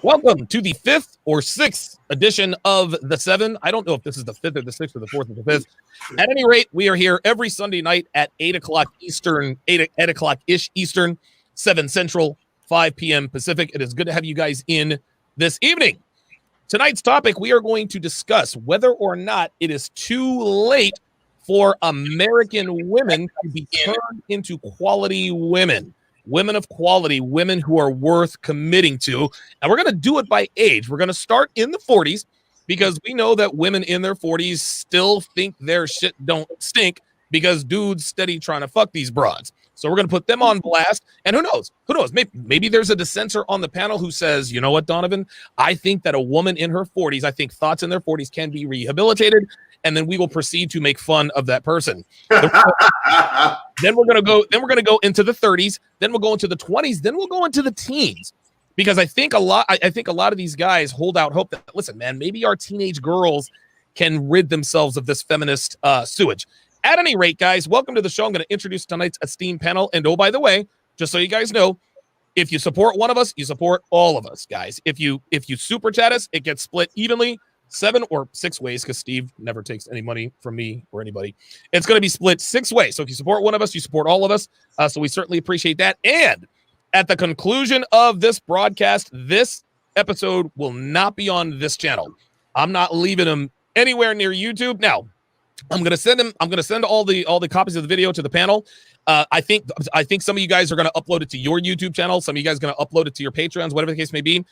Welcome to the 5th or 6th edition of The 7. I don't know if this is the 5th or the 6th or the 4th or the 5th. At any rate, we are here every Sunday night at 8 o'clock Eastern, 8 o'clock-ish Eastern, 7 Central, 5 p.m. Pacific. It is good to have you guys in this evening. Tonight's topic, we are going to discuss whether or not it is too late for American women to be turned into quality women. Women of quality, women who are worth committing to. And we're going to do it by age. We're going to start in the 40s because we know that women in their 40s still think their shit don't stink because dudes steady trying to fuck these broads. So we're going to put them on blast. And who knows? Maybe there's a dissenter on the panel who says, you know what, Donovan? I think that a woman in her 40s, I think thoughts in their 40s can be rehabilitated. And then we will proceed to make fun of that person. Then we're gonna go into the 30s. Then we'll go into the 20s. Then we'll go into the teens, because I think a lot of these guys hold out hope that, listen, man, maybe our teenage girls can rid themselves of this feminist sewage. At any rate, guys, welcome to the show. I'm going to introduce tonight's esteemed panel. And oh, by the way, just so you guys know, if you support one of us, you support all of us, guys. If you super chat us, it gets split evenly. 7 or 6 ways, because Steve never takes any money from me or anybody. It's going to be split 6 ways. So if you support one of us, you support all of us. So we certainly appreciate that. And at the conclusion of this broadcast, this episode will not be on this channel. I'm not leaving them anywhere near YouTube. Now, I'm going to send all the copies of the video to the panel. I think some of you guys are going to upload it to your YouTube channel. Some of you guys are going to upload it to your Patreons, whatever the case may be.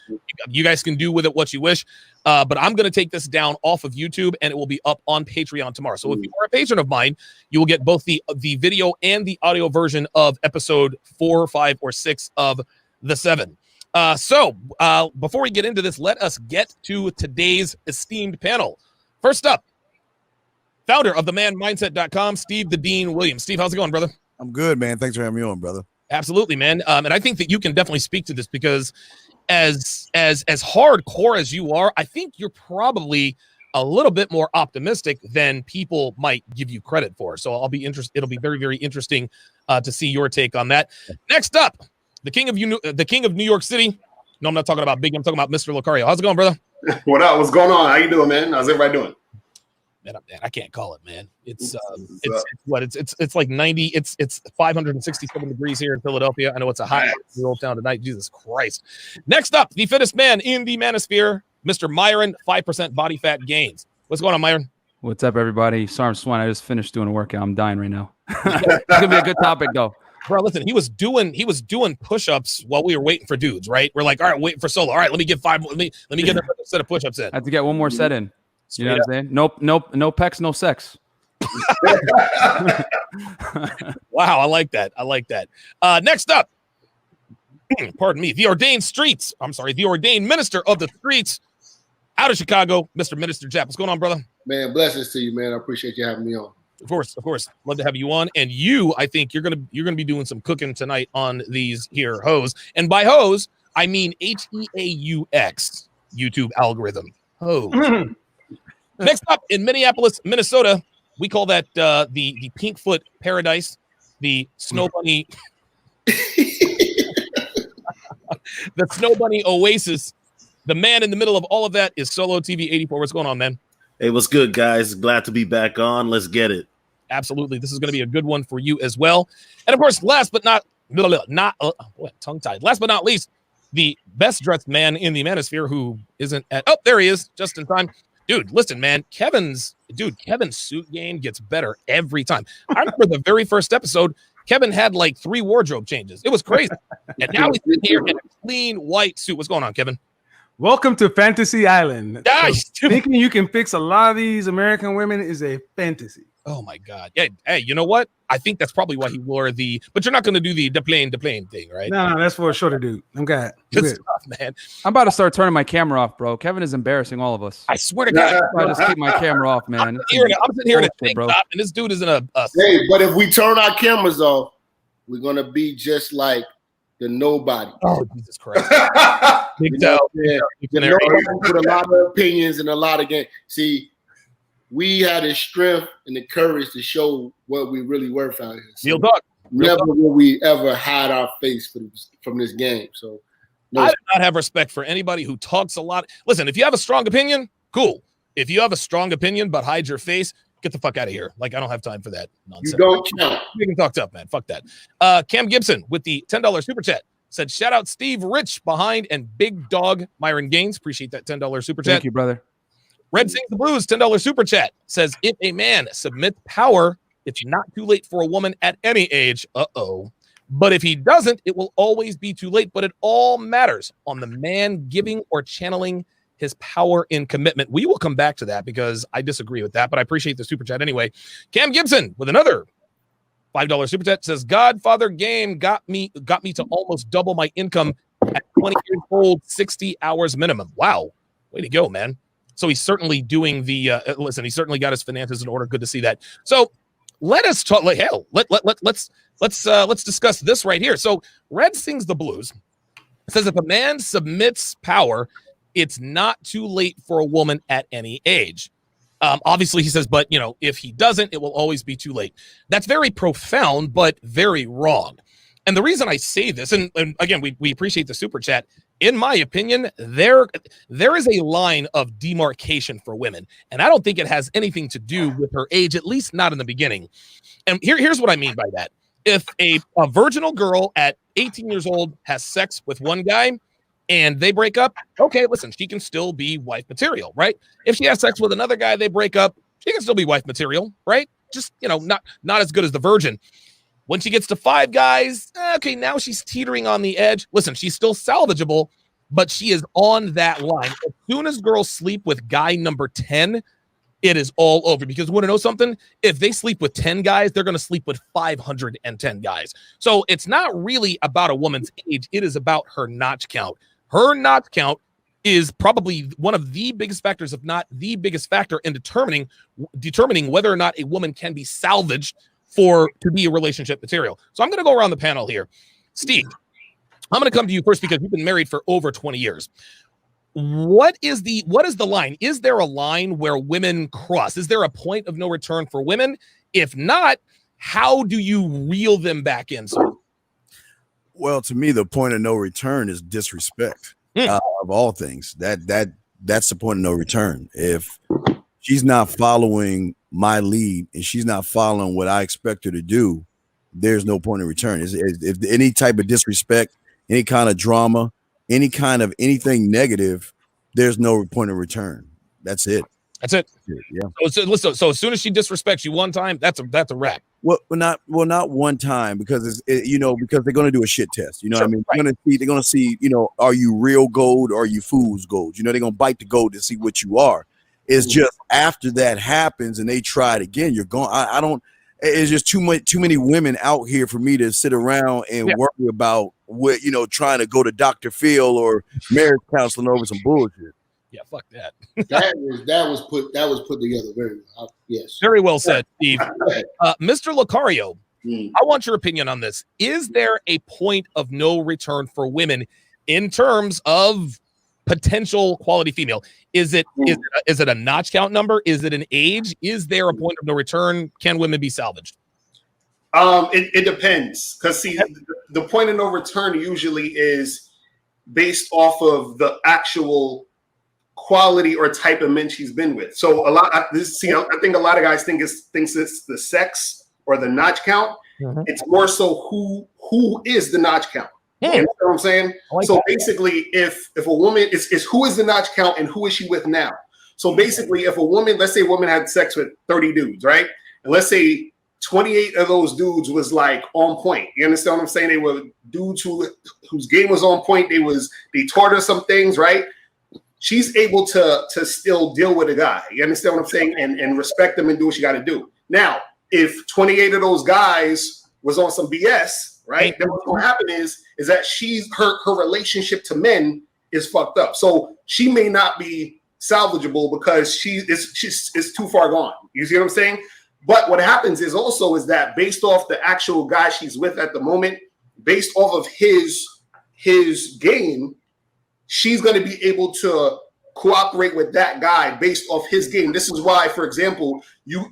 You guys can do with it what you wish. But I'm going to take this down off of YouTube, and it will be up on Patreon tomorrow. So if you are a patron of mine, you will get both the video and the audio version of episode 4, 5, or 6 of The 7. So before we get into this, let us get to today's esteemed panel. First up, founder of themanmindset.com, Steve the Dean Williams. Steve, how's it going, brother? I'm good, man. Thanks for having me on, brother. Absolutely, man. And I think that you can definitely speak to this because as hardcore as you are, I think you're probably a little bit more optimistic than people might give you credit for. So I'll be interested. It'll be very, very interesting to see your take on that. Next up, the king of New York City. No, I'm not talking about Big. I'm talking about Mr. Lucario. How's it going, brother? What up? What's going on? How you doing, man? How's everybody doing? Man, I can't call it, man. It's like 90. It's 567 degrees here in Philadelphia. I know it's a hot old town tonight. Jesus Christ. Next up, the fittest man in the manosphere, Mr. Myron, 5% body fat gains. What's going on, Myron? What's up, everybody? Sorry, I'm sweating. I just finished doing a workout. I'm dying right now. It's gonna be a good topic, though. Bro, listen, he was doing push-ups while we were waiting for dudes, right? We're like, all right, waiting for solo. All right, let me get 5. Let me get another set of push-ups in. I have to get one more set in. You know what I'm saying? No pecs, no sex. Wow, I like that. Next up, pardon me, the ordained minister of the streets out of Chicago, Mr. Minister Jap. What's going on, brother? Man, blessings to you, man. I appreciate you having me on. Of course. Love to have you on. And I think you're gonna be doing some cooking tonight on these here hoes. And by hoes, I mean HEAUX YouTube algorithm. Hoes. Next up in Minneapolis, Minnesota, we call that the Pinkfoot Paradise, the Snow Bunny, the Snow Bunny Oasis. The man in the middle of all of that is Solo TV 84. What's going on, man? Hey, what's good, guys? Glad to be back on. Let's get it. Absolutely, this is going to be a good one for you as well. And of course, last but not least, the best dressed man in the manosphere who isn't at. Oh, there he is, just in time. Dude, listen, man, Kevin's suit game gets better every time. I remember the very first episode, Kevin had like 3 wardrobe changes. It was crazy. And now he's in here in a clean white suit. What's going on, Kevin? Welcome to Fantasy Island. Nice. So thinking you can fix a lot of these American women is a fantasy. Oh my God. Yeah. Hey, you know what? I think that's probably why he wore but you're not going to do the plane thing, right? No, that's for a shorter dude. I'm good. Good stuff, man. I'm about to start turning my camera off, bro. Kevin is embarrassing all of us. I swear to God. I just keep my camera off, man. I'm sitting here in a tank top, and this dude is in a Hey, but if we turn our cameras off, we're going to be just like the nobody. Oh, Jesus Christ. Big deal. Nobody put a lot of opinions and a lot of games. See, we had the strength and the courage to show what we really were out here. So Neil Dog. Never will we ever hide our face from this game. So No, I do not have respect for anybody who talks a lot. Listen, if you have a strong opinion, cool. If you have a strong opinion but hide your face, get the fuck out of here. Like, I don't have time for that nonsense. you don't count. We can talk tough, man. Fuck that. Cam Gibson with the $10 super chat said, shout out Steve Rich behind and big dog Myron Gaines. Appreciate that $10 super chat. Thank you, brother. Red Sings the Blues, $10 super chat says, if a man submits power, it's not too late for a woman at any age. Uh-oh. But if he doesn't, it will always be too late. But it all matters on the man giving or channeling his power in commitment. We will come back to that because I disagree with that, but I appreciate the super chat anyway. Cam Gibson with another $5 super chat says, Godfather game got me to almost double my income at 20 years old, 60 hours minimum. Wow. Way to go, man. So he's certainly doing the listen, he certainly got his finances in order. Good to see that. So let us talk. Like, hell, let's discuss this right here. So Red Sings the Blues says if a man submits power, it's not too late for a woman at any age. Obviously, he says, but if he doesn't, it will always be too late. That's very profound, but very wrong. And the reason I say this, and again, we appreciate the super chat. In my opinion, there is a line of demarcation for women, and I don't think it has anything to do with her age, at least not in the beginning. And here's what I mean by that. If a virginal girl at 18 years old has sex with one guy and they break up, okay, listen, she can still be wife material, right? If she has sex with another guy, they break up, she can still be wife material, right? Just, not as good as the virgin. When she gets to 5 guys, okay, now she's teetering on the edge. Listen, she's still salvageable, but she is on that line. As soon as girls sleep with guy number 10, it is all over. Because you want to know something? If they sleep with 10 guys, they're going to sleep with 510 guys. So it's not really about a woman's age. It is about her notch count. Her notch count is probably one of the biggest factors, if not the biggest factor, in determining whether or not a woman can be salvaged to be a relationship material. So I'm going to go around the panel here. Steve, I'm going to come to you first because you've been married for over 20 years. What is the line? Is there a line where women cross? Is there a point of no return for women? If not, how do you reel them back in? Well, to me, the point of no return is disrespect of all things. That's the point of no return. If she's not following my lead and she's not following what I expect her to do, there's no point of return. If any type of disrespect, any kind of drama, any kind of anything negative, there's no point of return. That's it. That's it. Yeah. So as soon as she disrespects you one time, that's a wrap. Well, not one time because because they're gonna do a shit test. You know what I mean? Right. They're gonna see, are you real gold or are you fool's gold? They're gonna bite the gold to see what you are. It's just after that happens and they try it again, you're gone. I don't. It's just too many women out here for me to sit around and worry about what trying to go to Dr. Phil or marriage counseling over some bullshit. Yeah, fuck that. that was put together very well. Yes, very well said, Steve. Mr. Lucario, I want your opinion on this. Is there a point of no return for women in terms of potential quality female? Is it a notch count number? Is it an age? Is there a point of no return? Can women be salvaged? It depends, because see, the point of no return usually is based off of the actual quality or type of men she's been with. So I think a lot of guys thinks it's the sex or the notch count. Mm-hmm. It's more so who is the notch count. You know what I'm saying? Basically, if a woman is who is the notch count and who is she with now? So basically, if let's say a woman had sex with 30 dudes, right? And let's say 28 of those dudes was like on point. You understand what I'm saying? They were dudes whose game was on point. They taught her some things, right? She's able to still deal with a guy. You understand what I'm saying? And respect them and do what she got to do. Now, if 28 of those guys was on some BS, right? Then what's going to happen is that her relationship to men is fucked up. So she may not be salvageable because she's too far gone. You see what I'm saying? But what happens is that based off the actual guy she's with at the moment, based off of his game, she's going to be able to cooperate with that guy based off his game. This is why, for example, you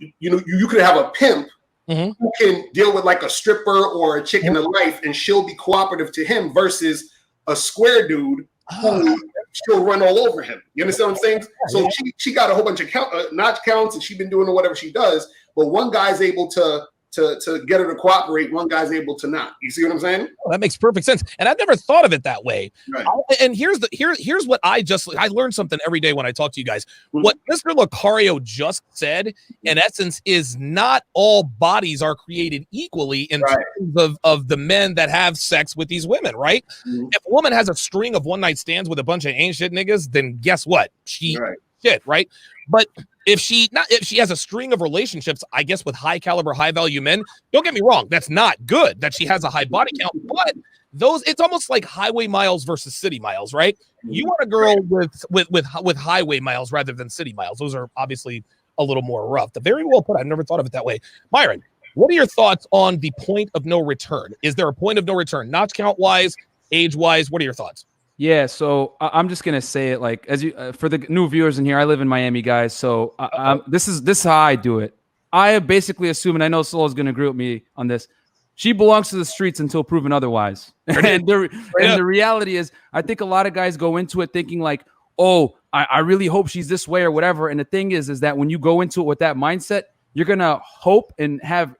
could have a pimp who can deal with like a stripper or a chick in the life, and she'll be cooperative to him versus a square dude who she'll run all over him. You understand what I'm saying? So she got a whole bunch of notch counts, and she's been doing whatever she does. But one guy's able to get her to cooperate. One guy's able to not. You see what I'm saying? Oh, that makes perfect sense, and I've never thought of it that way. Right. And here's what I learned something every day when I talk to you guys. What Mr. Lucario just said, in essence, is not all bodies are created equally in terms of the men that have sex with these women, right? If a woman has a string of one night stands with a bunch of ain't shit niggas, then guess what? She shit, right? But if she has a string of relationships, I guess, with high caliber, high value men, don't get me wrong, that's not good that she has a high body count, but it's almost like highway miles versus city miles, right? You want a girl with highway miles rather than city miles. Those are obviously a little more rough. Very well put. I've never thought of it that way. Myron, what are your thoughts on the point of no return? Is there a point of no return, notch count wise, age wise? What are your thoughts? Yeah, so I'm just gonna say it like as you for the new viewers in here. I live in Miami, guys. So this is how I do it. I basically assume, and I know Solo's gonna agree with me on this. She belongs to the streets until proven otherwise. And the reality is, I think a lot of guys go into it thinking like, oh, I really hope she's this way or whatever. And the thing is that when you go into it with that mindset, you're gonna hope and have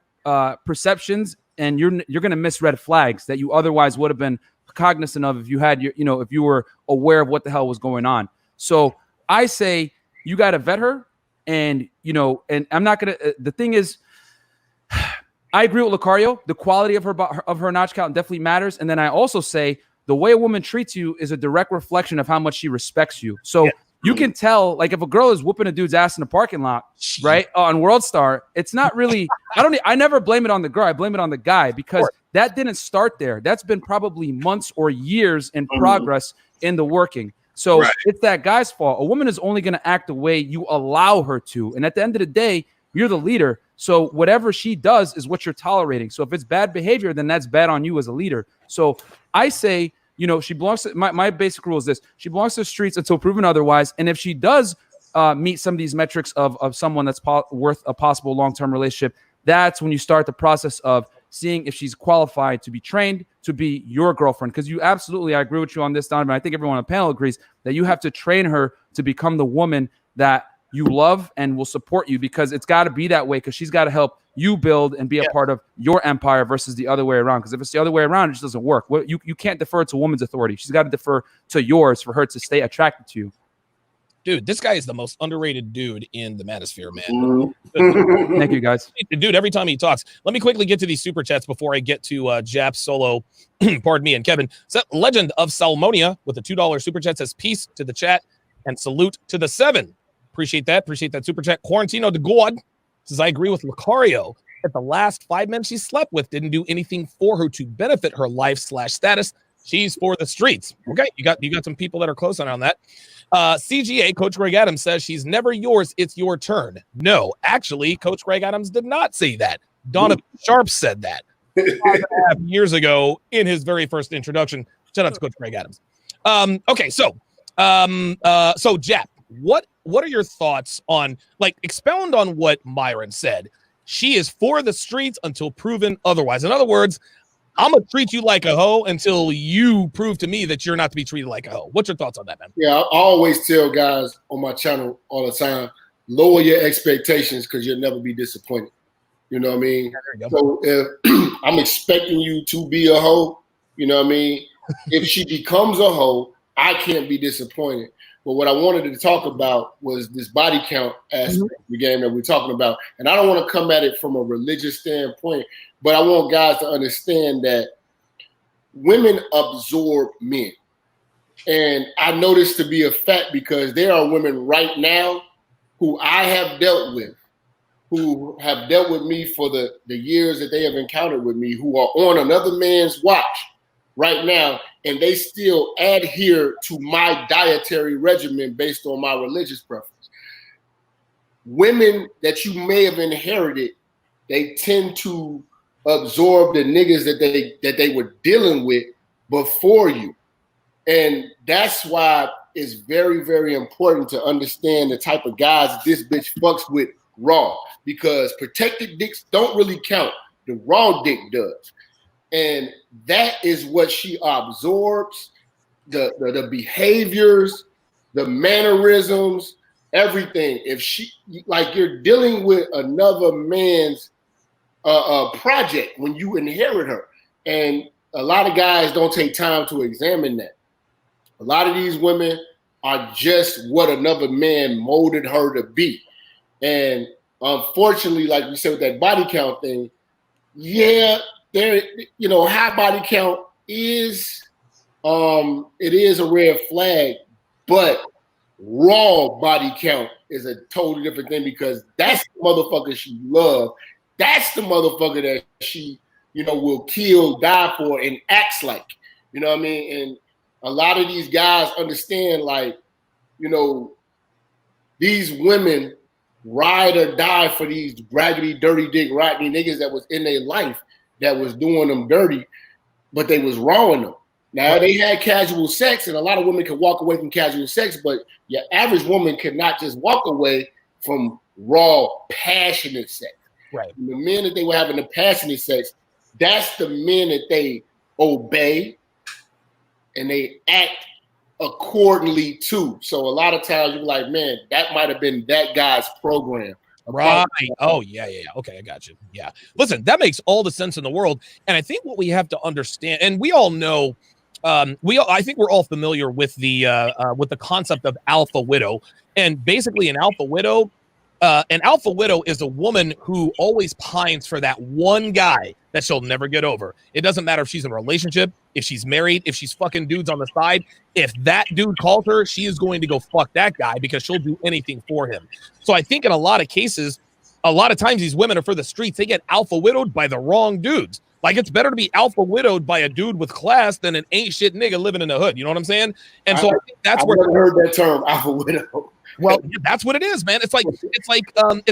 perceptions, and you're gonna miss red flags that you otherwise would have been cognizant of if you had if you were aware of what the hell was going on. So I say you got to vet her, and and I'm not gonna. The thing is, I agree with Lucario. The quality of her notch count definitely matters, and then I also say the way a woman treats you is a direct reflection of how much she respects you. So you can tell, like, if a girl is whooping a dude's ass in a parking lot, right, on World Star, it's not really. I never blame it on the girl. I blame it on the guy, because that didn't start there. That's been probably months or years in progress in the working. So it's that guy's fault. A woman is only going to act the way you allow her to. And at the end of the day, you're the leader. So whatever she does is what you're tolerating. So if it's bad behavior, then that's bad on you as a leader. So I say, she belongs to my basic rule is this: she belongs to the streets until proven otherwise. And if she does meet some of these metrics of someone that's worth a possible long-term relationship, that's when you start the process of seeing if she's qualified to be trained to be your girlfriend. Because I agree with you on this, Donovan. I think everyone on the panel agrees that you have to train her to become the woman that you love and will support you, because it's got to be that way, because she's got to help you build and be a part of your empire versus the other way around. Because if it's the other way around, it just doesn't work. You can't defer to a woman's authority. She's got to defer to yours for her to stay attracted to you. Dude, this guy is the most underrated dude in the manosphere, man. Thank you, guys. Dude, every time he talks. Let me quickly get to these super chats before I get to Jap, Solo, pardon me, and Kevin. So, Legend of Salmonia with a $2 super chat says, peace to the chat and salute to the 7. Appreciate that super chat. Quarantino de God says, I agree with Lucario that the last 5 men she slept with didn't do anything for her to benefit her life/status. She's for the streets. Okay, you got some people that are close on that. CGA, Coach Greg Adams says she's never yours, it's your turn. No, actually, Coach Greg Adams did not say that. Donovan Sharpe said that 5.5 years ago in his very first introduction. Shout out to Coach Greg Adams. Okay, so Jap, what are your thoughts on, like, expound on what Myron said? She is for the streets until proven otherwise. In other words, I'm going to treat you like a hoe until you prove to me that you're not to be treated like a hoe. What's your thoughts on that, man? Yeah, I always tell guys on my channel all the time, lower your expectations because you'll never be disappointed. You know what I mean? So if I'm expecting you to be a hoe, you know what I mean? If she becomes a hoe, I can't be disappointed. But what I wanted to talk about was this body count aspect of the game that we're talking about. And I don't want to come at it from a religious standpoint, but I want guys to understand that women absorb men. And I know this to be a fact because there are women right now who I have dealt with, who have dealt with me for the years that they have encountered with me, who are on another man's watch right now, and they still adhere to my dietary regimen based on my religious preference. Women that you may have inherited, they tend to absorb the niggas that they were dealing with before you. And that's why it's very, very important to understand the type of guys this bitch fucks with raw, because protected dicks don't really count. The raw dick does. And that is what she absorbs. the behaviors, the mannerisms, everything. If she, like, you're dealing with another man's project when you inherit her, and a lot of guys don't take time to examine that. A lot of these women are just what another man molded her to be, and unfortunately, like we said with that body count thing, yeah, there, high body count is it is a red flag, but raw body count is a totally different thing, because that's the motherfucker she loves. That's the motherfucker that she, will kill, die for, and acts like. You know what I mean? And a lot of these guys understand, like, these women ride or die for these raggedy, dirty dick, Rodney niggas that was in their life that was doing them dirty, but they was wronging them. Now, they had casual sex, and a lot of women can walk away from casual sex, but your average woman cannot just walk away from raw, passionate sex. Right. And the men that they were having the passionate sex, that's the men that they obey and they act accordingly to. So a lot of times you're like, man, that might have been that guy's program. Right. Oh, yeah. Okay, I got you. Yeah. Listen, that makes all the sense in the world. And I think what we have to understand, and we all know, I think we're all familiar with the concept of alpha widow. And basically an alpha widow is a woman who always pines for that one guy that she'll never get over. It doesn't matter if she's in a relationship, if she's married, if she's fucking dudes on the side. If that dude calls her, she is going to go fuck that guy because she'll do anything for him. So I think in a lot of cases, a lot of times these women are for the streets. They get alpha widowed by the wrong dudes. Like, it's better to be alpha widowed by a dude with class than an ain't shit nigga living in the hood. You know what I'm saying? And so I think that's where I've never heard that term, alpha widow. Well, yeah, that's what it is, man. It's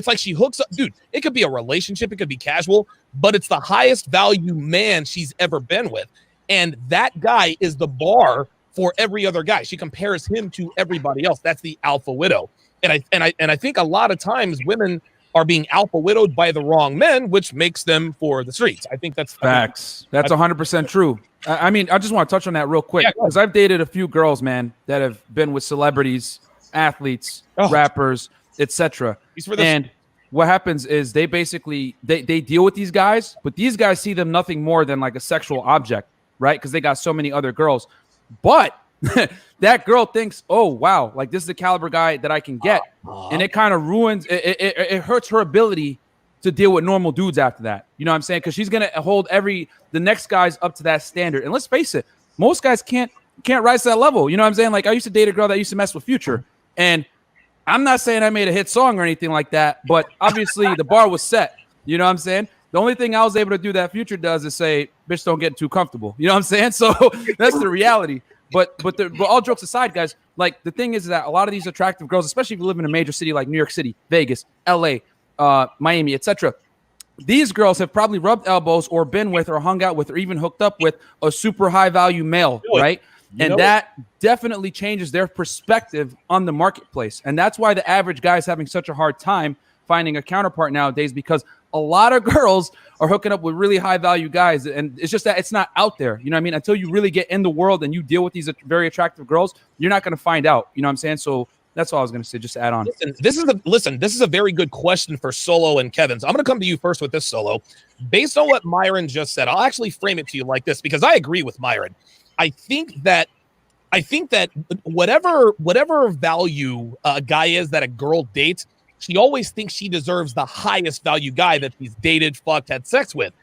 like she hooks up, dude. It could be a relationship, it could be casual, but it's the highest value man she's ever been with, and that guy is the bar for every other guy. She compares him to everybody else. That's the alpha widow, and I think a lot of times women are being alpha widowed by the wrong men, which makes them for the streets. I think that's facts. That's 100% true. I mean, I just want to touch on that real quick, because I've dated a few girls, man, that have been with celebrities, athletes, rappers, etc. And what happens is they basically they deal with these guys, but these guys see them nothing more than like a sexual object, right? Because they got so many other girls. But that girl thinks, oh wow, like this is the caliber guy that I can get, and it kind of ruins it hurts her ability to deal with normal dudes after that. You know what I'm saying? Because she's gonna hold the next guys up to that standard. And let's face it, most guys can't rise to that level. You know what I'm saying? Like, I used to date a girl that used to mess with Future, and I'm not saying I made a hit song or anything like that, but obviously the bar was set. You know what I'm saying? The only thing I was able to do that Future does is say, bitch, don't get too comfortable. You know what I'm saying? So that's the reality. But all jokes aside, guys, like, the thing is that a lot of these attractive girls, especially if you live in a major city like New York City, Vegas, LA, Miami, etc., these girls have probably rubbed elbows or been with or hung out with or even hooked up with a super high value male, right? And that definitely changes their perspective on the marketplace. And that's why the average guy is having such a hard time finding a counterpart nowadays, because a lot of girls are hooking up with really high value guys. And it's just that it's not out there. You know what I mean? Until you really get in the world and you deal with these very attractive girls, you're not going to find out. You know what I'm saying? So that's all I was going to say, just to add on. This is a very good question for Solo and Kevin. So I'm going to come to you first with this, Solo. Based on what Myron just said, I'll actually frame it to you like this, because I agree with Myron. I think that whatever value a guy is that a girl dates, she always thinks she deserves the highest value guy that she's dated, fucked, had sex with.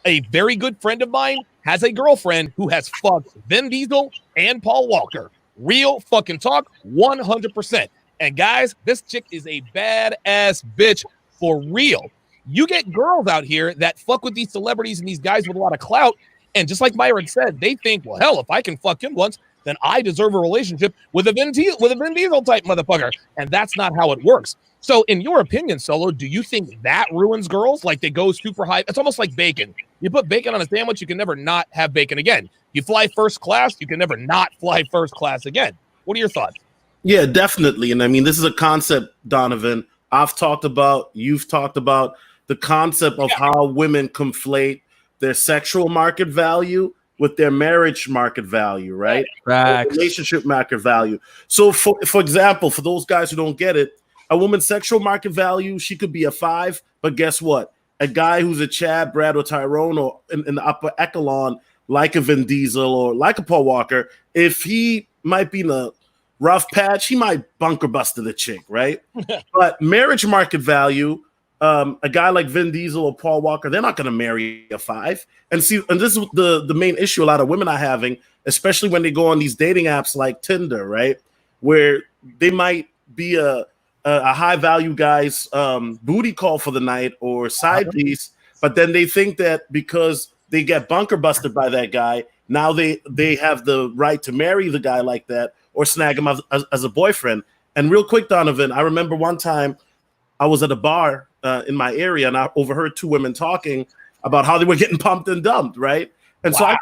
A very good friend of mine has a girlfriend who has fucked Vin Diesel and Paul Walker. Real fucking talk, 100%. And guys, this chick is a badass bitch for real. You get girls out here that fuck with these celebrities and these guys with a lot of clout, and just like Myron said, they think, well, hell, if I can fuck him once, then I deserve a relationship with a Vin Diesel type motherfucker. And that's not how it works. So in your opinion, Solo, do you think that ruins girls? Like, they go super high? It's almost like bacon. You put bacon on a sandwich, you can never not have bacon again. You fly first class, you can never not fly first class again. What are your thoughts? Yeah, definitely. And I mean, this is a concept, Donovan, I've talked about, you've talked about, the concept of how women conflate their sexual market value with their marriage market value, right? Facts. Relationship market value. So, for example, for those guys who don't get it, a woman's sexual market value, she could be a 5, but guess what? A guy who's a Chad, Brad, or Tyrone, or in the upper echelon, like a Vin Diesel or like a Paul Walker, if he might be in a rough patch, he might bunker buster the chick, right? But marriage market value, a guy like Vin Diesel or Paul Walker, they're not going to marry a 5. And see, and this is the main issue a lot of women are having, especially when they go on these dating apps like Tinder, right? Where they might be a high value guy's booty call for the night or side piece, but then they think that because they get bunker busted by that guy, now they have the right to marry the guy like that or snag him as a boyfriend. And real quick, Donovan, I remember one time I was at a bar in my area and I overheard 2 women talking about how they were getting pumped and dumped, right? And so I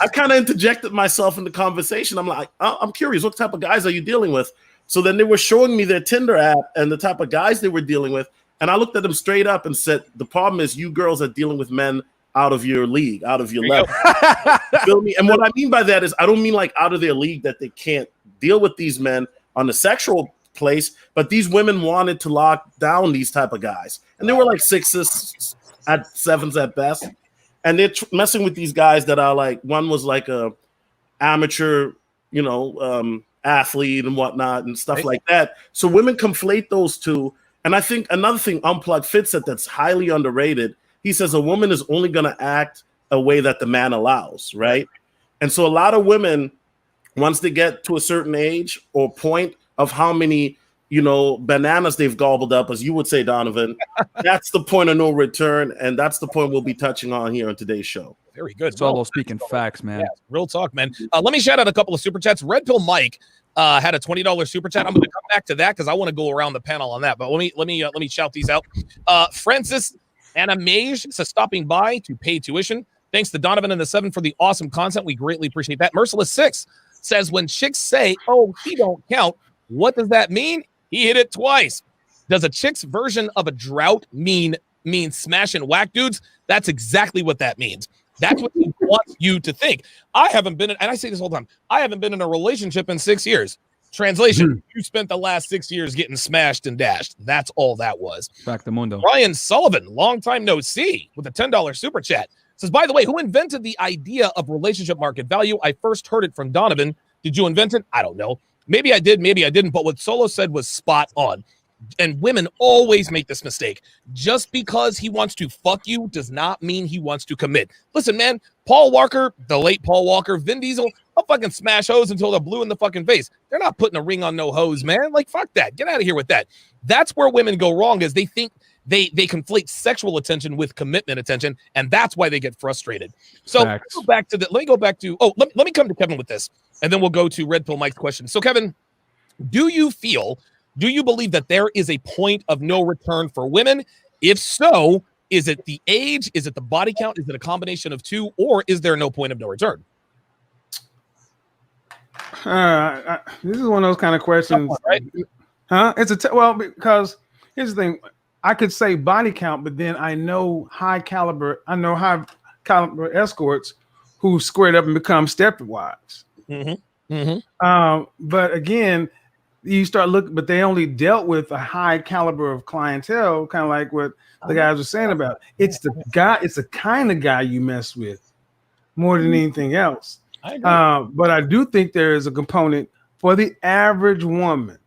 kind of interjected myself in the conversation. I'm like, I'm curious, what type of guys are you dealing with? So then they were showing me their Tinder app and the type of guys they were dealing with. And I looked at them straight up and said, the problem is you girls are dealing with men out of your league, out of your level. Feel me? And what I mean by that is I don't mean like out of their league that they can't deal with these men on the sexual place, but these women wanted to lock down these type of guys. And they were like 6s at 7s at best. And they're messing with these guys that are like, one was like a amateur, athlete and whatnot and stuff like that. So women conflate those two. And I think another thing Unplugged fits it that's highly underrated. He says a woman is only going to act a way that the man allows, right? And so a lot of women, once they get to a certain age or point of how many, bananas they've gobbled up, as you would say, Donovan, that's the point of no return. And that's the point we'll be touching on here on today's show. Very good. Solo speaking facts, man. Yeah, real talk, man. Let me shout out a couple of super chats. Red Pill Mike had a $20 super chat. I'm going to come back to that because I want to go around the panel on that. But let me shout these out. Francis Anamage says stopping by to pay tuition. Thanks to Donovan and the 7 for the awesome content. We greatly appreciate that. Merciless 6 says when chicks say, "Oh, he don't count," what does that mean? He hit it twice. Does a chick's version of a drought mean smash and whack dudes? That's exactly what that means. That's what he wants you to think. I haven't been in, and I say this all the time, I haven't been in a relationship in 6 years. Translation, you spent the last 6 years getting smashed and dashed. That's all that was. Back to Mundo. Ryan Sullivan, long time no see, with a $10 super chat. Says, by the way, who invented the idea of relationship market value? I first heard it from Donovan. Did you invent it? I don't know. Maybe I did, maybe I didn't. But what Solo said was spot on. And women always make this mistake. Just because he wants to fuck you does not mean he wants to commit. Listen, man, Paul Walker, the late Paul Walker, Vin Diesel, I'll fucking smash hoes until they're blue in the fucking face. They're not putting a ring on no hose, man. Like, fuck that. Get out of here with that. That's where women go wrong, is they think they conflate sexual attention with commitment attention, and that's why they get frustrated. So let me go back to let me come to Kevin with this, and then we'll go to Red Pill Mike's question. So, Kevin, do you believe that there is a point of no return for women? If so, is it the age? Is it the body count? Is it a combination of two? Or is there no point of no return? This is one of those kind of questions. Right? Huh? Because here's the thing. I could say body count, but then I know high caliber escorts who squared up and become stepwives. Mm-hmm. Mm-hmm. But again, you start looking, but they only dealt with a high caliber of clientele, kind of like what the guys were saying about. It's the guy, it's the kind of guy you mess with more than anything else. I agree. But I do think there is a component for the average woman.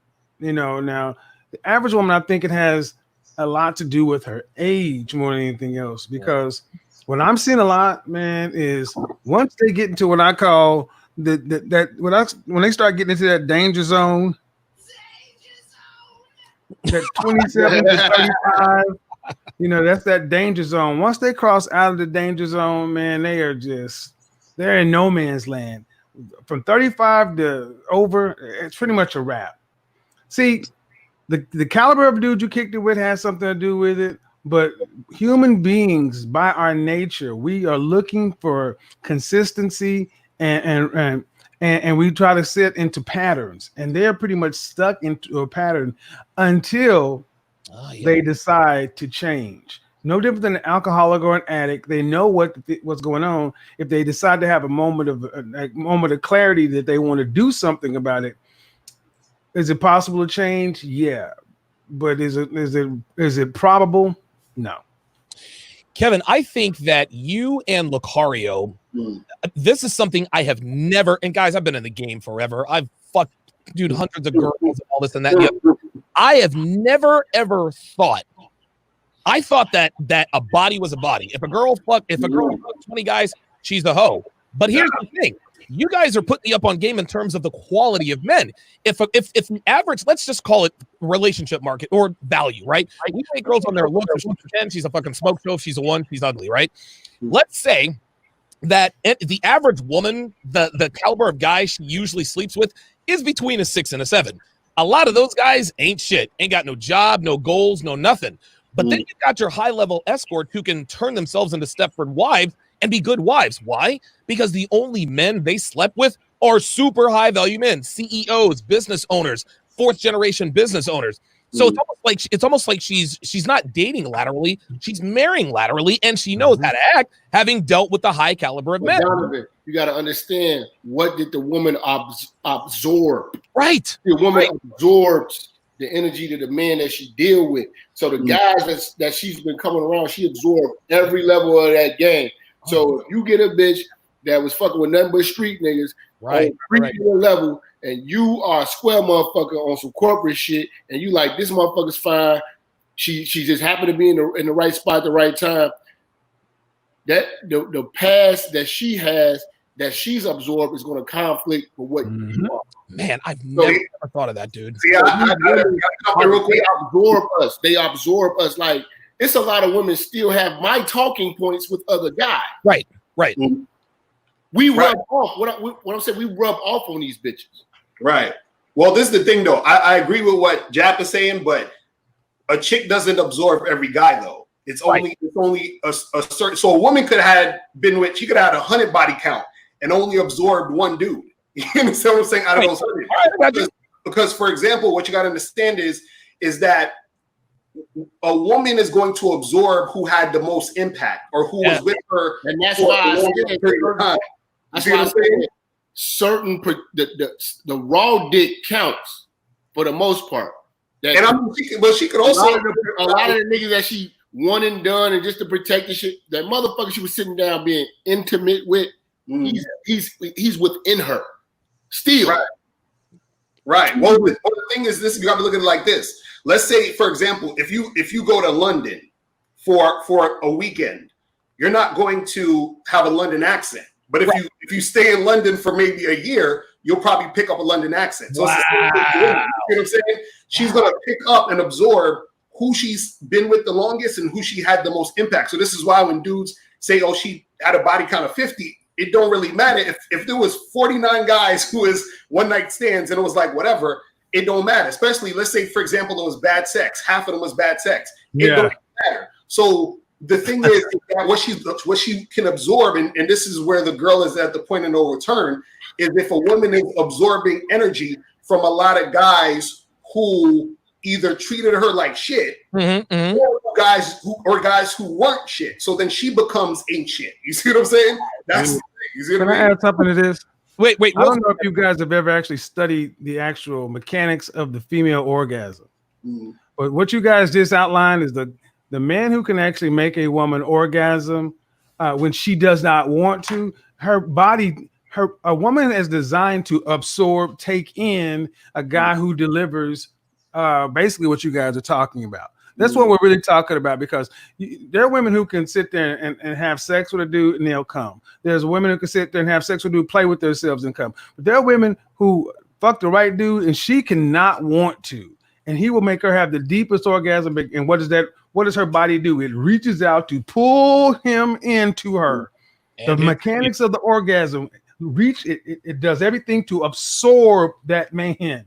Now the average woman, I think it has a lot to do with her age more than anything else. Because what I'm seeing a lot, man, is once they get into what I call when they start getting into that danger zone. That 27 to 35, that's that danger zone. Once they cross out of the danger zone, man, they're in no man's land. From 35 to over, it's pretty much a wrap. See, the caliber of dude you kicked it with has something to do with it, but human beings, by our nature, we are looking for consistency and we try to sit into patterns, and they're pretty much stuck into a pattern until they decide to change. No different than an alcoholic or an addict. They know what's going on. If they decide to have a moment of clarity that they want to do something about it, is it possible to change? Yeah, but is it probable? No. Kevin, I think that you and Lucario, this is something I have never. And guys, I've been in the game forever. I've fucked, dude, hundreds of girls and all this and that. And the other. I have never ever thought. I thought that a body was a body. If a girl fucked 20 guys, she's a hoe. But here's the thing: you guys are putting me up on game in terms of the quality of men. If the average, let's just call it relationship market or value, right? We take girls on their looks. If she's a 10, she's a fucking smoke show. If she's a 1, she's ugly, right? Let's say that the average woman, the caliber of guys she usually sleeps with is between a 6 and a 7. A lot of those guys ain't shit. Ain't got no job, no goals, no nothing. But then you got your high-level escorts who can turn themselves into Stepford wives and be good wives. Why? Because the only men they slept with are super high-value men, CEOs, business owners, fourth-generation business owners. So it's almost like she's not dating laterally, she's marrying laterally, and she knows how to act, having dealt with the high caliber of men. Donovan, you got to understand, what did the woman absorb? Right. The woman absorbs the energy to the man that she deal with. So the guys that she's been coming around, she absorbed every level of that game. So if you get a bitch that was fucking with nothing but street niggas, on level, and you are a square motherfucker on some corporate shit, and you like, this motherfucker's fine, she just happened to be in the right spot at the right time. That the past that she has, that she's absorbed, is going to conflict with what you are. Man, I've never thought of that, dude. See, They absorb us. Like, it's a lot of women still have my talking points with other guys. Right. We rub off. What I'm saying, we rub off on these bitches. Right. Well, this is the thing, though. I agree with what Jap is saying, but a chick doesn't absorb every guy, though. It's only a certain. So a woman could have been with, she could have had 100 body count and only absorbed one dude. You understand what I'm saying? Out of those 100. Because, for example, what you got to understand is that a woman is going to absorb who had the most impact or who was with her, and that's why I said that's why I said certain the raw dick counts for the most part. But she could also a lot of the niggas that she one and done, and just to protect the shit, that motherfucker she was sitting down being intimate with, he's within her still. Right. Well, the thing is, this, you got to look at it like this. Let's say, for example, if you go to London for a weekend, you're not going to have a London accent. But if you stay in London for maybe a year, you'll probably pick up a London accent. So it's the same thing. You know what I'm saying? She's going to pick up and absorb who she's been with the longest and who she had the most impact. So this is why when dudes say, oh, she had a body count of 50, it don't really matter. If there was 49 guys who was one night stands and it was like whatever, it don't matter. Especially, let's say, for example, there was bad sex. Half of them was bad sex. It don't matter. So the thing is that what she can absorb, and this is where the girl is at the point of no return, is if a woman is absorbing energy from a lot of guys who either treated her like shit, or guys who weren't shit. So then she becomes ain't shit. You see what I'm saying? That's the thing. You see what Can I mean? I add something to this? Wait. I don't know if you guys have ever actually studied the actual mechanics of the female orgasm. But what you guys just outlined is the man who can actually make a woman orgasm when she does not want to. Her body, a woman is designed to absorb, take in a guy who delivers basically what you guys are talking about. That's what we're really talking about, because there are women who can sit there and have sex with a dude and they'll come. There's women who can sit there and have sex with a dude, play with themselves and come. But there are women who fuck the right dude and she cannot want to. And he will make her have the deepest orgasm. And what is that? What does her body do? It reaches out to pull him into her. The mechanics of the orgasm it does everything to absorb that man.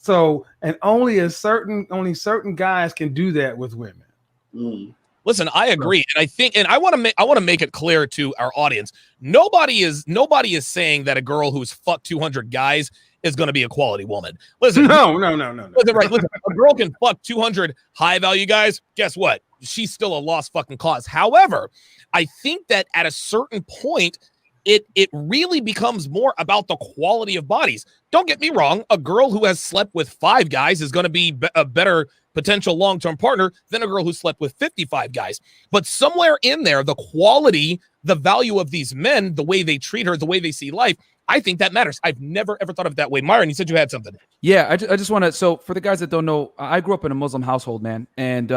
So, and only certain guys can do that with women. Listen, I agree, and I think, and I want to make it clear to our audience: nobody is saying that a girl who's fucked 200 guys is going to be a quality woman. Listen, no. Listen, a girl can fuck 200 high value guys. Guess what? she's still a lost fucking cause. However, I think that at a certain point, it really becomes more about the quality of bodies. Don't get me wrong. A girl who has slept with 5 guys is going to be a better potential long-term partner than a girl who slept with 55 guys. But somewhere in there, the quality, the value of these men, the way they treat her, the way they see life, I think that matters. I've never, ever thought of it that way. Myron, you said you had something. Yeah, I just want to. So for the guys that don't know, I grew up in a Muslim household, man, and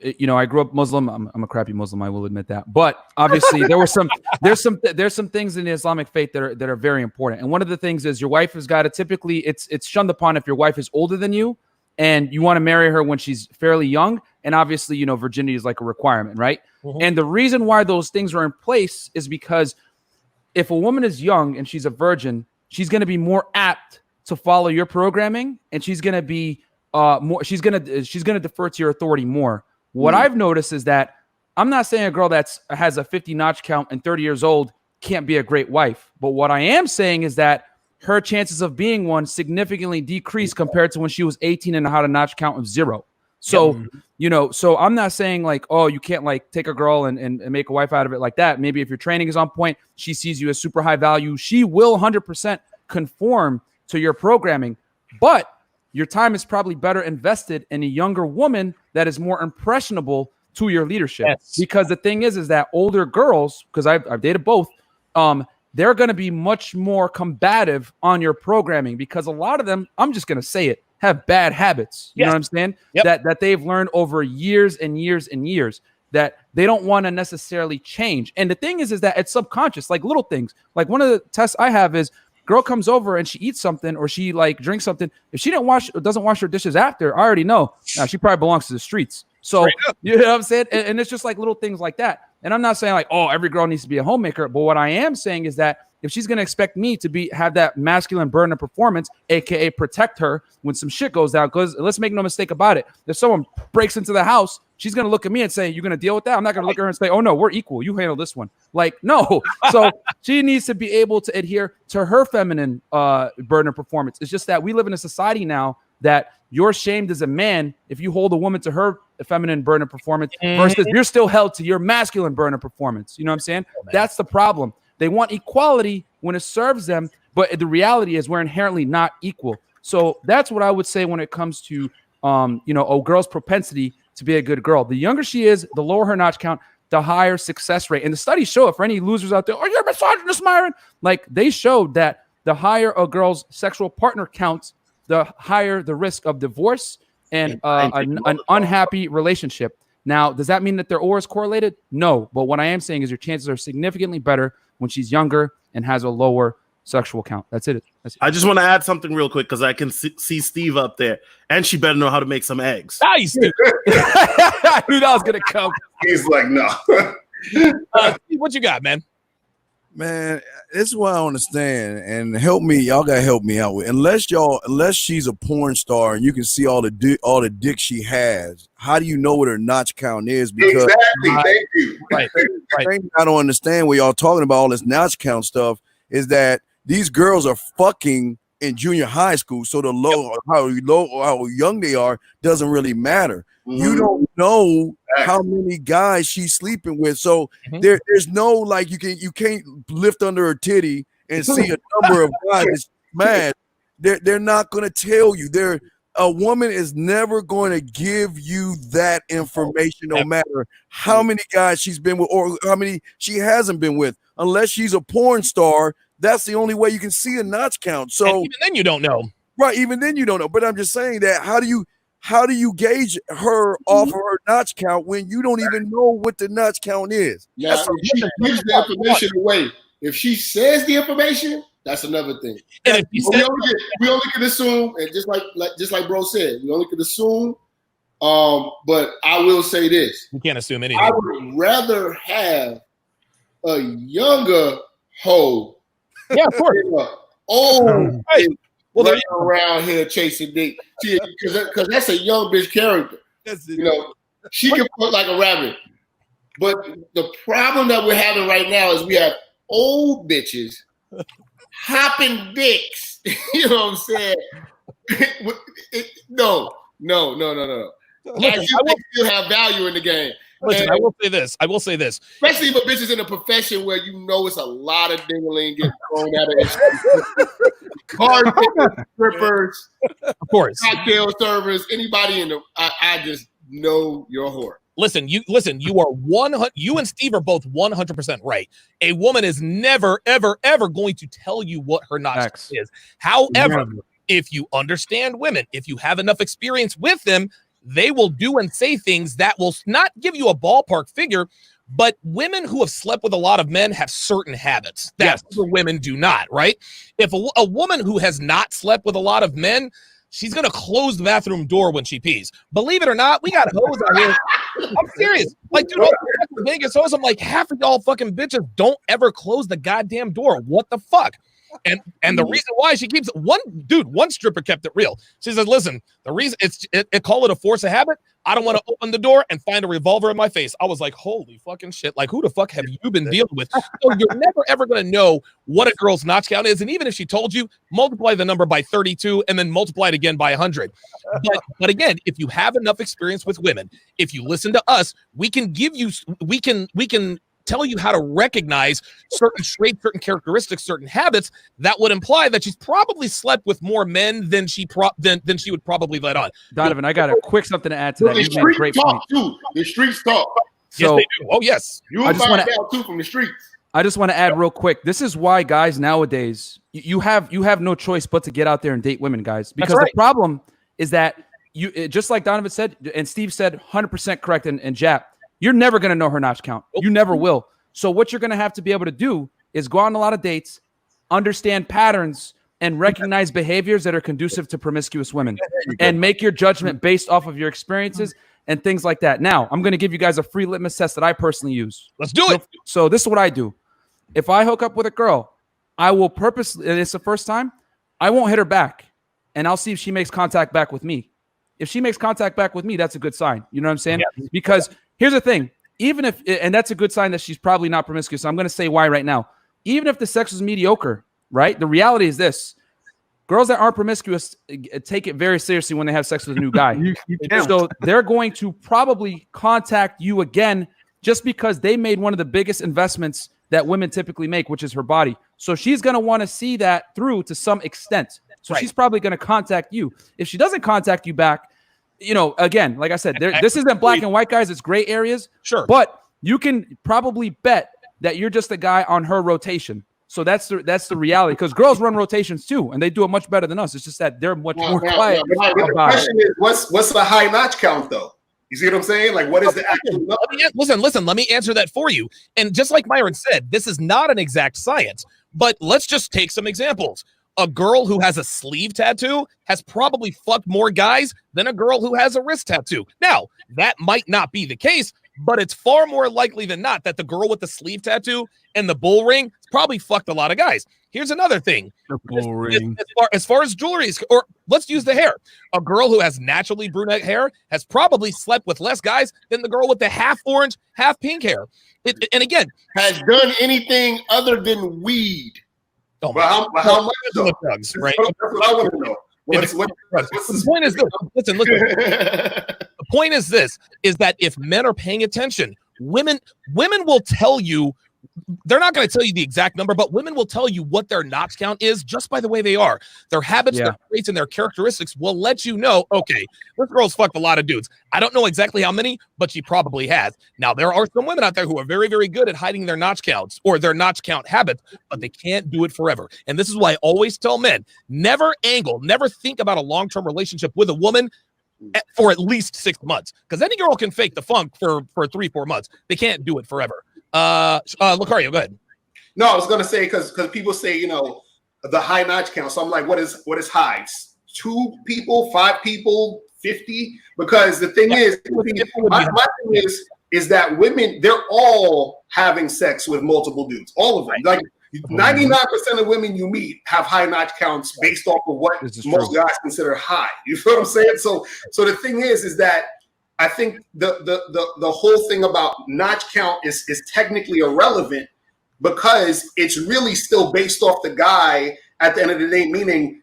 you know, I grew up Muslim. I'm a crappy Muslim, I will admit that. But obviously, there's some things in the Islamic faith that are very important. And one of the things is your wife has got to typically it's shunned upon if your wife is older than you and you want to marry her when she's fairly young. And obviously, you know, virginity is like a requirement, right? Mm-hmm. And the reason why those things are in place is because if a woman is young and she's a virgin, she's going to be more apt to follow your programming, and she's going to be more. She's going to defer to your authority more. What I've noticed is that I'm not saying a girl that has a 50 notch count and 30 years old can't be a great wife, but what I am saying is that her chances of being one significantly decrease compared to when she was 18 and had a notch count of 0. So, you know, so I'm not saying like, oh, you can't like take a girl and make a wife out of it like that. Maybe if your training is on point, she sees you as super high value, she will 100% conform to your programming. But your time is probably better invested in a younger woman that is more impressionable to your leadership. Yes. Because the thing is that older girls, because I've dated both, they're going to be much more combative on your programming because a lot of them, I'm just going to say it, have bad habits. You know what I'm saying? Yep. That they've learned over years and years and years that they don't want to necessarily change. And the thing is that it's subconscious, like little things. Like one of the tests I have is girl comes over and she eats something or she like drinks something. If she doesn't wash her dishes after, I already know. Now she probably belongs to the streets. So you know what I'm saying? And it's just like little things like that. And I'm not saying like, oh, every girl needs to be a homemaker. But what I am saying is that if she's going to expect me to have that masculine burden of performance, aka protect her when some shit goes down, because let's make no mistake about it. If someone breaks into the house, she's going to look at me and say, you're going to deal with that? I'm not going to look at her and say, oh no, we're equal. You handle this one. Like, no. So she needs to be able to adhere to her feminine burden of performance. It's just that we live in a society now that you're shamed as a man if you hold a woman to her feminine burden of performance versus you're still held to your masculine burden of performance. You know what I'm saying? That's the problem. They want equality when it serves them, but the reality is we're inherently not equal. So that's what I would say when it comes to, you know, a girl's propensity to be a good girl. The younger she is, the lower her notch count, the higher success rate. And the studies show it for any losers out there. Oh, you're misogynist, Myron. Like they showed that the higher a girl's sexual partner counts, the higher the risk of divorce and an unhappy relationship. Now, does that mean that they're always correlated? No. But what I am saying is your chances are significantly better when she's younger and has a lower sexual count. That's it. I just want to add something real quick because I can see Steve up there, and she better know how to make some eggs. Nice. I knew that was going to come. He's like, no. What you got, man? Man, this is what I understand, and help me. Y'all gotta help me out with. Unless she's a porn star and you can see all the dick she has, how do you know what her notch count is? Because thank you. Right. The thing I don't understand what y'all talking about all this notch count stuff is that these girls are fucking in junior high school, so the how young they are doesn't really matter. You don't know how many guys she's sleeping with, so there's no like you can't lift under her titty and see a number of guys that's mad. They're not going to tell you. A woman is never going to give you that information, no matter how many guys she's been with or how many she hasn't been with, unless she's a porn star. That's the only way you can see a notch count. So and even then you don't know. Right, even then you don't know. But I'm just saying that how do you gauge her off of her notch count when you don't even know what the notch count is? Yeah, if she gives the information away. If she says the information, that's another thing. And if we only can assume, and just like bro said, we only can assume. But I will say this: you can't assume anything. I would rather have a younger hoe. Yeah, of course. Right. Well, running around here chasing dick, because that's a young bitch character. You know, she can fuck like a rabbit. But the problem that we're having right now is we have old bitches hopping dicks. You know what I'm saying? No. Listen, you still have value in the game. listen, I will say this. I will say this. Especially if a bitch is in a profession where you know it's a lot of dingling getting thrown at her. Bartenders, strippers, Of course. cocktail servers, anybody in the I just know your whore. Listen, you are 100. You and Steve are both 100% right. A woman is never, ever, ever going to tell you what her notch is. However, if you understand women, if you have enough experience with them, they will do and say things that will not give you a ballpark figure. But women who have slept with a lot of men have certain habits that other women do not, right? If a woman who has not slept with a lot of men, she's going to close the bathroom door when she pees. Believe it or not, we got hoes out here. I'm serious. Like, dude, in Vegas hoes, I'm like, half of y'all fucking bitches don't ever close the goddamn door. What the fuck? And the reason why she keeps one stripper kept it real. She says, listen, the reason it call it a force of habit. I don't want to open the door and find a revolver in my face. I was like, holy fucking shit. Like, who the fuck have you been dealing with? So you're never, ever going to know what a girl's notch count is. And even if she told you, multiply the number by 32 and then multiply it again by 100. But again, if you have enough experience with women, if you listen to us, we can tell you how to recognize certain traits, certain characteristics, certain habits that would imply that she's probably slept with more men than she would probably let on. Donovan, I got a quick something to add to that. The streets Great talk point. too. The streets talk. So, yes, they do. Oh, yes. You will find out too from the streets. I just want to add real quick. This is why guys nowadays you have no choice but to get out there and date women, guys. Because the problem is that you just like Donovan said and Steve said, 100% correct. And Jap, you're never going to know her notch count. You never will. So what you're going to have to be able to do is go on a lot of dates, understand patterns, and recognize behaviors that are conducive to promiscuous women, and make your judgment based off of your experiences and things like that. Now, I'm going to give you guys a free litmus test that I personally use. Let's do it. So this is what I do. If I hook up with a girl, I will purposely, and it's the first time, I won't hit her back, and I'll see if she makes contact back with me. If she makes contact back with me, that's a good sign. You know what I'm saying? Yeah. Because here's the thing. Even if, and that's a good sign that she's probably not promiscuous. So I'm going to say why right now. Even if the sex was mediocre, right? The reality is this. Girls that aren't promiscuous take it very seriously when they have sex with a new guy. So they're going to probably contact you again just because they made one of the biggest investments that women typically make, which is her body. So she's going to want to see that through to some extent. So she's probably going to contact you. If she doesn't contact you back, you know, again, like I said, this isn't black and white, guys. It's gray areas. Sure. But you can probably bet that you're just a guy on her rotation. So that's the reality, because girls run rotations too, and they do it much better than us. It's just that they're much more quiet. The question is, what's the high notch count though? You see what I'm saying? Like, what is the actual number? Listen, let me answer that for you. And just like Myron said, this is not an exact science, but let's just take some examples. A girl who has a sleeve tattoo has probably fucked more guys than a girl who has a wrist tattoo. Now, that might not be the case, but it's far more likely than not that the girl with the sleeve tattoo and the bull ring probably fucked a lot of guys. Here's another thing. The bull ring. As far as jewelry is, or let's use the hair. A girl who has naturally brunette hair has probably slept with less guys than the girl with the half orange, half pink hair. And again, has done anything other than weed. Oh, how much drugs, right? That's what I want to know. The point is this. Listen. The point is this: is that if men are paying attention, women will tell you. They're not going to tell you the exact number, but women will tell you what their notch count is just by the way they are. Their habits, their traits, and their characteristics will let you know, okay, this girl's fucked a lot of dudes. I don't know exactly how many, but she probably has. Now, there are some women out there who are very, very good at hiding their notch counts or their notch count habits, but they can't do it forever. And this is why I always tell men, never think about a long-term relationship with a woman for at least 6 months, because any girl can fake the funk for 3-4 months. They can't do it forever. Lucario, go ahead. No, I was gonna say because people say, you know, the high notch count. So I'm like, what is high? 2 people, 5 people, 50? Because the thing is, my thing is that women, they're all having sex with multiple dudes, all of them. Like 99% of women you meet have high notch counts based off of what most guys consider high. You feel what I'm saying? So the thing is that I think the whole thing about notch count is technically irrelevant, because it's really still based off the guy at the end of the day, meaning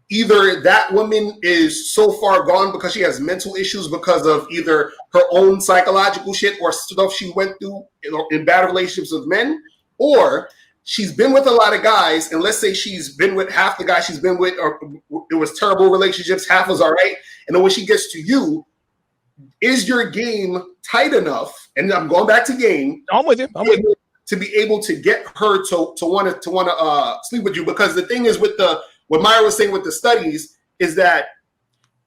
either that woman is so far gone because she has mental issues because of either her own psychological shit or stuff she went through in bad relationships with men, or she's been with a lot of guys, and let's say she's been with half the guys she's been with, or it was terrible relationships, half was all right, and then when she gets to you, is your game tight enough? And I'm going back to game. I'm with you. To be able to get her to want to sleep with you, because the thing is with what Myra was saying with the studies is that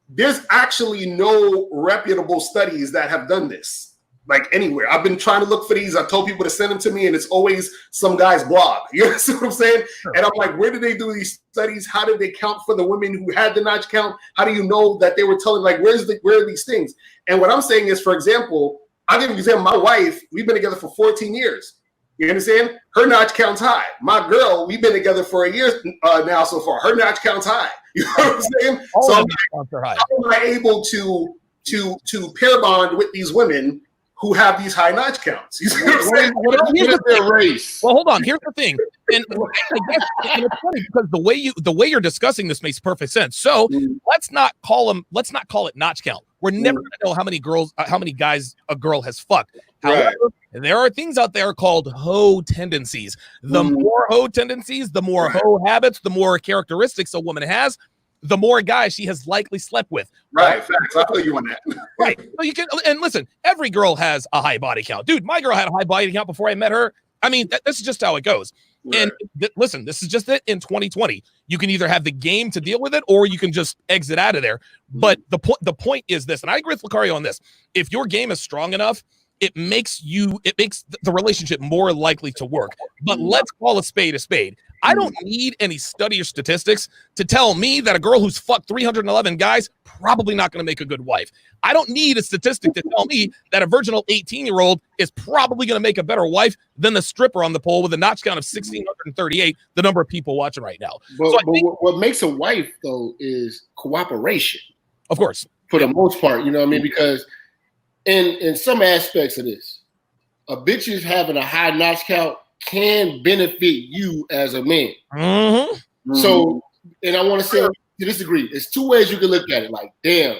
there's actually no reputable studies that have done this, like anywhere. I've been trying to look for these. I told people to send them to me, and it's always some guy's blog. You know what I'm saying? Sure. And I'm like, where did they do these studies? How did they count for the women who had the notch count? How do you know that they were telling, like, where are these things? And what I'm saying is, for example, I'll give you an example. My wife, we've been together for 14 years. You understand? Her notch counts high. My girl, we've been together for a year now so far. Her notch counts high. You know what I'm saying? So how am I able to pair bond with these women who have these high notch counts? You see what I'm saying? Well, hold on. Here's the thing, and I guess it's funny because the way you're discussing this makes perfect sense. So let's not call it notch count. We're never going to know how many guys a girl has fucked. However, there are things out there called hoe tendencies. The more hoe tendencies, the more hoe habits, the more characteristics a woman has, the more guys she has likely slept with. Right. Facts. I feel you on that. Right. So you can, and listen, every girl has a high body count. Dude, my girl had a high body count before I met her. I mean, this is just how it goes. Right. And listen, this is just it in 2020. You can either have the game to deal with it, or you can just exit out of there. But the point is this, and I agree with Lucario on this. If your game is strong enough, it makes the relationship more likely to work. But let's call a spade a spade. I don't need any study or statistics to tell me that a girl who's fucked 311 guys probably not going to make a good wife. I don't need a statistic to tell me that a virginal 18-year-old is probably going to make a better wife than the stripper on the pole with a notch count of 1,638, the number of people watching right now. But what makes a wife, though, is cooperation. Of course. For the most part, you know what I mean? Because in some aspects of this, a bitch is having a high notch count can benefit you as a man. So, and I want to say to this degree, there's two ways you can look at it. Like, damn,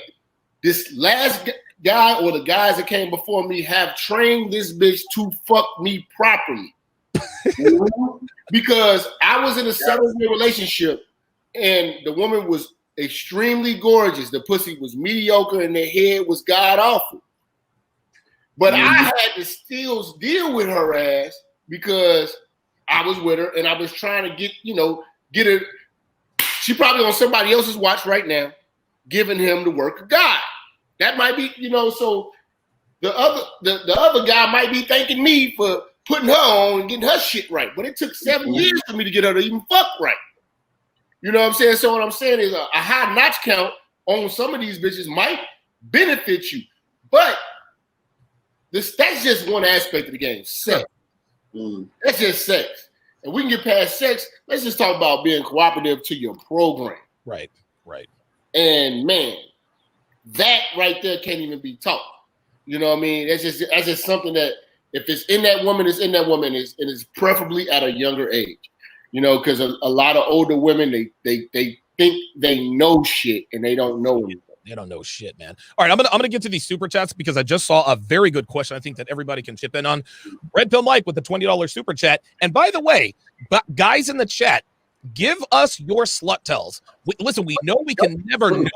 this last guy or the guys that came before me have trained this bitch to fuck me properly. Because I was in a 7-year relationship and the woman was extremely gorgeous. The pussy was mediocre and the head was god awful. But I had to still deal with her ass because I was with her and I was trying to get her. She probably on somebody else's watch right now, giving him the work of God. That might be, so the other guy might be thanking me for putting her on and getting her shit right. But it took 7 years for me to get her to even fuck right. You know what I'm saying? So what I'm saying is a high notch count on some of these bitches might benefit you. But that's just one aspect of the game, sex. That's just sex. And we can get past sex. Let's just talk about being cooperative to your program. Right. And man, that right there can't even be taught. You know what I mean? That's just something that if it's in that woman, it's in that woman. And it's preferably at a younger age. Because a lot of older women, they think they know shit and they don't know anything. They don't know shit, man. All right, I'm gonna get to these super chats because I just saw a very good question. I think that everybody can chip in on. Red Pill Mike with the $20 super chat. And by the way, guys in the chat, give us your slut tells. Listen, we know we can never know.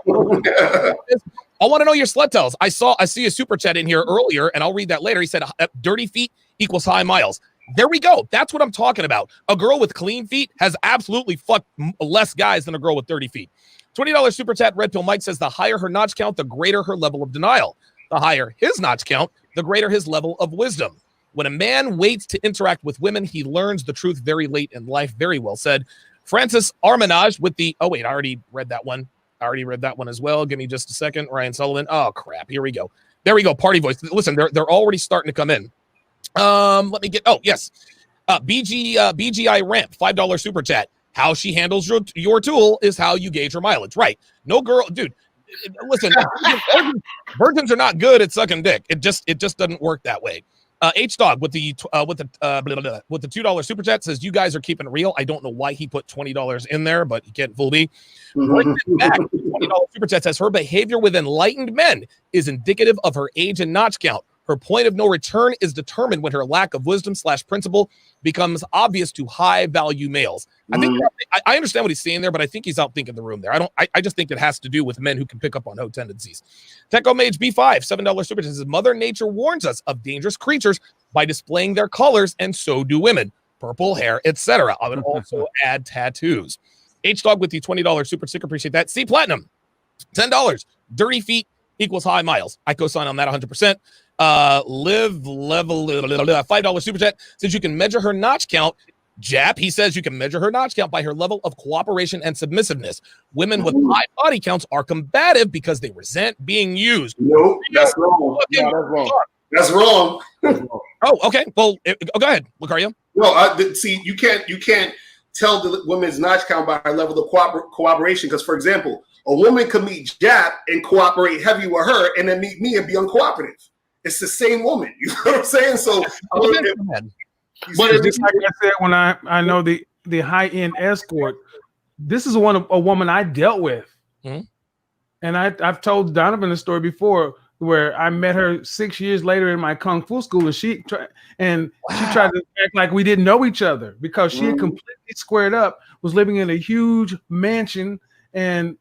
I want to know your slut tells. I see a super chat in here earlier, and I'll read that later. He said, "Dirty feet equals high miles." There we go. That's what I'm talking about. A girl with clean feet has absolutely fucked less guys than a girl with dirty feet. $20 super chat. Red Pill Mike says the higher her notch count, the greater her level of denial. The higher his notch count, the greater his level of wisdom. When a man waits to interact with women, he learns the truth very late in life. Very well said. Francis Arminage with the, I already read that one. I already read that one as well. Give me just a second. Ryan Sullivan. Oh, crap. Here we go. There we go. Party voice. Listen, they're already starting to come in. Let me get, yes. BGI Ramp, $5 super chat. How she handles your tool is how you gauge her mileage. Right. No girl, dude, listen, virgins are not good at sucking dick. It just doesn't work that way. H Dog with the $2 super chat says you guys are keeping it real. I don't know why he put $20 in there, but he can't fool me. Back, $20 super chat says her behavior with enlightened men is indicative of her age and notch count. Her point of no return is determined when her lack of wisdom / principle becomes obvious to high value males. I think I understand what he's saying there, but I think he's out thinking the room there. I just think it has to do with men who can pick up on hoe tendencies. Techo Mage B5, $7 super chat says Mother Nature warns us of dangerous creatures by displaying their colors, and so do women. Purple hair, etc. I would also add tattoos. H Dog with the $20 super sticker, appreciate that. C Platinum, $10. Dirty feet equals high miles. I co-sign on that 100%. Live level $5 super chat says you can measure her notch count. Jap, he says you can measure her notch count by her level of cooperation and submissiveness. Women with high body counts are combative because they resent being used. Nope, that's wrong. No, that's wrong. Oh, okay. Well, go ahead, Lucario. No, see, you can't tell the woman's notch count by her level of cooperation. Because, for example, a woman could meet Jap and cooperate heavy with her, and then meet me and be uncooperative. It's the same woman. You know what I'm saying? So, but it's just like I said, when I know the high end escort, this is a woman I dealt with, and I've told Donovan the story before where I met her 6 years later in my kung fu school, and she tried to act like we didn't know each other because she had completely squared up, was living in a huge mansion, and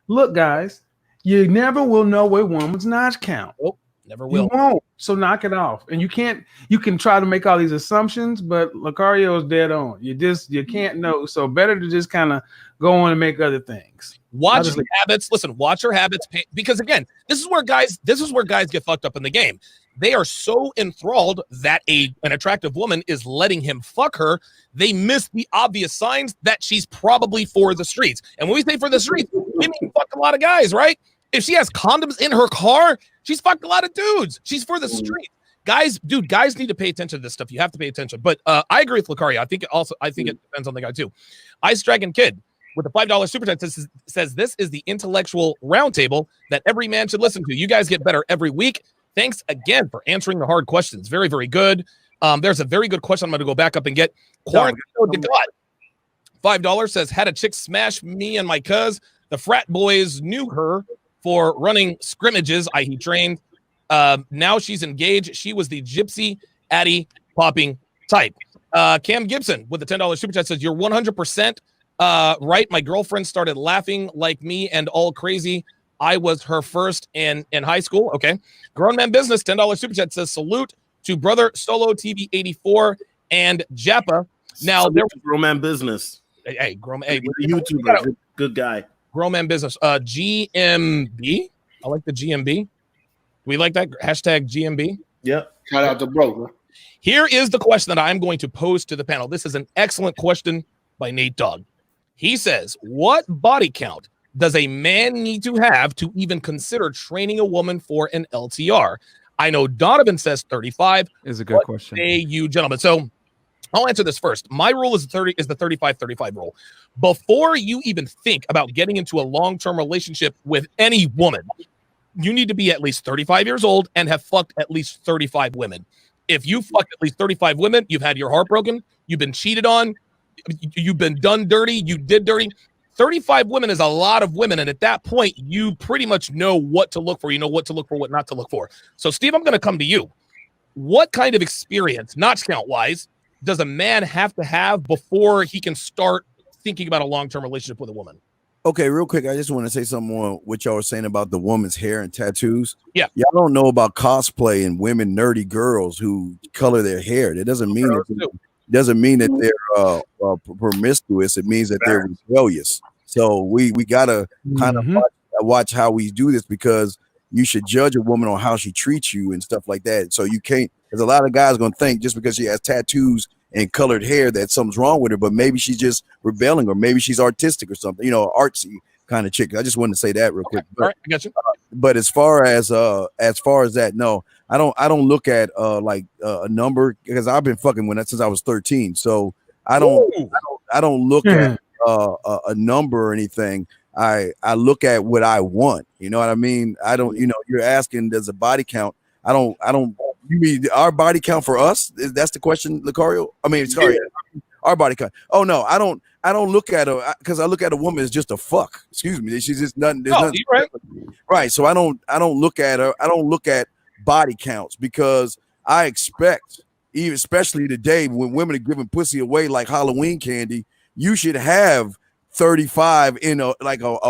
look, guys. You never will know a woman's notch count. Nope, never will. You won't. So knock it off. And you can try to make all these assumptions, but Lucario is dead on. You can't know. So better to just kind of go on and make other things. Watch her habits. Listen, watch her habits. Because again, this is where guys get fucked up in the game. They are so enthralled that an attractive woman is letting him fuck her. They miss the obvious signs that she's probably for the streets. And when we say for the streets, we mean fuck a lot of guys, right? If she has condoms in her car, she's fucked a lot of dudes. She's for the street. Guys need to pay attention to this stuff. You have to pay attention. But I agree with Lucario. I think it depends on the guy too. Ice Dragon Kid with the $5 super chat says this is the intellectual roundtable that every man should listen to. You guys get better every week. Thanks again for answering the hard questions. Very, very good. There's a very good question I'm going to go back up and get. Quarantino to God. $5 says, had a chick smash me and my cuz. The frat boys knew her for running scrimmages, i.e. trained. Now she's engaged. She was the gypsy addy popping type. Cam Gibson with the $10 super chat says, you're 100% right. My girlfriend started laughing like me and all crazy. I was her first in high school. Okay. Grown Man Business, $10 super chat says, salute to brother Solo TV 84 and Jappa. Now there was Grown Man Business. Hey, YouTuber, good guy. Grown Man Business. GMB. I like the GMB. We like that hashtag GMB. Yep. Shout out to bro. Man. Here is the question that I'm going to pose to the panel. This is an excellent question by Nate Dogg. He says, what body count does a man need to have to even consider training a woman for an LTR? I know Donovan says 35. Is a good question. Say you gentlemen. So I'll answer this first. My rule is the 35-35 rule. Before you even think about getting into a long-term relationship with any woman, you need to be at least 35 years old and have fucked at least 35 women. If you fucked at least 35 women, you've had your heart broken, you've been cheated on, you've been done dirty, you did dirty. 35 women is a lot of women. And at that point, you pretty much know what to look for. You know what to look for, what not to look for. So, Steve, I'm going to come to you. What kind of experience, notch count-wise, does a man have to have before he can start thinking about a long-term relationship with a woman? Okay, real quick, I just want to say something on what y'all were saying about the woman's hair and tattoos. Yeah. Y'all don't know about cosplay and women, nerdy girls who color their hair. That doesn't mean that they're promiscuous. It means that they're rebellious. So we gotta kind of watch how we do this, because you should judge a woman on how she treats you and stuff like that. So you can't, there's a lot of guys gonna think just because she has tattoos and colored hair that something's wrong with her, but maybe she's just rebelling, or maybe she's artistic or something, artsy kind of chick. I just wanted to say that real quick. But, all right, I got you. But as far as that, no, I don't look at a number, because I've been fucking since I was 13. So I don't look at a number or anything. I look at what I want. You know what I mean? I don't, you're asking, does a body count? I don't You mean our body count for us? That's the question, Lucario? I mean, sorry, our body count. Oh no, I don't look at her because I look at a woman as just a fuck. Excuse me, she's just nothing. There's nothing. Right. Right. So I don't look at her. I don't look at body counts because I expect, even especially today when women are giving pussy away like Halloween candy, you should have 35 in a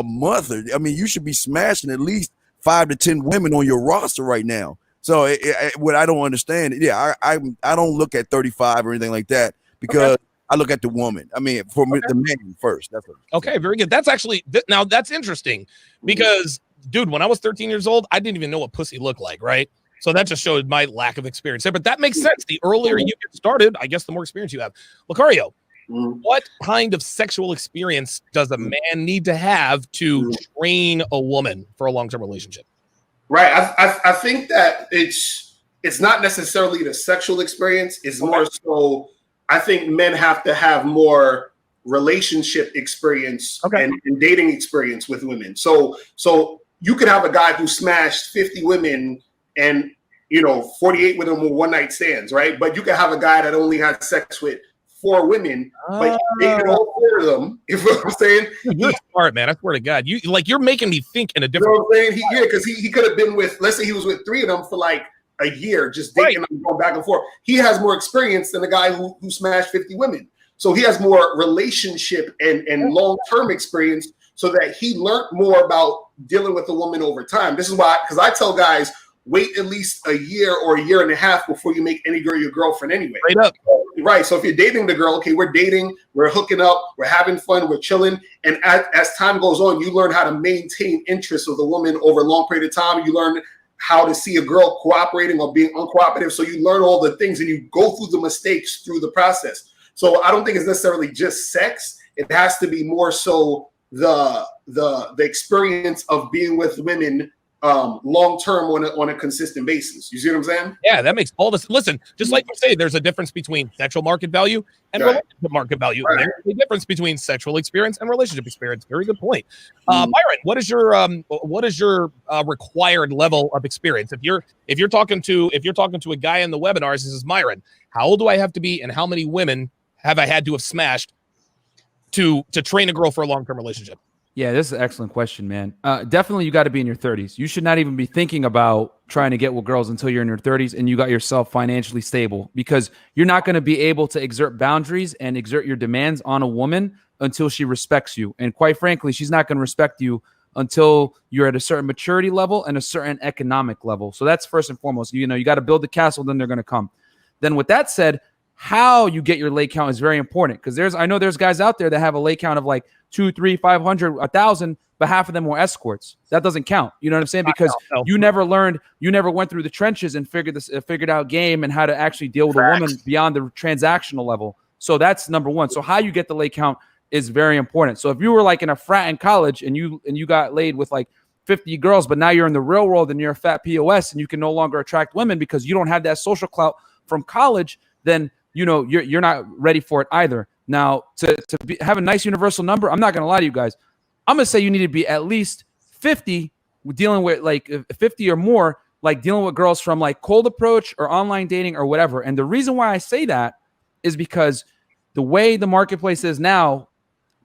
month. I mean, you should be smashing at least 5 to 10 women on your roster right now. So what I don't understand, I don't look at 35 or anything like that because I look at the woman. I mean, for the man first. That's what okay, very good. That's actually now that's interesting because, dude, when I was 13 years old, I didn't even know what pussy looked like, right? So that just showed my lack of experience there. But that makes sense. The earlier you get started, I guess the more experience you have. Lucario, what kind of sexual experience does a man need to have to train a woman for a long-term relationship? Right. I think that it's not necessarily the sexual experience. It's more so I think men have to have more relationship experience and dating experience with women. So you could have a guy who smashed 50 women and 48 with them were one night stands, right? But you could have a guy that only had sex with 4 women, but he dated all 4 of them. You know what I'm saying? You're smart, man. I swear to God, you're making me think in a different. You know what I'm saying? Because he could have been with, let's say he was with 3 of them for like a year, just dating them, going back and forth. He has more experience than the guy who smashed 50 women. So he has more relationship and long-term experience, so that he learned more about dealing with a woman over time. This is why, because I tell guys, wait at least a year or a year and a half before you make any girl your girlfriend anyway. Straight up. Right. So if you're dating the girl, okay, we're dating, we're hooking up, we're having fun, we're chilling. And as time goes on, you learn how to maintain interest with a woman over a long period of time. You learn how to see a girl cooperating or being uncooperative. So you learn all the things and you go through the mistakes through the process. So I don't think it's necessarily just sex. It has to be more so the experience of being with women long term on a consistent basis. You see what I'm saying? Yeah, that makes all this. Listen, just like you say, there's a difference between sexual market value and relationship market value. Right. There's a difference between sexual experience and relationship experience. Very good point. Myron, what is your required level of experience? If you're talking to a guy in the webinars, this is Myron. How old do I have to be, and how many women have I had to have smashed to train a girl for a long-term relationship? Yeah, this is an excellent question, man. Definitely, you got to be in your 30s. You should not even be thinking about trying to get with girls until you're in your 30s and you got yourself financially stable, because you're not going to be able to exert boundaries and exert your demands on a woman until she respects you. And quite frankly, she's not going to respect you until you're at a certain maturity level and a certain economic level. So that's first and foremost. You got to build the castle, then they're going to come. Then with that said, how you get your lay count is very important, because I know there's guys out there that have a lay count of like 2, 3, 500, 1,000, but half of them were escorts. That doesn't count. You know what I'm saying? Because you never went through the trenches and figured out game and how to actually deal with a woman beyond the transactional level. So that's number one. So how you get the lay count is very important. So if you were like in a frat in college and you got laid with like 50 girls, but now you're in the real world and you're a fat POS and you can no longer attract women because you don't have that social clout from college, then you're not ready for it either. Now, to have a nice universal number, I'm not going to lie to you guys. I'm going to say you need to be at least 50 dealing with like 50 or more, like dealing with girls from like cold approach or online dating or whatever. And the reason why I say that is because the way the marketplace is now,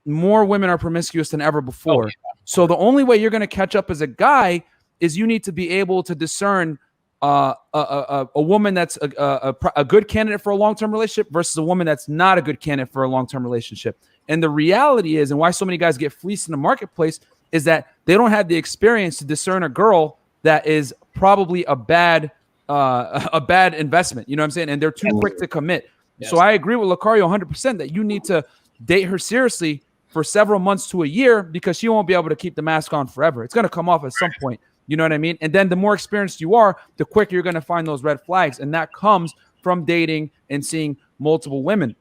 more women are promiscuous than ever before. Oh, yeah. So the only way you're going to catch up as a guy is you need to be able to discern a woman that's a good candidate for a long-term relationship versus a woman that's not a good candidate for a long-term relationship. And the reality is, and why so many guys get fleeced in the marketplace, is that they don't have the experience to discern a girl that is probably a bad investment. You know what I'm saying? And they're too quick to commit. Yes. So I agree with Lucario 100% that you need to date her seriously for several months to a year, because she won't be able to keep the mask on forever. It's going to come off at some point. You know what I mean? And then the more experienced you are, the quicker you're going to find those red flags. And that comes from dating and seeing multiple women.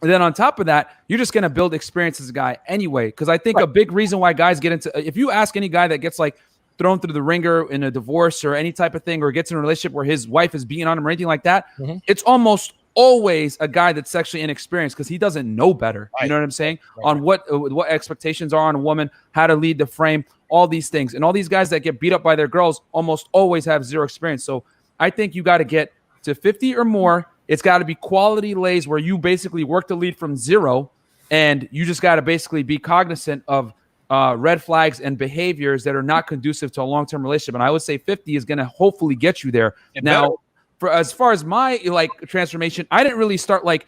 And then on top of that, you're just going to build experience as a guy anyway. Because I think a big reason why guys get into, if you ask any guy that gets like thrown through the ringer in a divorce or any type of thing, or gets in a relationship where his wife is beating on him or anything like that, it's almost always a guy that's sexually inexperienced because he doesn't know better. You know what I'm saying? On what expectations are on a woman, how to lead the frame, all these things. And all these guys that get beat up by their girls almost always have zero experience. So I think you got to get to 50 or more. It's got to be quality lays where you basically work the lead from zero, and you just got to basically be cognizant of red flags and behaviors that are not conducive to a long-term relationship. And I would say 50 is going to hopefully get you there. Now, for as far as my like transformation, I didn't really start like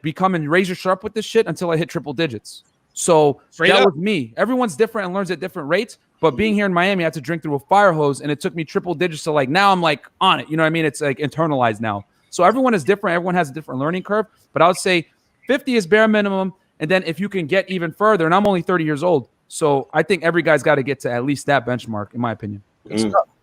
becoming razor sharp with this shit until I hit triple digits. So that was me. Everyone's different and learns at different rates. But being here in Miami, I had to drink through a fire hose, and it took me triple digits. So like now I'm like on it. You know what I mean? It's like internalized now. So everyone is different. Everyone has a different learning curve. But I would say 50 is bare minimum. And then if you can get even further, and I'm only 30 years old, so I think every guy's got to get to at least that benchmark, in my opinion.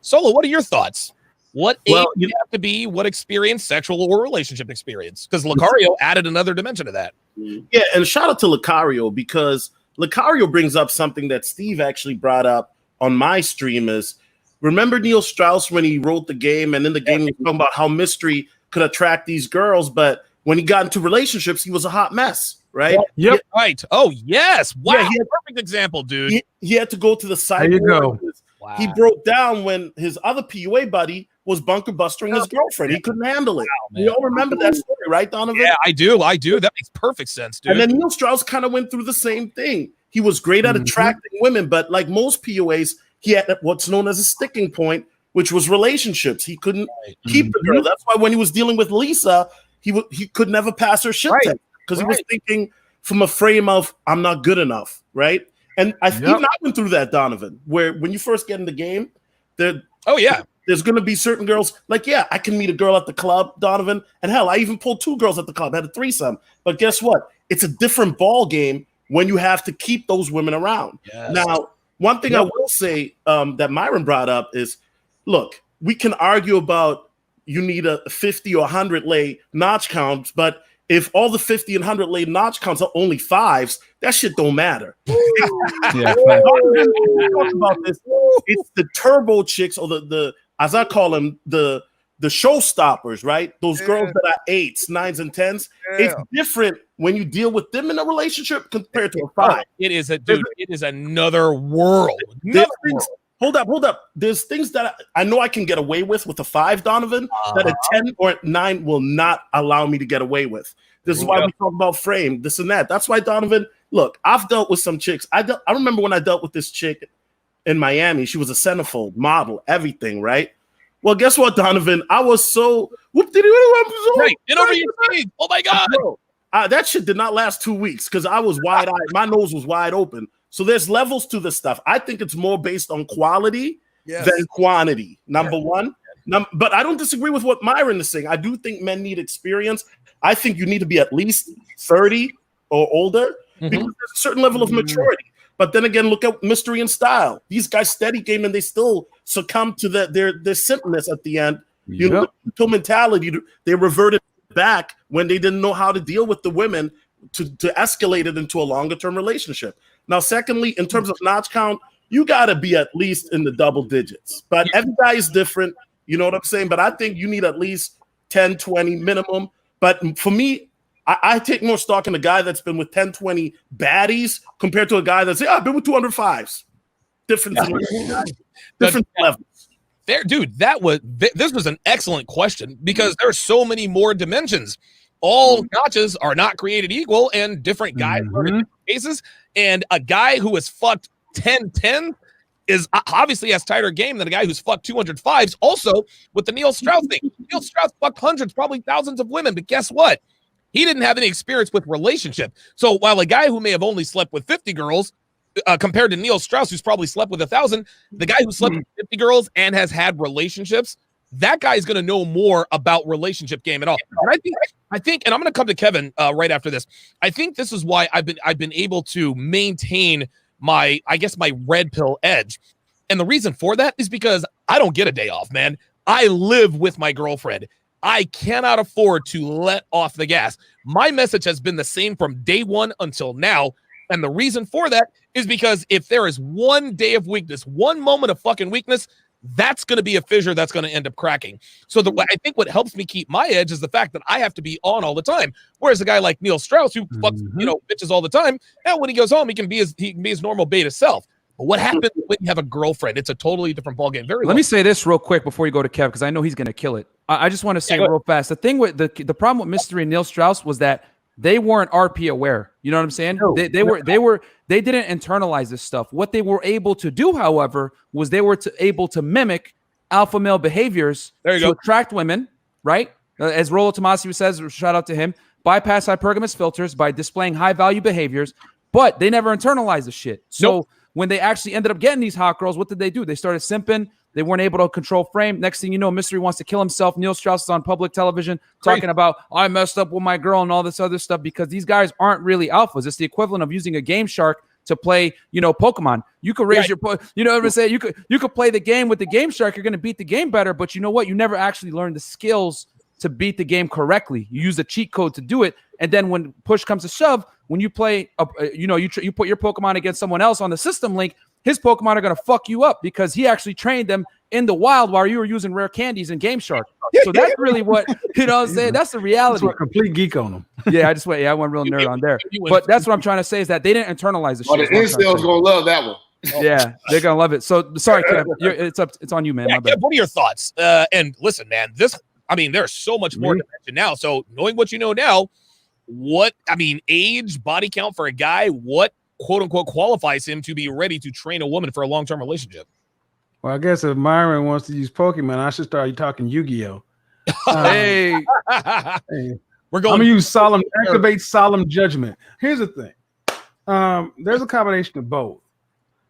Solo, what are your thoughts? What age do you have to be? What experience, sexual or relationship experience? Because Lucario added another dimension to that. Yeah, and shout out to Lucario, because Lucario brings up something that Steve actually brought up on my stream is, remember Neil Strauss when he wrote the game, and in the game he was talking about how mystery could attract these girls, but when he got into relationships, he was a hot mess, right? Yep. Right. Oh, yes. Wow. Yeah, perfect example, dude. He had to go to the side. There you go. Wow. He broke down when his other PUA buddy was bunker bustering his girlfriend. He couldn't handle it. We all remember that story, right, Donovan? Yeah, I do. That makes perfect sense, dude. And then Neil Strauss kind of went through the same thing. He was great at attracting women, but like most PUAs, he had what's known as a sticking point, which was relationships. He couldn't keep the girl. That's why when he was dealing with Lisa, he could never pass her shit test, because he was thinking from a frame of, I'm not good enough, right? And even I went through that, Donovan, where when you first get in the game, there's going to be certain girls, like, I can meet a girl at the club, Donovan, and hell, I even pulled 2 girls at the club, had a threesome. But guess what? It's a different ball game when you have to keep those women around. Yes. Now, one thing I will say that Myron brought up is, look, we can argue about you need a 50 or 100 lay notch counts, but if all the 50 and 100 lay notch counts are only 5s, that shit don't matter. About this, it's the turbo chicks, or the as I call them, the showstoppers, right? Those girls that are 8s, 9s, and 10s. It's different when you deal with them in a relationship compared to a 5. It is another world. Hold up. There's things that I know I can get away with a 5, Donovan, that a 10 or 9 will not allow me to get away with. This is why we talk about frame, this and that. That's why, Donovan, look, I've dealt with some chicks. I remember when I dealt with this chick in Miami. She was a centerfold model, everything, right? Well, guess what, Donovan? I was so right. Get over your feet. Oh my God. Bro, that shit did not last 2 weeks because I was wide-eyed. My nose was wide open. So there's levels to this stuff. I think it's more based on quality than quantity. Number one. But I don't disagree with what Myron is saying. I do think men need experience. I think you need to be at least 30 or older because there's a certain level of maturity. But then again, look at Mystery and Style. These guys steady game and they still succumb to their simpness at the end. You know, the mentality, they reverted back when they didn't know how to deal with the women to escalate it into a longer term relationship. Now, secondly, in terms of notch count, you got to be at least in the double digits. But every guy is different. You know what I'm saying? But I think you need at least 10, 20 minimum. But for me, I take more stock in a guy that's been with 10, 20 baddies compared to a guy that's, I've been with 205s. Different levels. There, dude, this was an excellent question because there are so many more dimensions. All notches are not created equal, and different guys are in different cases. And a guy who has fucked 10 is obviously has tighter game than a guy who's fucked 205s. Also, with the Neil Strauss thing, Neil Strauss fucked hundreds, probably thousands of women. But guess what? He didn't have any experience with relationship. So while a guy who may have only slept with 50 girls, compared to Neil Strauss, who's probably slept with 1,000, the guy who slept with 50 girls and has had relationships, that guy is going to know more about relationship game at all. And I think, and I'm going to come to Kevin right after this. I think this is why I've been able to maintain my red pill edge. And the reason for that is because I don't get a day off, man. I live with my girlfriend. I cannot afford to let off the gas. My message has been the same from day one until now. And the reason for that is because if there is one day of weakness, one moment of fucking weakness, that's going to be a fissure that's going to end up cracking. So I think what helps me keep my edge is the fact that I have to be on all the time. Whereas a guy like Neil Strauss, who fucks, bitches all the time, and when he goes home, he can be his normal beta self. But what happens when you have a girlfriend? It's a totally different ballgame. Let me say this real quick before you go to Kev, because I know he's going to kill it. I just want to say real fast. The thing with the problem with Mystery and Neil Strauss was that they weren't RP aware. You know what I'm saying? No. They didn't internalize this stuff. What they were able to do, however, was they were able to mimic alpha male behaviors to attract women, right? As Rollo Tomasi says, shout out to him, bypass hypergamous filters by displaying high value behaviors, but they never internalized the shit. So when they actually ended up getting these hot girls, what did they do? They started simping. They weren't able to control frame. Next thing you know, Mystery wants to kill himself. Neil Strauss is on public television talking about, I messed up with my girl and all this other stuff, because these guys aren't really alphas. It's the equivalent of using a Game Shark to play, Pokemon. You could raise your, what I'm saying? You could play the game with the Game Shark. You're going to beat the game better, but you know what? You never actually learn the skills to beat the game correctly. You use a cheat code to do it. And then when push comes to shove, when you play, you put your Pokemon against someone else on the system link, his Pokemon are going to fuck you up because he actually trained them in the wild while you were using rare candies in Game Shark. So that's really what, I'm saying? That's the reality. That's a complete geek on them. Yeah, I went real nerd on there. But that's what I'm trying to say is that they didn't internalize the shit. The incels going to love that one. Yeah, they're going to love it. So sorry, Kev, it's on you, man. Yeah, Kev, what are your thoughts? And listen, man, there's so much more to mention now. So knowing what you know now, age, body count for a guy, what quote unquote qualifies him to be ready to train a woman for a long-term relationship? Well, I guess if Myron wants to use Pokemon, I should start talking Yu-Gi-Oh. Hey, we're going. I'm gonna use activate solemn judgment. Here's the thing. There's a combination of both.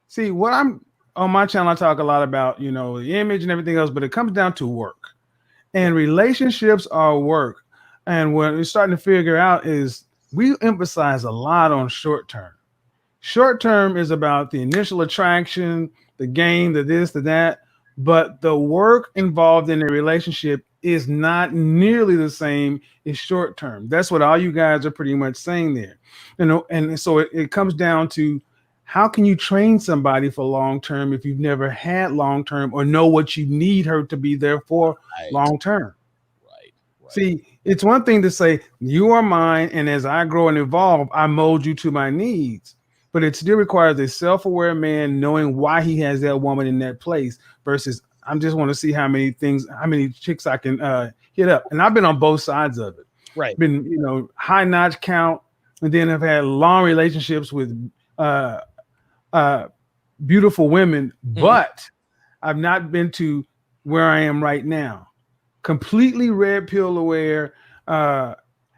See, what I'm on my channel, I talk a lot about, the image and everything else, but it comes down to work. And relationships are work. And what we're starting to figure out is we emphasize a lot on short term. Short term is about the initial attraction, the game, the this, the that, but the work involved in a relationship is not nearly the same as short term. That's what all you guys are pretty much saying there. And so it comes down to, how can you train somebody for long term if you've never had long term or know what you need her to be there for long term? Right. See, it's one thing to say, you are mine, and as I grow and evolve, I mold you to my needs. But it still requires a self-aware man knowing why he has that woman in that place versus I just want to see how many chicks I can hit up. And I've been on both sides of it. Right. Been, high notch count, and then I've had long relationships with beautiful women, but I've not been to where I am right now. Completely red pill aware,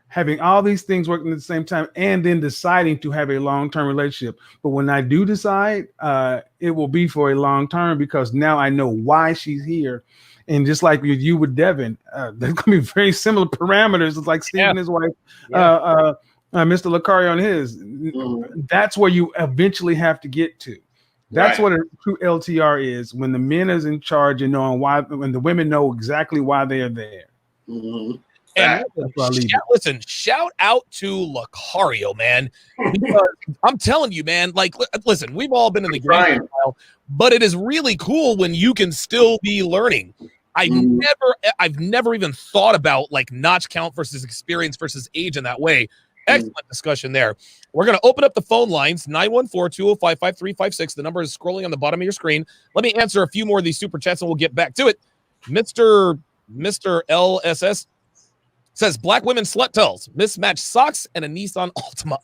having all these things working at the same time, and then deciding to have a long-term relationship. But when I do decide, it will be for a long term because now I know why she's here. And just like with you with Devin, there's going to be very similar parameters. It's like Steve and his wife, Mr. Lucario and his. That's where you eventually have to get to. That's what a true LTR is, when the men is in charge and knowing why, when the women know exactly why they are there. And listen, shout out to Lucario, man. Because I'm telling you, man, listen, we've all been in the game for a while, but it is really cool when you can still be learning. I've never even thought about notch count versus experience versus age in that way. Excellent discussion there. We're going to open up the phone lines, 914-205-5356. The number is scrolling on the bottom of your screen. Let me answer a few more of these super chats and we'll get back to it. Mr. LSS says, black women slut tells, mismatched socks, and a Nissan Altima.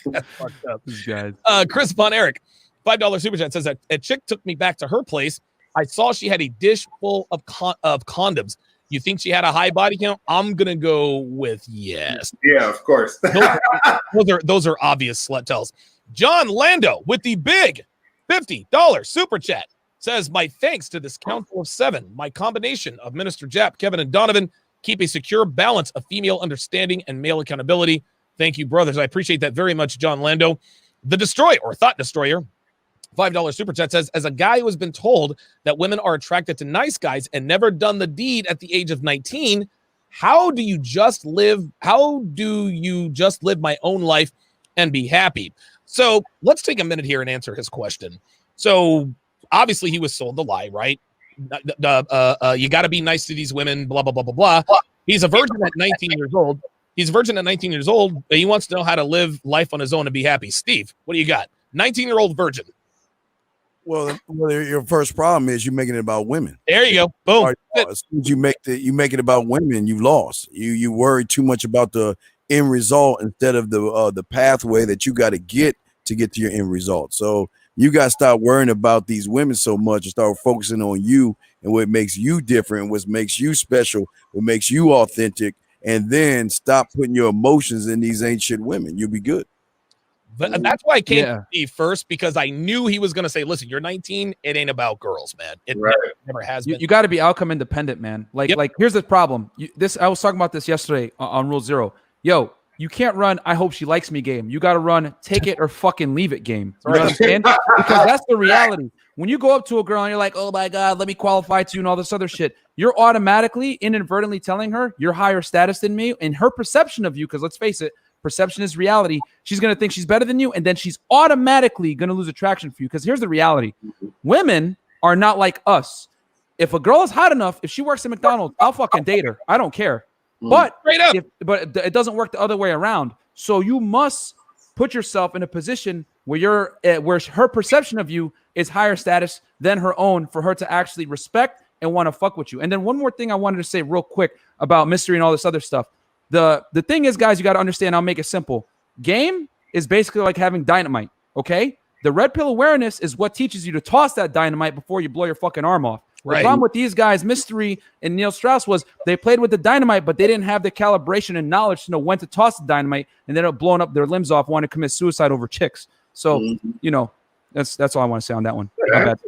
That's fucked up. Guys. Chris Von Erich, $5 super chat, says that a chick took me back to her place. I saw she had a dish full of condoms. You think she had a high body count? I'm gonna go with yes. Yeah, of course. those are obvious slut tells. John Lando with the big $50 super chat says, my thanks to this council of 7. My combination of Minister Jap, Kevin, and Donovan keep a secure balance of female understanding and male accountability. Thank you, brothers. I appreciate that very much, John Lando. The Destroyer, or Thought Destroyer, $5 super chat says, as a guy who has been told that women are attracted to nice guys and never done the deed at the age of 19, how do you just live my own life and be happy? So let's take a minute here and answer his question. So obviously he was sold the lie, right? You got to be nice to these women, blah, blah, blah, blah, blah. He's a virgin at 19 years old. He wants to know how to live life on his own and be happy. Steve, what do you got? 19-year-old virgin. Well, your first problem is you're making it about women. There you go. Boom. As soon as you make it about women, you lost. You worry too much about the end result instead of the pathway that you got to get to your end result. So you got to stop worrying about these women so much and start focusing on you and what makes you different, what makes you special, what makes you authentic, and then stop putting your emotions in these ain't shit women. You'll be good. But that's why I came to me first, because I knew he was going to say, listen, you're 19. It ain't about girls, man. It never has been. You got to be outcome independent, man. Like here's the problem. I was talking about this yesterday on Rule 0. Yo, you can't run I hope she likes me game. You got to run take it or fucking leave it game. You know what I'm saying? Because that's the reality. When you go up to a girl and you're like, oh my God, let me qualify to you and all this other shit, you're automatically inadvertently telling her you're higher status than me, and her perception of you, because let's face it, perception is reality. She's going to think she's better than you, and then she's automatically going to lose attraction for you. Because here's the reality. Women are not like us. If a girl is hot enough, if she works at McDonald's, I'll fucking date her. I don't care. But it doesn't work the other way around. So you must put yourself in a position where where her perception of you is higher status than her own for her to actually respect and want to fuck with you. And then one more thing I wanted to say real quick about mystery and all this other stuff. The thing is, guys, you got to understand, I'll make it simple. Game is basically like having dynamite, okay? The red pill awareness is what teaches you to toss that dynamite before you blow your fucking arm off. The problem with these guys, Mystery and Neil Strauss, was they played with the dynamite, but they didn't have the calibration and knowledge to know when to toss the dynamite, and they ended up blowing up their limbs off, wanting to commit suicide over chicks. So, you know, that's all I want to say on that one.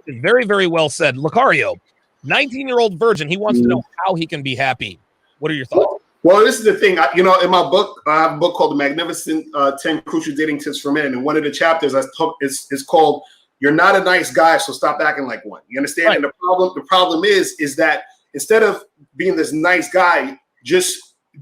Very, very well said. Lucario, 19-year-old virgin. He wants to know how he can be happy. What are your thoughts? Well, this is the thing. In my book, I have a book called The Magnificent 10 Crucial Dating Tips for Men. And one of the chapters is called You're Not a Nice Guy, So Stop Acting Like One. You understand? Right. And the problem is that instead of being this nice guy, just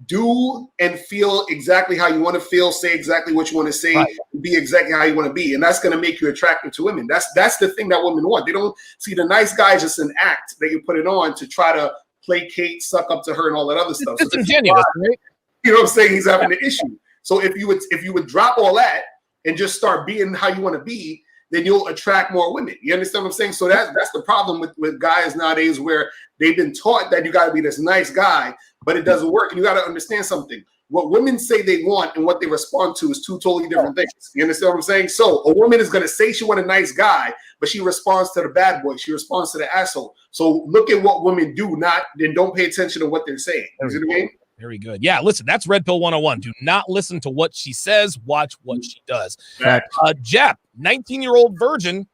do and feel exactly how you want to feel, say exactly what you want to say, be exactly how you want to be. And that's going to make you attractive to women. That's the thing that women want. They don't see the nice guy as just an act that you put it on to try to placate, suck up to her, and all that other stuff. It's disingenuous, right? You know what I'm saying? He's having an issue. So if you would drop all that and just start being how you want to be, then you'll attract more women. You understand what I'm saying? So that's the problem with guys nowadays, where they've been taught that you got to be this nice guy, but it doesn't work. And you got to understand something. What women say they want and what they respond to is two totally different things. You understand what I'm saying? So a woman is going to say she wants a nice guy, but she responds to the bad boy. She responds to the asshole. So look at what women do, then don't pay attention to what they're saying. You see what I mean? Very good. Yeah, listen, that's Red Pill 101. Do not listen to what she says. Watch what she does. Jap, 19-year-old virgin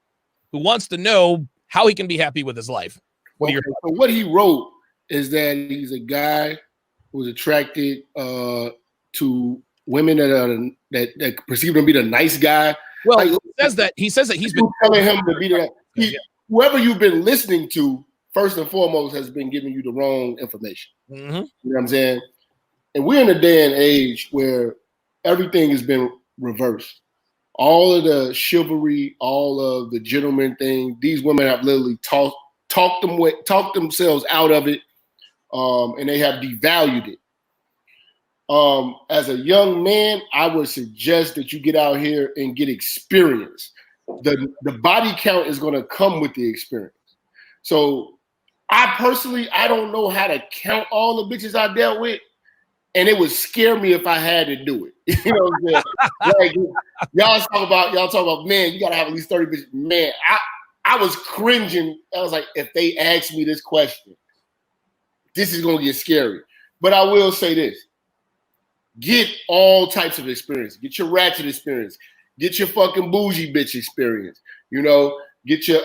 who wants to know how he can be happy with his life. So what he wrote is that he's a guy who's attracted to women that perceive him to be the nice guy. Well, he says that he's been telling him to be the whoever you've been listening to, first and foremost, has been giving you the wrong information. You know what I'm saying? And we're in a day and age where everything has been reversed. All of the chivalry, all of the gentleman thing, these women have literally talked themselves out of it, and they have devalued it. As a young man, I would suggest that you get out here and get experience. The body count is going to come with the experience. So I don't know how to count all the bitches I dealt with, and it would scare me if I had to do it. You know what I'm saying? Like, y'all talk about, man, you got to have at least 30 bitches. Man, I was cringing. I was like, if they ask me this question, this is going to get scary. But I will say this. Get all types of experience. Get your ratchet experience. Get your fucking bougie bitch experience. You know, get your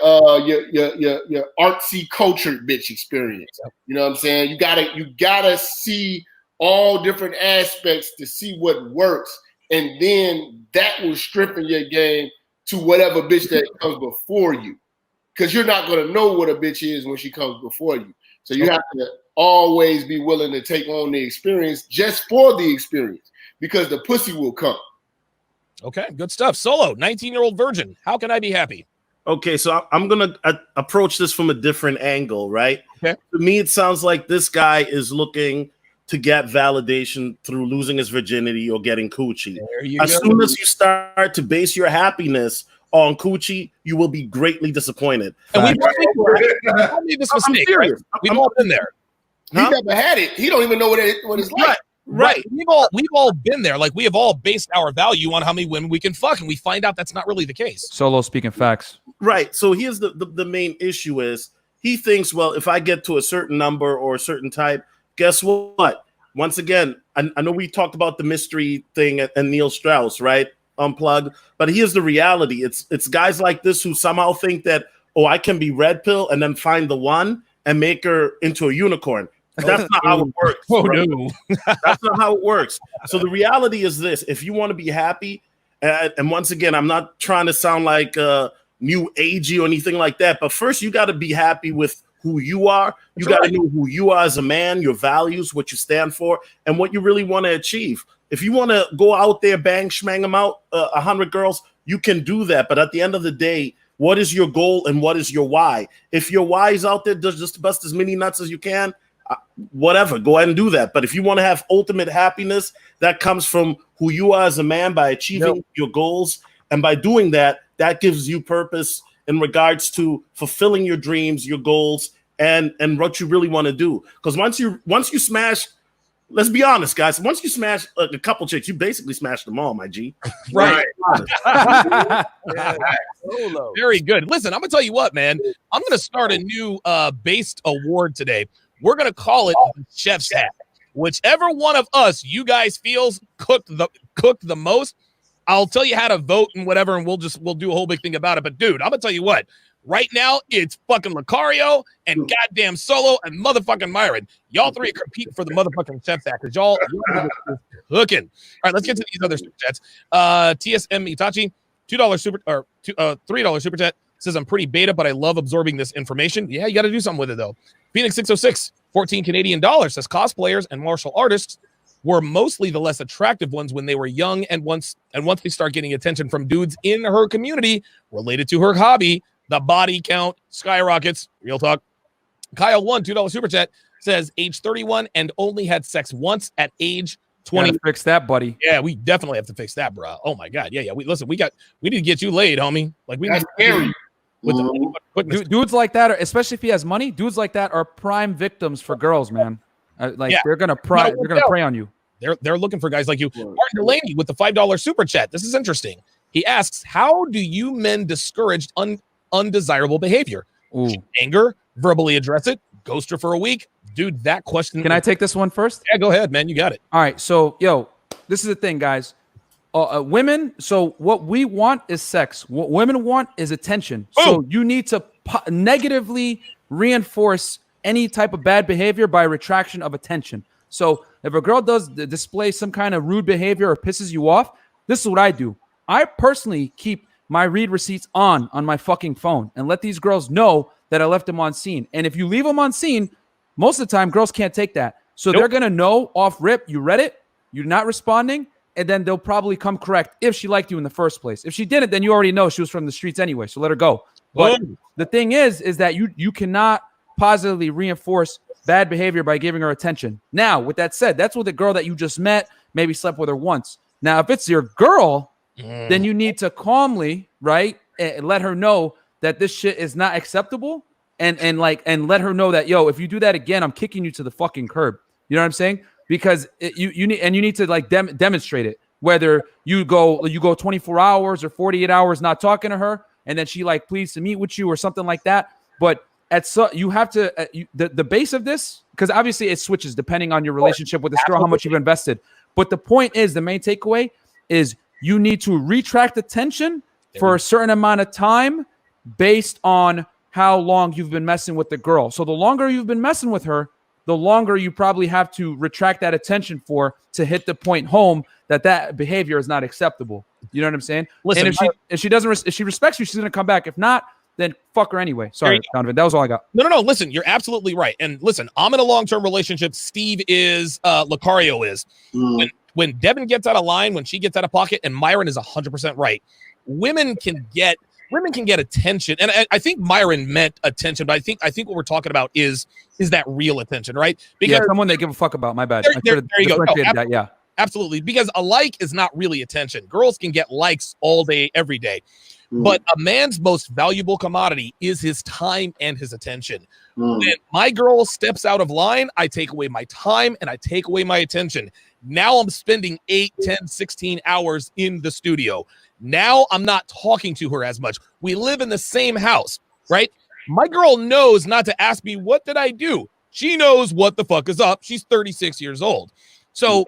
artsy cultured bitch experience. You know what I'm saying? You gotta see all different aspects to see what works, and then that will strengthen your game to whatever bitch that comes before you. Because you're not gonna know what a bitch is when she comes before you. So you have to always be willing to take on the experience just for the experience, because the pussy will come. Okay, good stuff. Solo, 19-year-old virgin. How can I be happy? Okay, so I'm going to approach this from a different angle, right? Okay. To me, it sounds like this guy is looking to get validation through losing his virginity or getting coochie. As soon as you start to base your happiness on coochie, you will be greatly disappointed. And we've all made this mistake. Right? We've all been there. He never had it. He don't even know what it's like. Right. We've all been there. Like we have all based our value on how many women we can fuck, and we find out that's not really the case. Solo speaking facts. Right. So here's the main issue is he thinks, well, if I get to a certain number or a certain type, guess what? Once again, I know we talked about the mystery thing and Neil Strauss, right? Unplugged. But here's the reality. It's guys like this who somehow think that, oh, I can be red pill and then find the one and make her into a unicorn. That's not how it works. Oh, no. That's not how it works. So the reality is this: if you want to be happy, and once again, I'm not trying to sound like new agey or anything like that, but first you got to be happy with who you are. You got to know who you are as a man, your values, what you stand for, and what you really want to achieve. If you want to go out there, bang, schmang them out, 100 girls, you can do that. But at the end of the day, what is your goal and what is your why? If your why is out there, just bust as many nuts as you can, whatever, go ahead and do that. But if you want to have ultimate happiness, that comes from who you are as a man by achieving your goals. And by doing that, that gives you purpose in regards to fulfilling your dreams, your goals, and what you really want to do. Because once you smash, let's be honest, guys, once you smash a couple chicks, you basically smash them all, my G. Right. Very good. Listen, I'm gonna tell you what, man. I'm gonna start a new based award today. We're gonna call it Chef's Hat. Whichever one of us you guys feels cooked the most, I'll tell you how to vote and whatever, and we'll do a whole big thing about it. But dude, I'm gonna tell you what. Right now, it's fucking Lucario and goddamn Solo and motherfucking Myron. Y'all three compete for the motherfucking Chef's Hat because y'all cooking. All right, let's get to these other super chats. TSM Itachi, $3 super chat says I'm pretty beta, but I love absorbing this information. Yeah, you got to do something with it though. Phoenix 606, 14 Canadian dollars says cosplayers and martial artists were mostly the less attractive ones when they were young, and once they start getting attention from dudes in her community related to her hobby, the body count skyrockets. Real talk. Kyle won $2 super chat says age 31 and only had sex once at age 20. Fix that, buddy. Yeah, we definitely have to fix that, bro. Oh my god. Yeah. We need to get you laid, homie. Like that's scary. Dudes like that, especially if he has money, dudes like that are prime victims for girls, man. They're gonna prey on you. They're looking for guys like you. Martin Delaney with the $5 super chat. This is interesting. He asks, how do you men discourage undesirable behavior? Anger, verbally address it, ghost her for a week. Dude, that question. Can I take this one first? Yeah, go ahead, man. You got it. All right. So, this is the thing, guys. Women, so what we want is sex. What women want is attention. So you need to negatively reinforce any type of bad behavior by retraction of attention. So if a girl does display some kind of rude behavior or pisses you off, this is what I do. I personally keep my read receipts on my fucking phone and let these girls know that I left them on scene. And if you leave them on scene, most of the time girls can't take that. So they're going to know off rip, you read it, you're not responding, and then they'll probably come correct if she liked you in the first place. If she didn't, then you already know she was from the streets anyway, so let her go. But the thing is that you cannot positively reinforce bad behavior by giving her attention. Now, with that said, that's with the girl that you just met, maybe slept with her once. Now, if it's your girl, then you need to calmly, right, let her know that this shit is not acceptable, and let her know that, if you do that again, I'm kicking you to the fucking curb. You know what I'm saying? Because you need to like demonstrate it. Whether you go 24 hours or 48 hours not talking to her, and then she like pleads to meet with you or something like that. But you have to the base of this, because obviously it switches depending on your relationship with this girl, how much you've invested. But the point is, the main takeaway is you need to retract attention for a certain amount of time based on how long you've been messing with the girl. So the longer you've been messing with her, the longer you probably have to retract that attention to hit the point home that behavior is not acceptable. You know what I'm saying? Listen, and if she respects you, she's going to come back. If not, then fuck her anyway. Sorry, Donovan. That was all I got. No. Listen, you're absolutely right. And listen, I'm in a long-term relationship. Steve is, Lucario is. When Devin gets out of line, when she gets out of pocket, and Myron is 100% right. Women can get attention, and I think Myron meant attention, but I think what we're talking about is that real attention, right? Because someone they give a fuck about. My bad. There you go. No, absolutely. Because a like is not really attention. Girls can get likes all day, every day. But a man's most valuable commodity is his time and his attention. When my girl steps out of line, I take away my time and I take away my attention. Now I'm spending 8, 10, 16 hours in the studio. Now I'm not talking to her as much. We live in the same house, right? My girl knows not to ask me, what did I do? She knows what the fuck is up. She's 36 years old. So,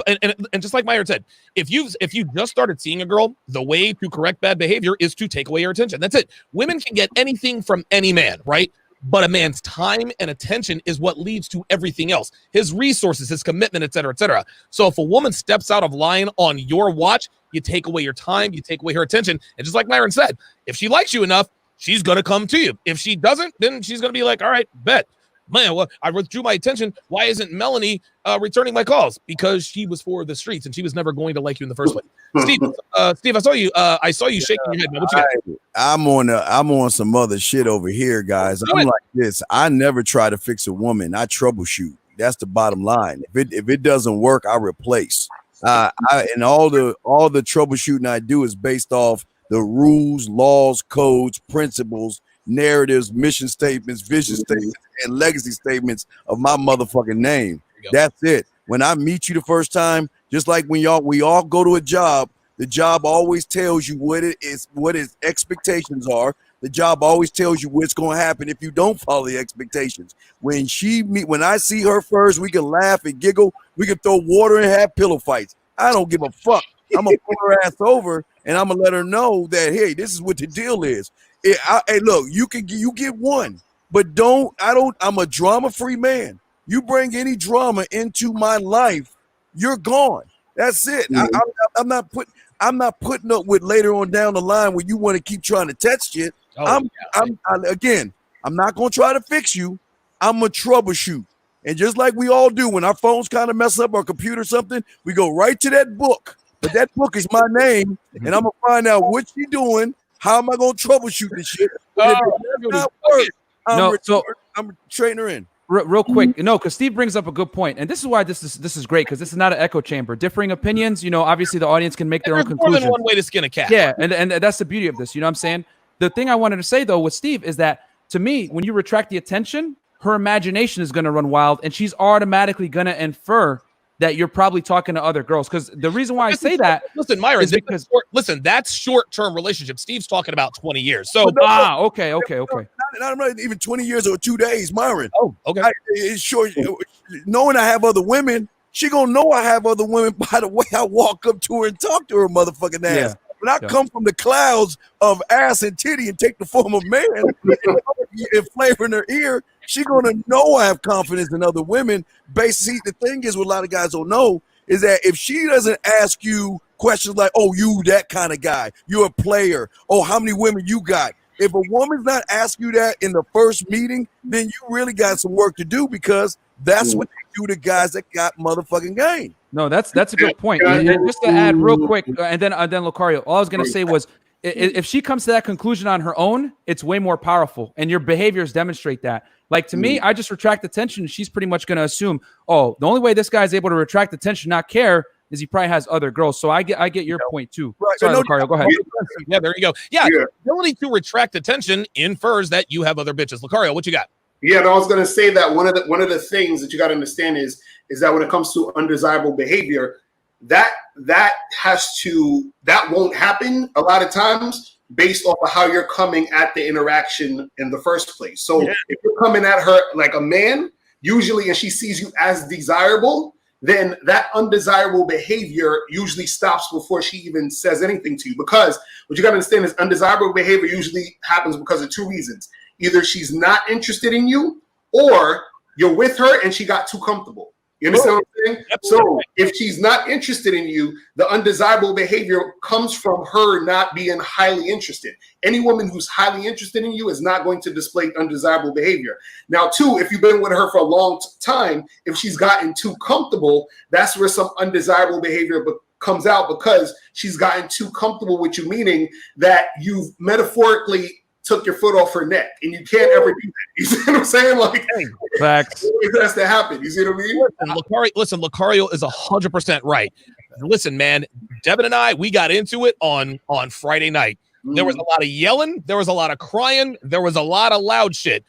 and just like Myron said, if you just started seeing a girl, the way to correct bad behavior is to take away her attention. That's it. Women can get anything from any man, right? But a man's time and attention is what leads to everything else. His resources, his commitment, et cetera, et cetera. So if a woman steps out of line on your watch, you take away your time, you take away her attention. And just like Myron said, if she likes you enough, she's going to come to you. If she doesn't, then she's going to be like, all right, bet. Man, well, I withdrew my attention. Why isn't Melanie returning my calls? Because she was for the streets and she was never going to like you in the first place. Steve, I saw you shaking your head. Man, what you got? I'm on some other shit over here, guys. I'm like this. I never try to fix a woman. I troubleshoot. That's the bottom line. If it doesn't work, I replace. And all the troubleshooting I do is based off the rules, laws, codes, principles, narratives, mission statements, vision statements, and legacy statements of my motherfucking name. That's it. When I meet you the first time, just like when we all go to a job, the job always tells you what its expectations are. The job always tells you what's going to happen if you don't follow the expectations. When I see her first, we can laugh and giggle. We can throw water and have pillow fights. I don't give a fuck. I'm gonna pull her ass over and I'm gonna let her know that, hey, this is what the deal is. Hey, look, you get one, but I'm a drama-free man. You bring any drama into my life, you're gone. That's it. I'm not putting up with later on down the line when you want to keep trying to test shit. I'm not gonna try to fix you. I'm gonna troubleshoot. And just like we all do when our phones kind of mess up, our computer something, we go right to that book. But that book is my name, and I'm gonna find out what she's doing. How am I gonna troubleshoot this shit? I'm trading her in. Real quick, because Steve brings up a good point, and this is why this is great, because this is not an echo chamber. Differing opinions, obviously the audience can make their own conclusions. More than one way to skin a cat. Yeah, and that's the beauty of this. You know what I'm saying? The thing I wanted to say though with Steve is that to me, when you retract the attention, her imagination is going to run wild, and she's automatically going to infer that you're probably talking to other girls. Because the reason why I say that, listen, Myron, that's short-term relationship. Steve's talking about 20 years. So okay. Not even 20 years or 2 days, Myron. Oh, okay. It's short. Knowing I have other women, she gonna know I have other women by the way I walk up to her and talk to her motherfucking ass. Yeah. When I come from the clouds of ass and titty and take the form of man and flavor in her ear, she gonna know I have confidence in other women. Basically, the thing is, what a lot of guys don't know is that if she doesn't ask you questions like, "Oh, you that kind of guy, you're a player. Oh, how many women you got?" If a woman's not asking you that in the first meeting, then you really got some work to do, because that's what they do to guys that got motherfucking game. No, that's a good point. And just to add real quick, and then Lucario, all I was going to say was, if she comes to that conclusion on her own, it's way more powerful, and your behaviors demonstrate that. Like, to me, I just retract attention. She's pretty much going to assume, oh, the only way this guy's able to retract attention, not care, is he probably has other girls. So I get your point too. Right. Sorry, Lucario, go ahead. Yeah, there you go. Yeah, the ability to retract attention infers that you have other bitches. Lucario, what you got? Yeah, I was going to say that one of the things that you got to understand is that when it comes to undesirable behavior, that won't happen a lot of times based off of how you're coming at the interaction in the first place. So if you're coming at her like a man, usually, and she sees you as desirable, then that undesirable behavior usually stops before she even says anything to you. Because what you got to understand is undesirable behavior usually happens because of two reasons. Either she's not interested in you, or you're with her and she got too comfortable. You understand what I'm saying? So if she's not interested in you, the undesirable behavior comes from her not being highly interested. Any woman who's highly interested in you is not going to display undesirable behavior. Now, two, if you've been with her for a long time, if she's gotten too comfortable, that's where some undesirable behavior comes out, because she's gotten too comfortable with you, meaning that you've metaphorically took your foot off her neck, and you can't ever do that. You see what I'm saying? Like, facts. It has to happen. You see what I mean? Listen, Lucario is 100% right. Listen, man, Devin and I, we got into it on Friday night. There was a lot of yelling. There was a lot of crying. There was a lot of loud shit.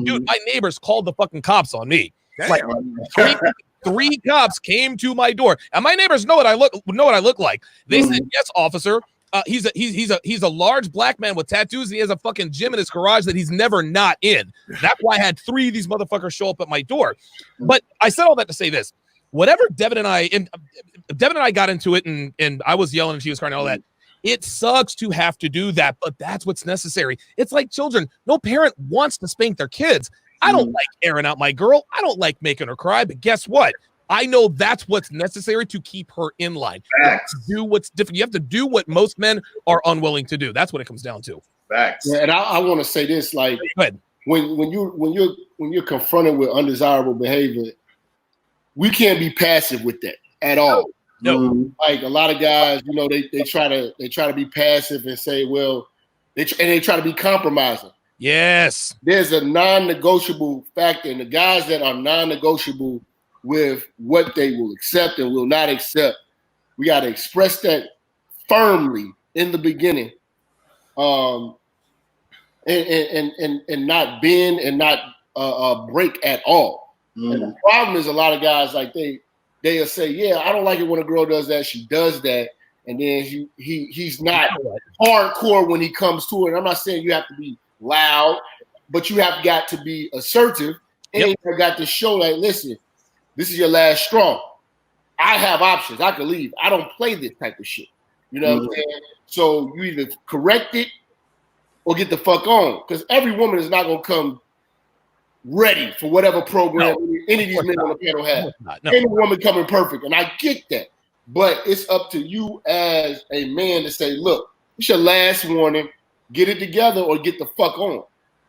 Dude, my neighbors called the fucking cops on me. Like three cops came to my door, and my neighbors know what I look like. They said, "Yes, officer." He's a large black man with tattoos. And he has a fucking gym in his garage that he's never not in. That's why I had 3 of these motherfuckers show up at my door. But I said all that to say this: whatever Devin and I got into it, and I was yelling and she was crying and all that. It sucks to have to do that, but that's what's necessary. It's like children. No parent wants to spank their kids. I don't like airing out my girl. I don't like making her cry, but guess what? I know that's what's necessary to keep her in line. You have to do what's different. You have to do what most men are unwilling to do. That's what it comes down to. Facts. Yeah, and I want to say this: like, when you're confronted with undesirable behavior, we can't be passive with that at all. No. Like a lot of guys, you know, they try to be passive and say, well, they try to be compromising. Yes. There's a non-negotiable factor, and the guys that are non-negotiable with what they will accept and will not accept, we got to express that firmly in the beginning, and not bend and not break at all. And the problem is a lot of guys, like they'll say, yeah, I don't like it when a girl does that. She does that. And then he's not hardcore when he comes to it. I'm not saying you have to be loud, but you have got to be assertive. And you got to show, like, listen, this is your last straw. I have options. I can leave. I don't play this type of shit. You know what I'm saying? So you either correct it or get the fuck on. Because every woman is not going to come ready for whatever program any of these men on the panel have. Any woman coming perfect, and I get that. But it's up to you as a man to say, look, it's your last warning. Get it together or get the fuck on.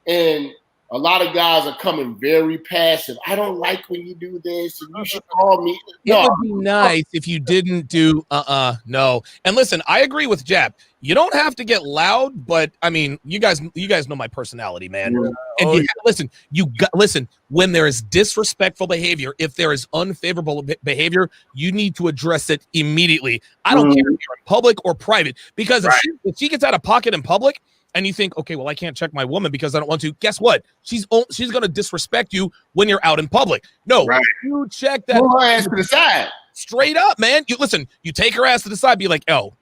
And a lot of guys are coming very passive. I don't like when you do this, and you should call me. It would be nice if you didn't do no. And listen, I agree with Jap. You don't have to get loud, but I mean, you guys know my personality, man. And listen, when there is disrespectful behavior, if there is unfavorable behavior, you need to address it immedately. I don't care if you're in public or private, because if she gets out of pocket in public, and you think, okay, well, I can't check my woman because I don't want to. Guess what? She's going to disrespect you when you're out in public. No, you check that. Pull her ass to the side. Straight up, man. You take her ass to the side, be like, oh,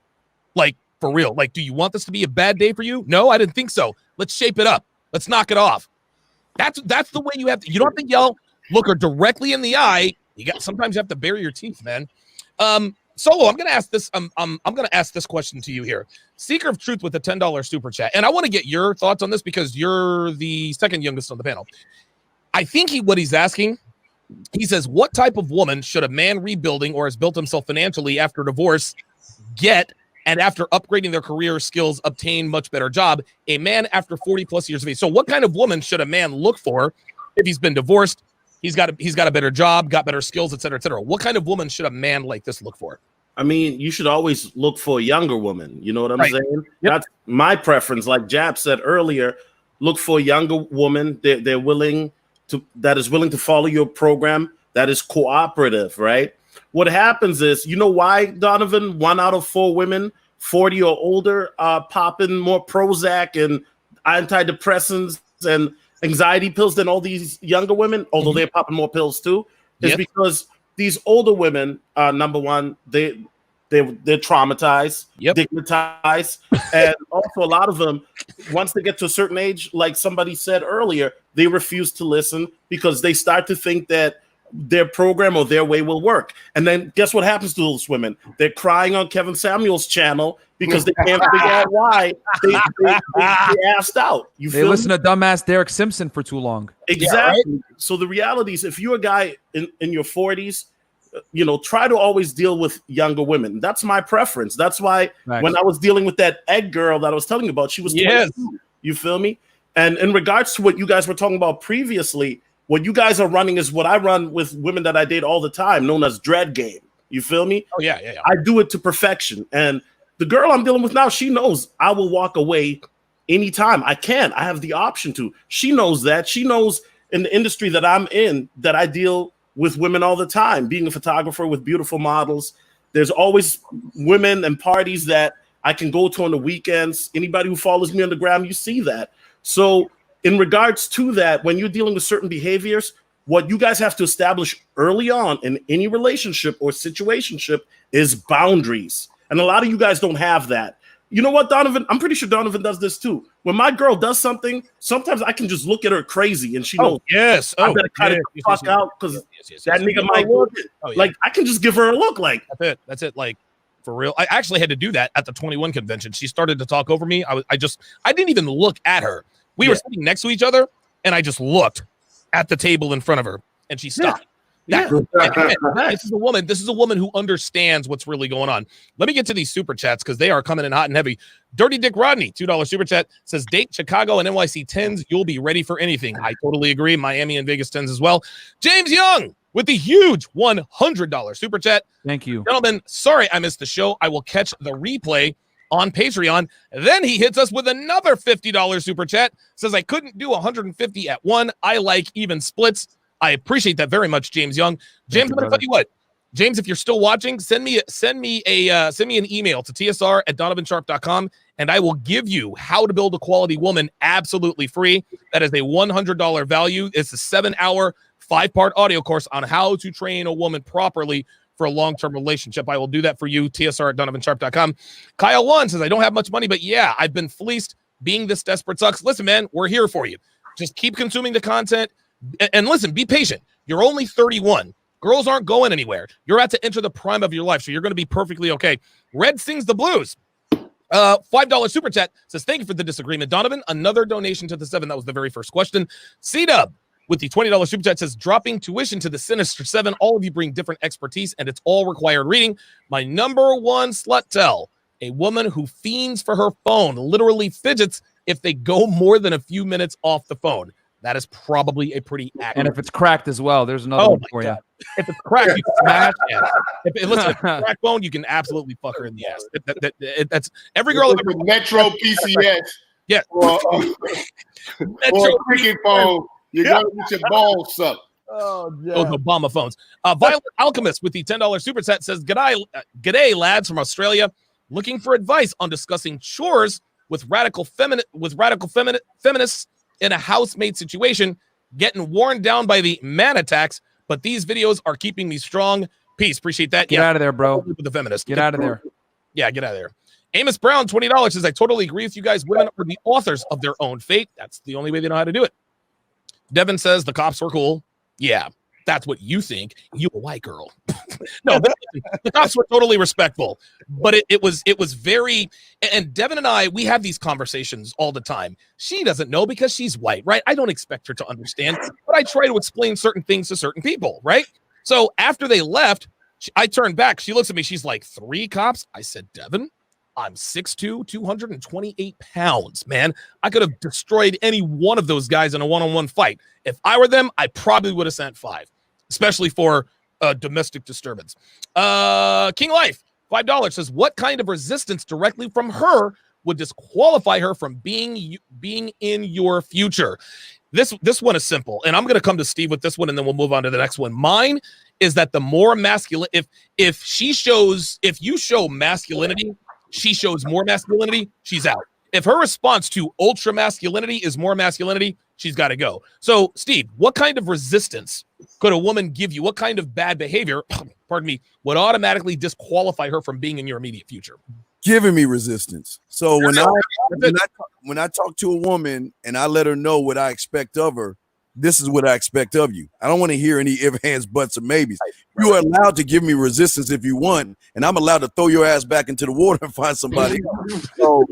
like, for real. Like, do you want this to be a bad day for you? No, I didn't think so. Let's shape it up. Let's knock it off. That's the way you have to. You don't have to yell. Look her directly in the eye. Sometimes you have to bury your teeth, man. Solo, I'm gonna ask this. I'm gonna ask this question to you here. Seeker of Truth with a $10 super chat, and I want to get your thoughts on this because you're the second youngest on the panel. I think what he's asking, he says, what type of woman should a man rebuilding or has built himself financially after divorce get, and after upgrading their career skills, obtain much better job? A man after 40 plus years of age. So, what kind of woman should a man look for if he's been divorced? He's got a better job, got better skills, et cetera, et cetera. What kind of woman should a man like this look for? I mean, you should always look for a younger woman. You know what I'm saying? Yep. That's my preference. Like Jap said earlier, look for a younger woman. They're willing to, that is willing to follow your program, that is cooperative, right? What happens is, you know why, Donovan? 1 out of 4 women 40 or older are popping more Prozac and antidepressants and anxiety pills than all these younger women, although they're popping more pills too, is because these older women, number one, they're traumatized, stigmatized, and also a lot of them, once they get to a certain age, like somebody said earlier, they refuse to listen because they start to think that their program or their way will work. And then guess what happens to those women? They're crying on Kevin Samuel's channel because they can't figure out why they asked out. They listen to dumbass Derek Simpson for too long. Exactly. Yeah, right? So the reality is, if you're a guy in your 40s, try to always deal with younger women. That's my preference. That's why when I was dealing with that egg girl that I was telling you about, she was 22. You feel me? And in regards to what you guys were talking about previously, what you guys are running is what I run with women that I date all the time, known as dread game. You feel me? Oh, yeah. I do it to perfection. And the girl I'm dealing with now, she knows I will walk away anytime I can. I have the option to. She knows that. She knows in the industry that I'm in that I deal with women all the time. Being a photographer with beautiful models, there's always women and parties that I can go to on the weekends. Anybody who follows me on the gram, you see that. So in regards to that, when you're dealing with certain behaviors, what you guys have to establish early on in any relationship or situationship is boundaries. And a lot of you guys don't have that. You know what, Donovan? I'm pretty sure Donovan does this too. When my girl does something, sometimes I can just look at her crazy and she knows. Yes. I better cut it the fuck out because that nigga might do it. Like, I can just give her a look like. That's it. Like, for real. I actually had to do that at the 21 convention. She started to talk over me. I didn't even look at her. We were sitting next to each other and I just looked at the table in front of her and she stopped. This is a woman who understands what's really going on. Let me get to these super chats because they are coming in hot and heavy. Dirty Dick Rodney, $2 super chat, says date Chicago and NYC 10s. You'll be ready for anything. I totally agree. Miami and Vegas 10s as well. James Young with the huge $100 super chat. Thank you. Gentlemen, sorry I missed the show. I will catch the replay on Patreon. Then he hits us with another $50 super chat. Says I couldn't do 150 at one. I like even splits. I appreciate that very much, James Young. James, I'm going to tell you what. James, if you're still watching, send me an email to tsr@donovansharpe.com, and I will give you How to Build a Quality Woman absolutely free. That is a $100 value. It's a 7-hour, 5-part audio course on how to train a woman properly for a long-term relationship. I will do that for you, tsr@donovansharpe.com. Kyle 1 says, I don't have much money, but yeah, I've been fleeced. Being this desperate sucks. Listen, man, we're here for you. Just keep consuming the content. And listen, be patient. You're only 31. Girls aren't going anywhere. You're about to enter the prime of your life, so you're going to be perfectly okay. Red sings the blues. $5 super chat says, thank you for the disagreement, Donovan. Another donation to the 7. That was the very first question. C-Dub with the $20 super chat says, dropping tuition to the Sinister 7. All of you bring different expertise, and it's all required reading. My number one slut tell, a woman who fiends for her phone, literally fidgets if they go more than a few minutes off the phone. That is probably a pretty accurate. And if it's cracked as well, there's another one for you. If it's cracked, you can smash it. Listen, if it's cracked bone, you can absolutely fuck her in the ass. That's every girl. Metro PCS. Yeah. Or a cricket phone. You're going to get your balls sucked. Oh, yeah. Those Obama phones. Violet Alchemist with the $10 super chat says, G'day, lads from Australia. Looking for advice on discussing chores with radical feminists in a housemaid situation, getting worn down by the man attacks, but these videos are keeping me strong. Peace. Appreciate that. Get out of there, bro. With the feminist. Get out of there. Yeah, get out of there. Amos Brown, $20 says, I totally agree with you guys. Women are the authors of their own fate. That's the only way they know how to do it. Devin says the cops were cool. Yeah, that's what you think. You a white girl. No, the cops were totally respectful, but it was very, and Devin and I, we have these conversations all the time. She doesn't know because she's white, right? I don't expect her to understand, but I try to explain certain things to certain people, right? So after they left, I turned back. She looks at me. She's like, 3 cops? I said, Devin, I'm 6'2", 228 pounds, man. I could have destroyed any one of those guys in a one-on-one fight. If I were them, I probably would have sent 5, especially for domestic disturbance. King Life, $5 says, what kind of resistance directly from her would disqualify her from being in your future? This one is simple, and I'm going to come to Steve with this one, and then we'll move on to the next one. Mine is that the more masculine, if you show masculinity, she shows more masculinity, she's out. If her response to ultra masculinity is more masculinity, she's got to go. So, Steve, what kind of resistance could a woman give you? What kind of bad behavior, pardon me, would automatically disqualify her from being in your immediate future? Giving me resistance. So when I talk to a woman and I let her know what I expect of her, this is what I expect of you. I don't want to hear any if, ands, buts, or maybes. You are allowed to give me resistance if you want, and I'm allowed to throw your ass back into the water and find somebody else. So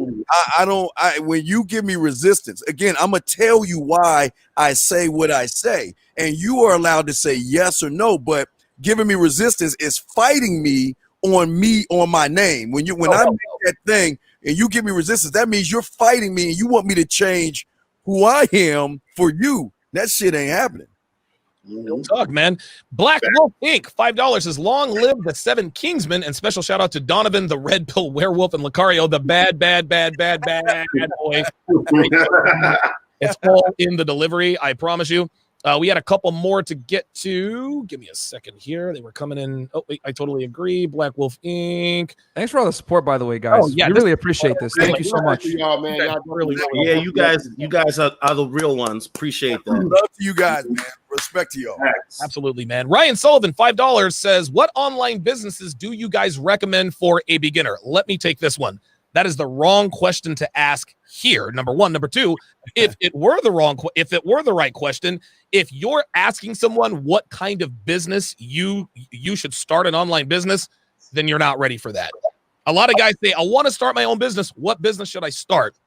when you give me resistance, again, I'm going to tell you why I say what I say, and you are allowed to say yes or no, but giving me resistance is fighting me on my name. When I make that thing and you give me resistance, that means you're fighting me and you want me to change who I am for you. That shit ain't happening. Real talk, man. Black Wolf Inc. $5 says, long live the 7 Kingsmen, and special shout out to Donovan, the Red Pill Werewolf, and Lucario, the bad boy. It's all in the delivery, I promise you. We had a couple more to get to. Give me a second here. They were coming in. Oh, wait, I totally agree. Black Wolf Inc. Thanks for all the support, by the way, guys. Oh, yeah, we really appreciate this. Thank you so much. Y'all, man. Y'all Really, Yeah, you guys are the real ones. Appreciate that. Love to you guys, man. Respect to y'all. Absolutely, man. Ryan Sullivan, $5 says, what online businesses do you guys recommend for a beginner? Let me take this one. That is the wrong question to ask here. Number one. Number two, if it were the right question, if you're asking someone what kind of business you should start an online business, then you're not ready for that. A lot of guys say, I want to start my own business. What business should I start?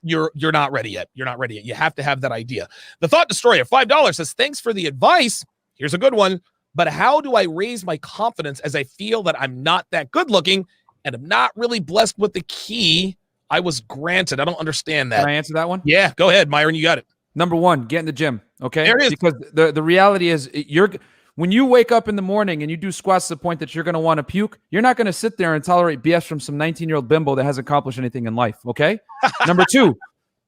You're not ready yet. You're not ready yet. You have to have that idea. The Thought Destroyer, $5 says, thanks for the advice. Here's a good one. But how do I raise my confidence as I feel that I'm not that good looking and I'm not really blessed with the key I was granted? I don't understand that. Can I answer that one? Yeah, go ahead, Myron. You got it. Number one, get in the gym. Okay. There it is. Because the reality is when you wake up in the morning and you do squats to the point that you're going to want to puke, you're not going to sit there and tolerate BS from some 19-year-old bimbo that hasn't accomplished anything in life. Okay. Number two,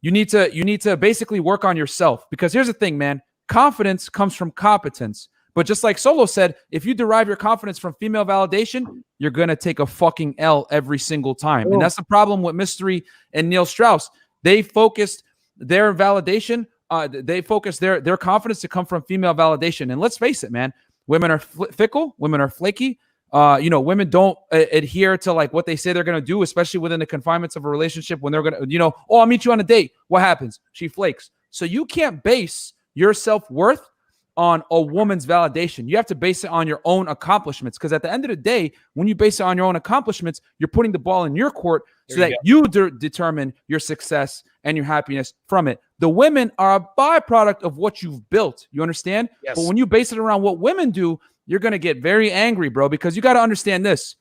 you need to basically work on yourself, because here's the thing, man. Confidence comes from competence. But just like Solo said, if you derive your confidence from female validation, you're going to take a fucking L every single time. And that's the problem with Mystery and Neil Strauss. They focused their validation. They focus their confidence to come from female validation. And let's face it, man, women are fickle. Women are flaky. Women don't adhere to like what they say they're going to do, especially within the confinements of a relationship. When they're going to, I'll meet you on a date. What happens? She flakes. So you can't base your self-worth on a woman's validation. You have to base it on your own accomplishments, because at the end of the day, when you base it on your own accomplishments, you're putting the ball in your court so you determine your success and your happiness from it. The women are a byproduct of what you've built. You understand? Yes. But when you base it around what women do, you're going to get very angry, bro, because you got to understand this.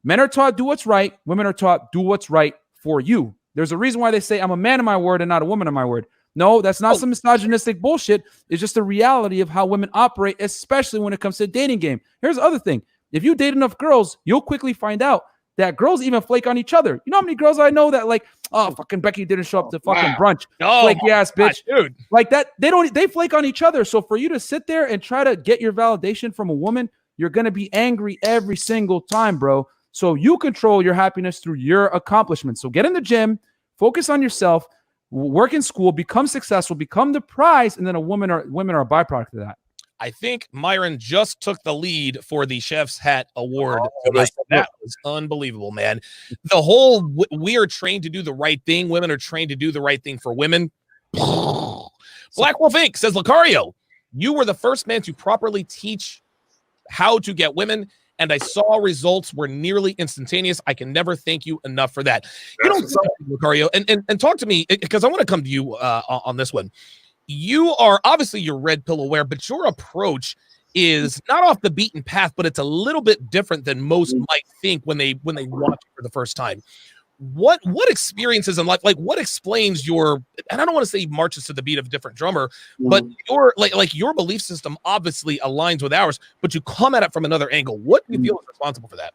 Men are taught do what's right. Women are taught do what's right for you. There's a reason why they say I'm a man of my word and not a woman of my word. No, that's not some misogynistic bullshit. It's just the reality of how women operate, especially when it comes to the dating game. Here's the other thing. If you date enough girls, you'll quickly find out that girls even flake on each other. You know how many girls I know that like, oh, fucking Becky didn't show up to fucking brunch. Oh, flaky ass bitch. Dude. Like that, they flake on each other. So for you to sit there and try to get your validation from a woman, you're going to be angry every single time, bro. So you control your happiness through your accomplishments. So get in the gym, focus on yourself, work in school, become successful, become the prize, and then women are a byproduct of that. I think Myron just took the lead for the Chef's Hat Award. That was unbelievable, man. The whole we are trained to do the right thing. Women are trained to do the right thing for women. Black Wolf Inc. says, Lucario, you were the first man to properly teach how to get women, and I saw results were nearly instantaneous. I can never thank you enough for that. Lucario, and talk to me, because I want to come to you on this one. You are obviously you're red pill aware, but your approach is not off the beaten path, but it's a little bit different than most might think when they watch it for the first time. What experiences in life, like what explains your, and I don't want to say marches to the beat of a different drummer, but your like your belief system obviously aligns with ours, but you come at it from another angle. What do you feel is responsible for that?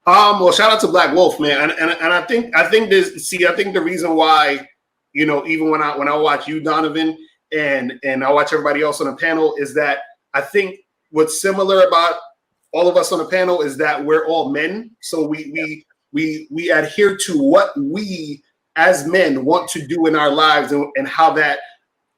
Well, shout out to Black Wolf, man, and I think the reason why, even when I watch you, Donovan, and I watch everybody else on the panel, is that I think what's similar about all of us on the panel is that we're all men, so we adhere to what we as men want to do in our lives and how that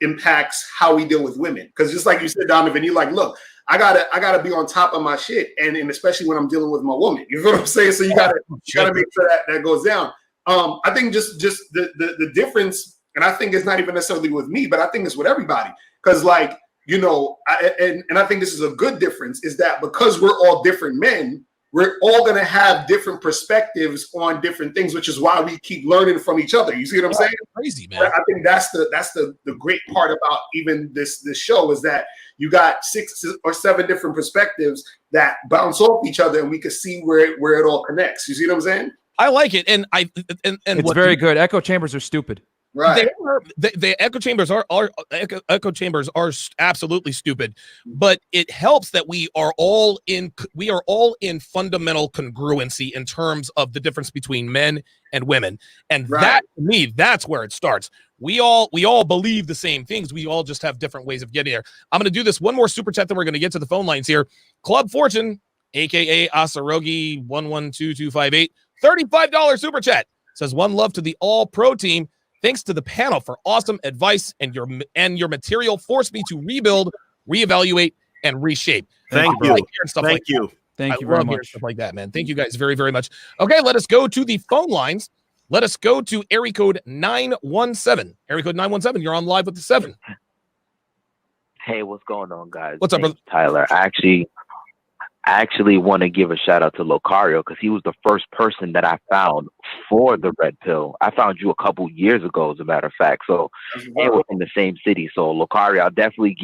impacts how we deal with women. Because just like you said, Donovan, you're like, look, I gotta be on top of my shit, and especially when I'm dealing with my woman. You know what I'm saying? So you gotta make sure that goes down. I think just the difference, and I think it's not even necessarily with me, but I think it's with everybody. Because I think this is a good difference, is that because we're all different men, we're all going to have different perspectives on different things, which is why we keep learning from each other. You see what I'm saying? Crazy, man. I think that's the great part about even this show, is that you got 6 or 7 different perspectives that bounce off each other, and we can see where it all connects. You see what I'm saying? I like it, and it's very good. Echo chambers are stupid. Right. The echo chambers are absolutely stupid, but it helps that we are all in fundamental congruency in terms of the difference between men and women, and that to me, that's where it starts. We all believe the same things. We all just have different ways of getting there. I'm going to do this one more super chat, then we're going to get to the phone lines here. Club Fortune, aka Asarogi 112258, $35 super chat, says, one love to the all pro team. Thanks to the panel for awesome advice, and your material forced me to rebuild, reevaluate, and reshape. Thank you. Thank you very much. Stuff like that, man. Thank you guys very, very much. Okay, let us go to the phone lines. Let us go to area code 917. Area code 917, you're on live with the 7. Hey, what's going on, guys? What's up, brother? Tyler. I actually want to give a shout out to Locario because he was the first person that I found for the red pill. I found you a couple years ago, as a matter of fact. So, and we're in the same city. So, Locario, I definitely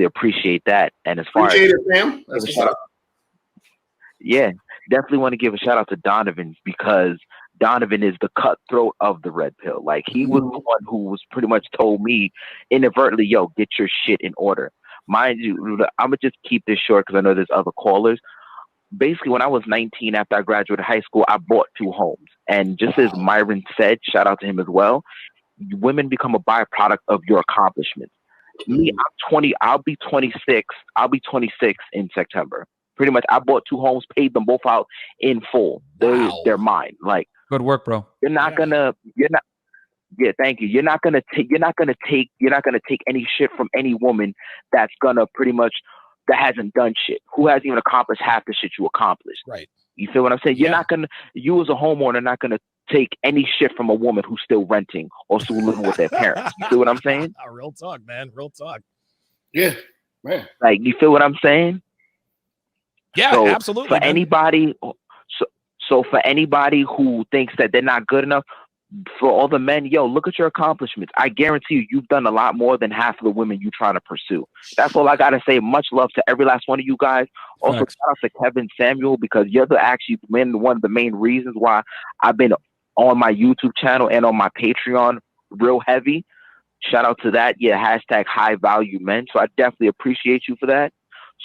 appreciate that. And as far appreciate it, man. That's a shout out. Yeah, definitely want to give a shout out to Donovan because Donovan is the cutthroat of the red pill. Like, he was the one who was pretty much told me inadvertently, yo, get your shit in order. Mind you, I'm going to just keep this short because I know there's other callers. Basically, when I was 19, after I graduated high school, I bought 2 homes. And just as Myron said, shout out to him as well, women become a byproduct of your accomplishments. Me, I'm 20. I'll be 26. I'll be 26 in September. Pretty much, I bought 2 homes, paid them both out in full. They're mine. Like, good work, bro. Yeah, thank you. You're not gonna take any shit from any woman that's gonna pretty much that hasn't done shit, who hasn't even accomplished half the shit you accomplished. Right. You feel what I'm saying? You as a homeowner, not gonna take any shit from a woman who's still renting or still living with their parents. You feel what I'm saying? Real talk, man. Real talk. Yeah, man. Like, you feel what I'm saying? Yeah, so absolutely. For anybody, so for anybody who thinks that they're not good enough, for all the men, yo, look at your accomplishments. I guarantee you've done a lot more than half of the women you're trying to pursue. That's all I got to say. Much love to every last one of you guys. Also, shout out to Kevin Samuel, because you're one of the main reasons why I've been on my YouTube channel and on my Patreon real heavy. Shout out to that. Yeah, hashtag high value men. So I definitely appreciate you for that.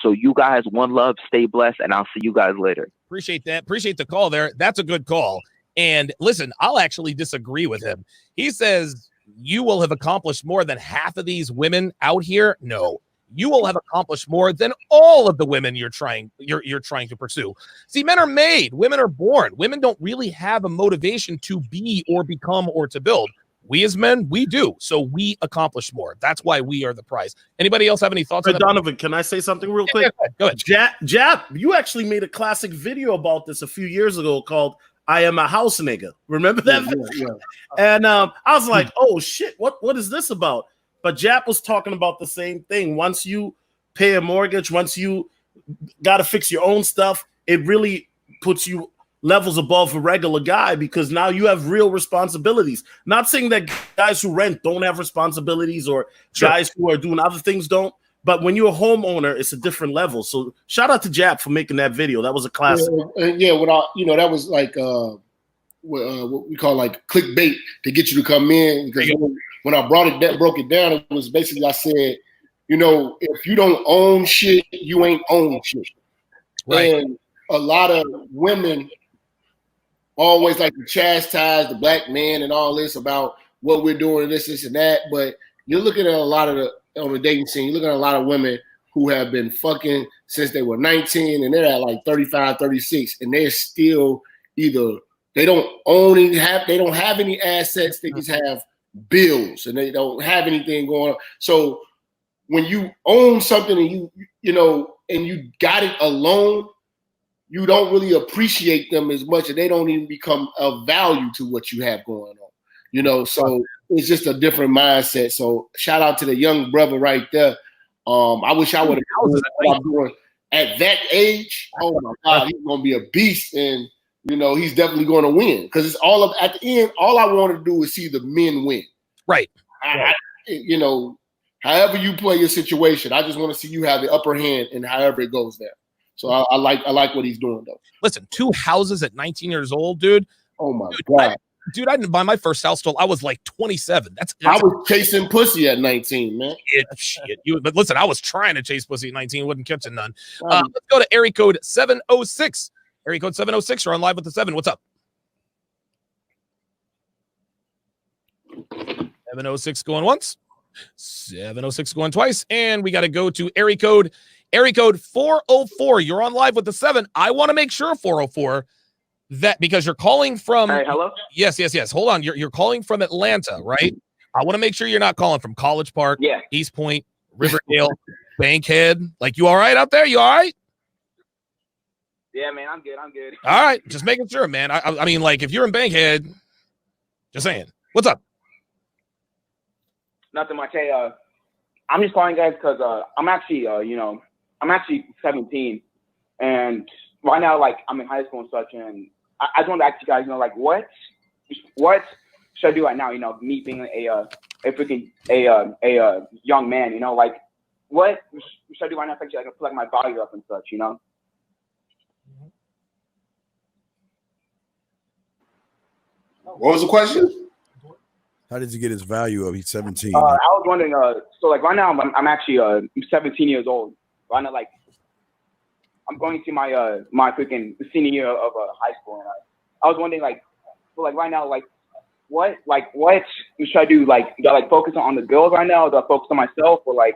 So you guys, one love, stay blessed, and I'll see you guys later. Appreciate that. Appreciate the call there. That's a good call. And listen, I'll actually disagree with him. He says you will have accomplished more than half of these women out here. No, you will have accomplished more than all of the women you're trying to pursue. See, men are made, women are born. Women don't really have a motivation to be or become or to build. We as men, we do. So we accomplish more. That's why we are the prize. Anybody else have any thoughts on that? Donovan, can I say something real quick? Go ahead. Jap, you actually made a classic video about this a few years ago called I Am a House Nigga. Remember that? Yeah. And I was like, oh shit, what is this about? But Jap was talking about the same thing. Once you pay a mortgage, once you got to fix your own stuff, it really puts you levels above a regular guy, because now you have real responsibilities. Not saying that guys who rent don't have responsibilities, or guys who are doing other things don't. But when you're a homeowner, it's a different level. So shout out to Jap for making that video. That was a classic. That was like what we call like clickbait to get you to come in. Because when I broke it down, it was basically, I said, if you don't own shit, you ain't own shit. Right. And a lot of women always like to chastise the black man and all this about what we're doing, this and that. But you're looking at a lot of on the dating scene, you're looking at a lot of women who have been fucking since they were 19, and they're at like 35, 36, and they're still either they don't have any assets, they just have bills, and they don't have anything going on. So when you own something and you got it alone, you don't really appreciate them as much, and they don't even become of value to what you have going on. So it's just a different mindset. So shout out to the young brother right there. I wish I would have done what I'm doing at that age. Oh my God, he's gonna be a beast, and he's definitely going to win, because it's at the end. All I want to do is see the men win. Right. However you play your situation, I just want to see you have the upper hand, and however it goes there. So I like what he's doing though. Listen, 2 houses at 19 years old, dude. Oh my God. dude, by my first house tool, I was like 27. That's I was chasing pussy at 19, man. shit. But listen, I was trying to chase pussy at 19, wasn't catching none. Let's go to area code 706. Area code 706. You're on live with the 7. What's up? 706 going once. 706 going twice. And we got to go to area code 404. You're on live with the 7. I want to make sure 404 that because you're calling from. Hey, hello? Yes. Hold on. You're calling from Atlanta, right? I want to make sure you're not calling from College Park, East Point, Riverdale, Bankhead. Like, you all right out there? You all right? Yeah, man, I'm good. All right. Just making sure, man. I mean, like, if you're in Bankhead, just saying. What's up? Nothing much. Hey, I'm just calling guys because I'm actually, I'm actually 17, and right now, like, I'm in high school and such, and I just want to ask you guys, like, what should I do right now? Me being a young man, like, what should I do right now to actually, like, put my value up and such, What was the question? How did you get his value up? He's 17. I was wondering. So, like, right now, I'm actually 17 years old. Right now, like, I'm going to my my freaking senior year of high school, and I was wondering, like, so, like, right now, like, what should I do? Like, do I, like, focus on the girls right now? Or do I focus on myself, or, like?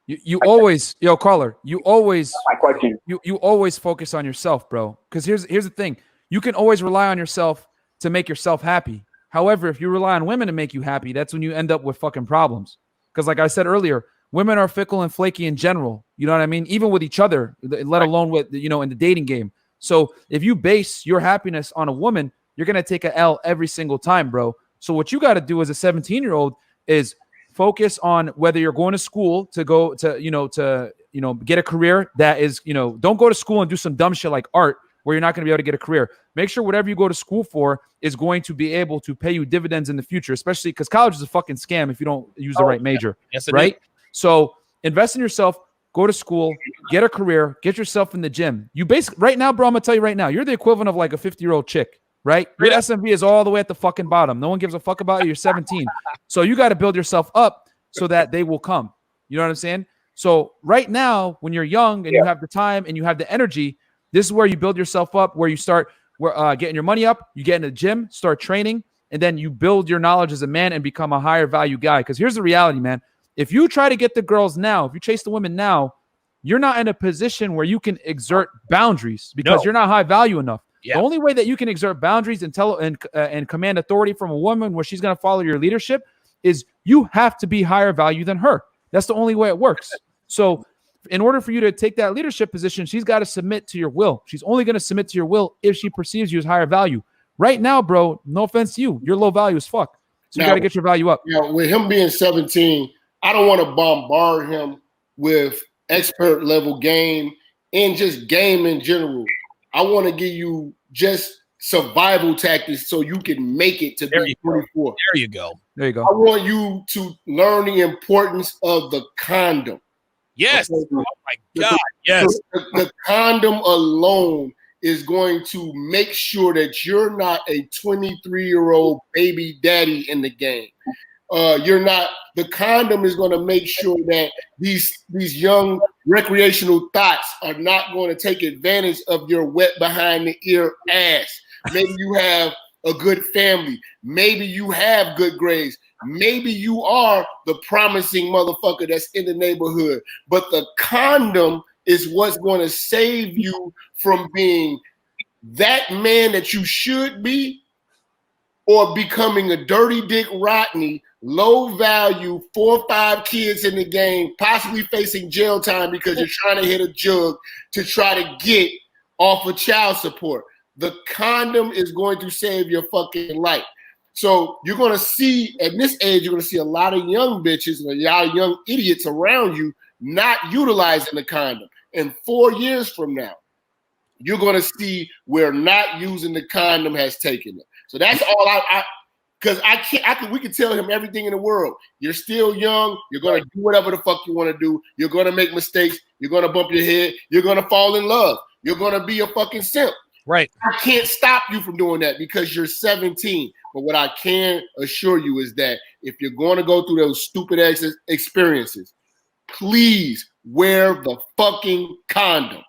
You always, caller. You always. That's my question. You always focus on yourself, bro. Because here's the thing. You can always rely on yourself to make yourself happy. However, if you rely on women to make you happy, that's when you end up with fucking problems. Because, like I said earlier, women are fickle and flaky in general. You know what I mean? Even with each other, let alone with, in the dating game. So if you base your happiness on a woman, you're going to take a L every single time, bro. So what you got to do as a 17-year-old is focus on whether you're going to school to go to, get a career that is, don't go to school and do some dumb shit like art where you're not going to be able to get a career. Make sure whatever you go to school for is going to be able to pay you dividends in the future, especially because college is a fucking scam if you don't use the right major. Yes, right? Is. So invest in yourself, go to school, get a career, get yourself in the gym. You basically, right now, bro, I'm going to tell you right now, you're the equivalent of like a 50-year-old chick, right? Your SMV is all the way at the fucking bottom. No one gives a fuck about you. You're 17. So you got to build yourself up so that they will come. You know what I'm saying? So right now, when you're young and you have the time and you have the energy, this is where you build yourself up, where you start getting your money up, you get in the gym, start training, and then you build your knowledge as a man and become a higher value guy. Because here's the reality, man. If you try to get the girls now, if you chase the women now, you're not in a position where you can exert boundaries because you're not high value enough. Yeah. The only way that you can exert boundaries and command authority from a woman where she's going to follow your leadership is you have to be higher value than her. That's the only way it works. So in order for you to take that leadership position, she's got to submit to your will. She's only going to submit to your will if she perceives you as higher value. Right now, bro, no offense to you, you're low value as fuck. So you got to get your value up. Yeah, with him being 17, I don't want to bombard him with expert level game and just game in general. I want to give you just survival tactics so you can make it to be 24. There you go. There you go. I want you to learn the importance of the condom. Yes. Okay. Oh my God. Yes. The condom alone is going to make sure that you're not a 23-year-old baby daddy in the game. You're not. The condom is going to make sure that these young recreational thoughts are not going to take advantage of your wet behind the ear ass. Maybe you have a good family. Maybe you have good grades. Maybe you are the promising motherfucker that's in the neighborhood. But the condom is what's going to save you from being that man that you should be or becoming a dirty dick Rodney, low value, 4 or 5 kids in the game, possibly facing jail time because you're trying to hit a jug to try to get off of child support. The condom is going to save your fucking life. So you're going to see, at this age, you're going to see a lot of young bitches and a lot of young idiots around you not utilizing the condom. And 4 years from now, you're going to see where not using the condom has taken it. So that's all because we can tell him everything in the world. You're still young. You're going to do whatever the fuck you want to do. You're going to make mistakes. You're going to bump your head. You're going to fall in love. You're going to be a fucking simp. Right. I can't stop you from doing that because you're 17. But what I can assure you is that if you're going to go through those stupid experiences, please wear the fucking condom.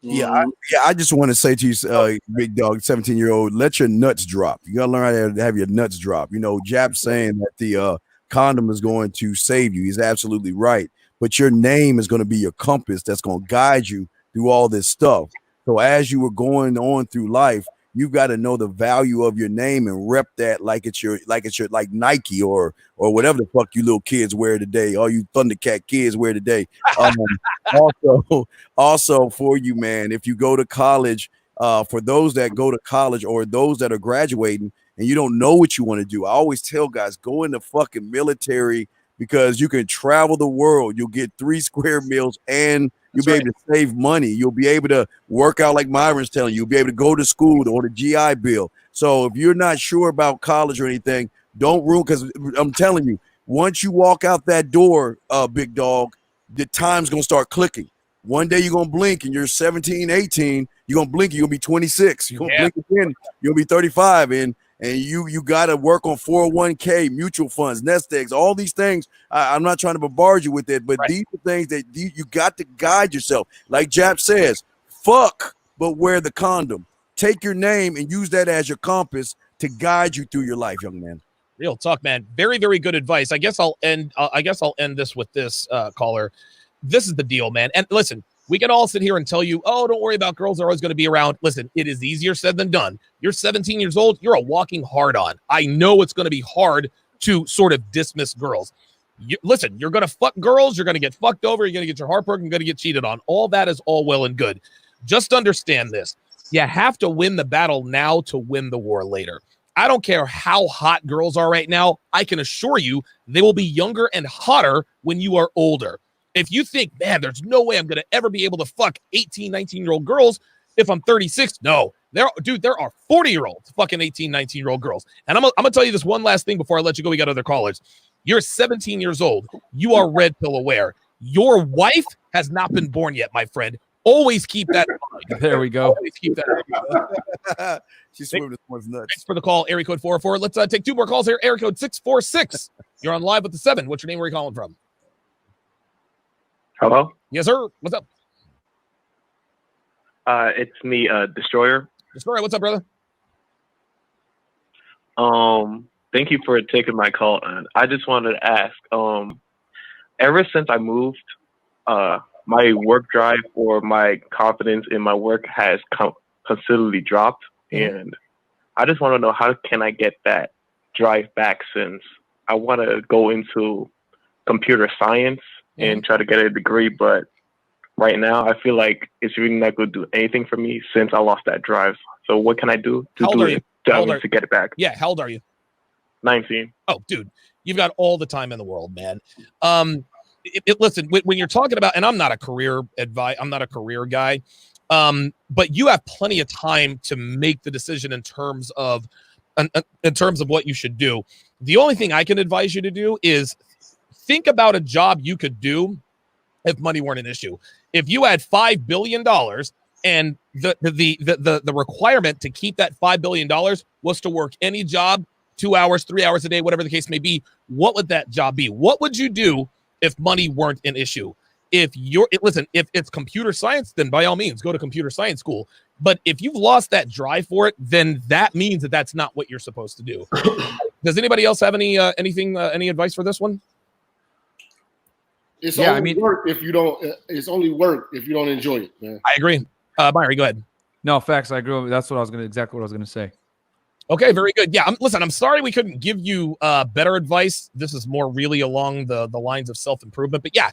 Yeah, I just want to say to you, big dog, 17-year-old, let your nuts drop. You gotta learn how to have your nuts drop. You know, Jap saying that the condom is going to save you. He's absolutely right. But your name is going to be your compass that's going to guide you through all this stuff. So as you were going on through life, you've got to know the value of your name and rep that like it's your like Nike or whatever the fuck you little kids wear today. All you Thundercat kids wear today. Also for you, man, if you go to college, for those that go to college or those that are graduating and you don't know what you want to do, I always tell guys, go in the fucking military because you can travel the world. You'll get 3 square meals and you'll be able to save money. You'll be able to work out like Myron's telling you. You'll be able to go to school or the GI Bill. So if you're not sure about college or anything, don't ruin, because I'm telling you, once you walk out that door, big dog, the time's going to start clicking. One day you're going to blink and you're 17, 18. You're going to blink, you're going to be 26. You're going to blink again, you'll be 35. And you got to work on 401k, mutual funds, nest eggs, all these things. I'm not trying to bombard you with it, but these are things that you got to guide yourself. Like Jap says, fuck, but wear the condom. Take your name and use that as your compass to guide you through your life, young man. Real talk, man. Very, very good advice. I guess I'll end this with this, caller. This is the deal, man. And listen, we can all sit here and tell you, oh, don't worry about girls are always going to be around. Listen, it is easier said than done. You're 17 years old. You're a walking hard on. I know it's going to be hard to sort of dismiss girls. Listen, you're going to fuck girls. You're going to get fucked over. You're going to get your heart broken. You're going to get cheated on. All that is all well and good. Just understand this. You have to win the battle now to win the war later. I don't care how hot girls are right now. I can assure you they will be younger and hotter when you are older. If you think, man, there's no way I'm going to ever be able to fuck 18, 19-year-old girls if I'm 36. No, there are 40-year-olds fucking 18, 19-year-old girls. And I'm going to tell you this one last thing before I let you go. We got other callers. You're 17 years old. You are red pill aware. Your wife has not been born yet, my friend. Always keep that in mind. There we go. Always keep that in mind. She's swimming this one's nuts. Thanks for the call, area code 404. Let's take 2 more calls here. Area code 646. You're on live with the 7. What's your name? Where are you calling from? Hello? Yes, sir. What's up? It's me, Destroyer. Destroyer, what's up, brother? Thank you for taking my call. And I just wanted to ask, ever since I moved, my work drive or my confidence in my work has considerably dropped. Mm-hmm. And I just want to know, how can I get that drive back, since I want to go into computer science and try to get a degree, but right now I feel like it's really not going to do anything for me since I lost that drive. So what can I do to get it back? Yeah, how old are you? 19. Oh, dude, you've got all the time in the world, man. Listen, when you're talking about, and I'm not a career guy, but you have plenty of time to make the decision in terms of what you should do. The only thing I can advise you to do is think about a job you could do if money weren't an issue. If you had $5 billion and the requirement to keep that $5 billion was to work any job, 2 hours, 3 hours a day, whatever the case may be, what would that job be? What would you do if money weren't an issue? If it's computer science, then by all means, go to computer science school. But if you've lost that drive for it, then that means that that's not what you're supposed to do. Does anybody else have any advice for this one? It's only work if you don't. It's only work if you don't enjoy it, man. I agree. Myri, go ahead. No, facts. I agree. That's exactly what I was gonna say. Okay, very good. Yeah, I'm sorry we couldn't give you better advice. This is more really along the lines of self-improvement. But yeah,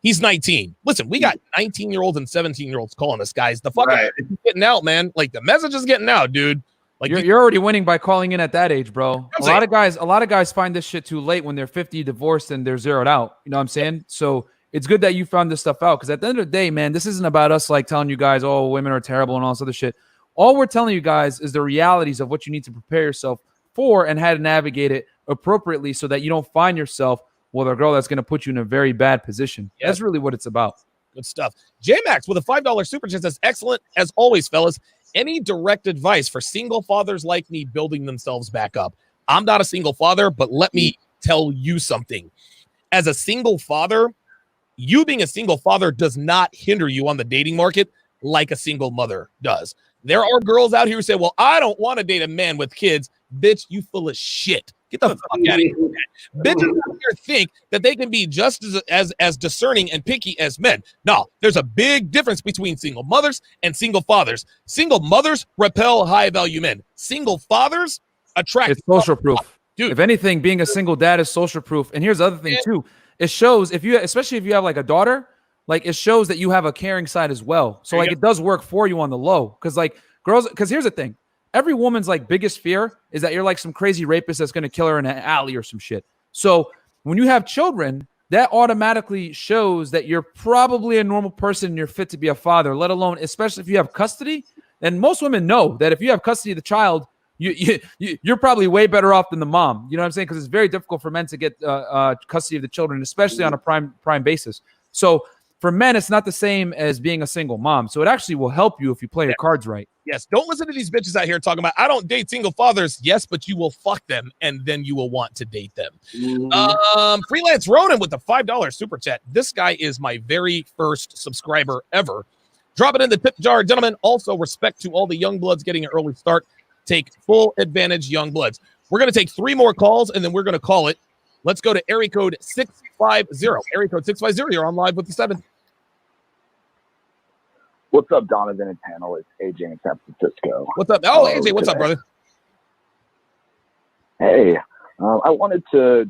he's 19. Listen, we got 19-year-olds and 17-year-olds calling us, guys. The fucking is getting out, man. Like, the message is getting out, dude. Like, you're already winning by calling in at that age, bro. A lot of guys find this shit too late when they're 50, divorced, and they're zeroed out. You know what I'm saying? So it's good that you found this stuff out, because at the end of the day, man, this isn't about us like telling you guys, oh, women are terrible and all this other shit. All we're telling you guys is the realities of what you need to prepare yourself for and how to navigate it appropriately so that you don't find yourself with a girl that's going to put you in a very bad position. That's really what it's about. Good stuff. J-Max with a $5 super chat says, excellent as always, fellas. Any direct advice for single fathers like me building themselves back up? I'm not a single father, but let me tell you something. As a single father, you being a single father does not hinder you on the dating market like a single mother does. There are girls out here who say, well, I don't want to date a man with kids. Bitch, you full of shit. Get the fuck out of here. Bitches out here think that they can be just as discerning and picky as men. No, there's a big difference between single mothers and single fathers. Single mothers repel high-value men. Single fathers attract. It's social proof. Dude. If anything, being a single dad is social proof. And here's the other thing, too. It shows, especially if you have like a daughter, like it shows that you have a caring side as well. So like it does work for you on the low. Because like girls, because here's the thing. Every woman's like biggest fear is that you're like some crazy rapist that's going to kill her in an alley or some shit. So when you have children, that automatically shows that you're probably a normal person and you're fit to be a father, let alone, especially if you have custody. And most women know that if you have custody of the child, you're probably way better off than the mom. You know what I'm saying? Because it's very difficult for men to get custody of the children, especially on a prime basis. So for men, it's not the same as being a single mom. So it actually will help you if you play your cards right. Yes, don't listen to these bitches out here talking about, I don't date single fathers. Yes, but you will fuck them, and then you will want to date them. Freelance Ronan with the $5 super chat. This guy is my very first subscriber ever. Drop it in the tip jar, gentlemen. Also, respect to all the young bloods getting an early start. Take full advantage, young bloods. We're going to take 3 more calls, and then we're going to call it. Let's go to area code 650. Area code 650. You're on live with the 7. What's up, Donovan and panel? It's AJ in San Francisco. What's up? Oh, AJ, what's up, brother? Hey, I wanted to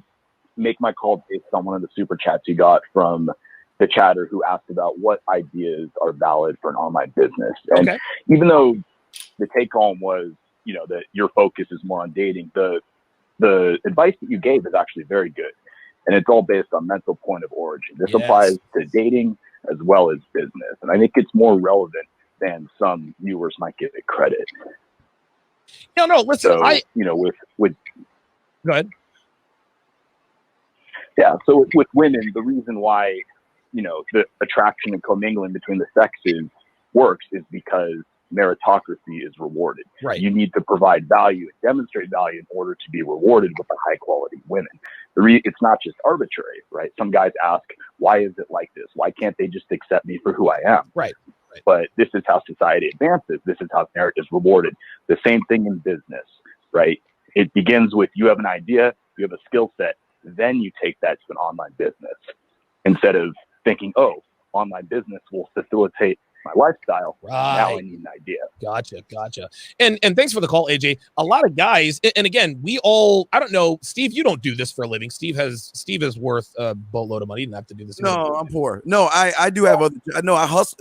make my call based on one of the super chats you got from the chatter who asked about what ideas are valid for an online business. And even though the take home was, you know, that your focus is more on dating, the advice that you gave is actually very good. And it's all based on mental point of origin. This applies to dating as well as business. And I think it's more relevant than some viewers might give it credit. No, listen, so, you know, with go ahead. Yeah, so with women, the reason why, you know, the attraction and commingling between the sexes works is because meritocracy is rewarded. Right. You need to provide value and demonstrate value in order to be rewarded with the high quality women. It's not just arbitrary, right? Some guys ask, why is it like this? Why can't they just accept me for who I am? Right. But this is how society advances. This is how merit is rewarded. The same thing in business, right? It begins with you have an idea, you have a skill set, then you take that to an online business instead of thinking, oh, online business will facilitate my lifestyle. Right. Now I need an idea. Gotcha. And thanks for the call, AJ. A lot of guys, and again, we all, I don't know, Steve, you don't do this for a living. Steve is worth a boatload of money. He didn't have to do this. No, I'm poor. No, I do have other. No, I hustle.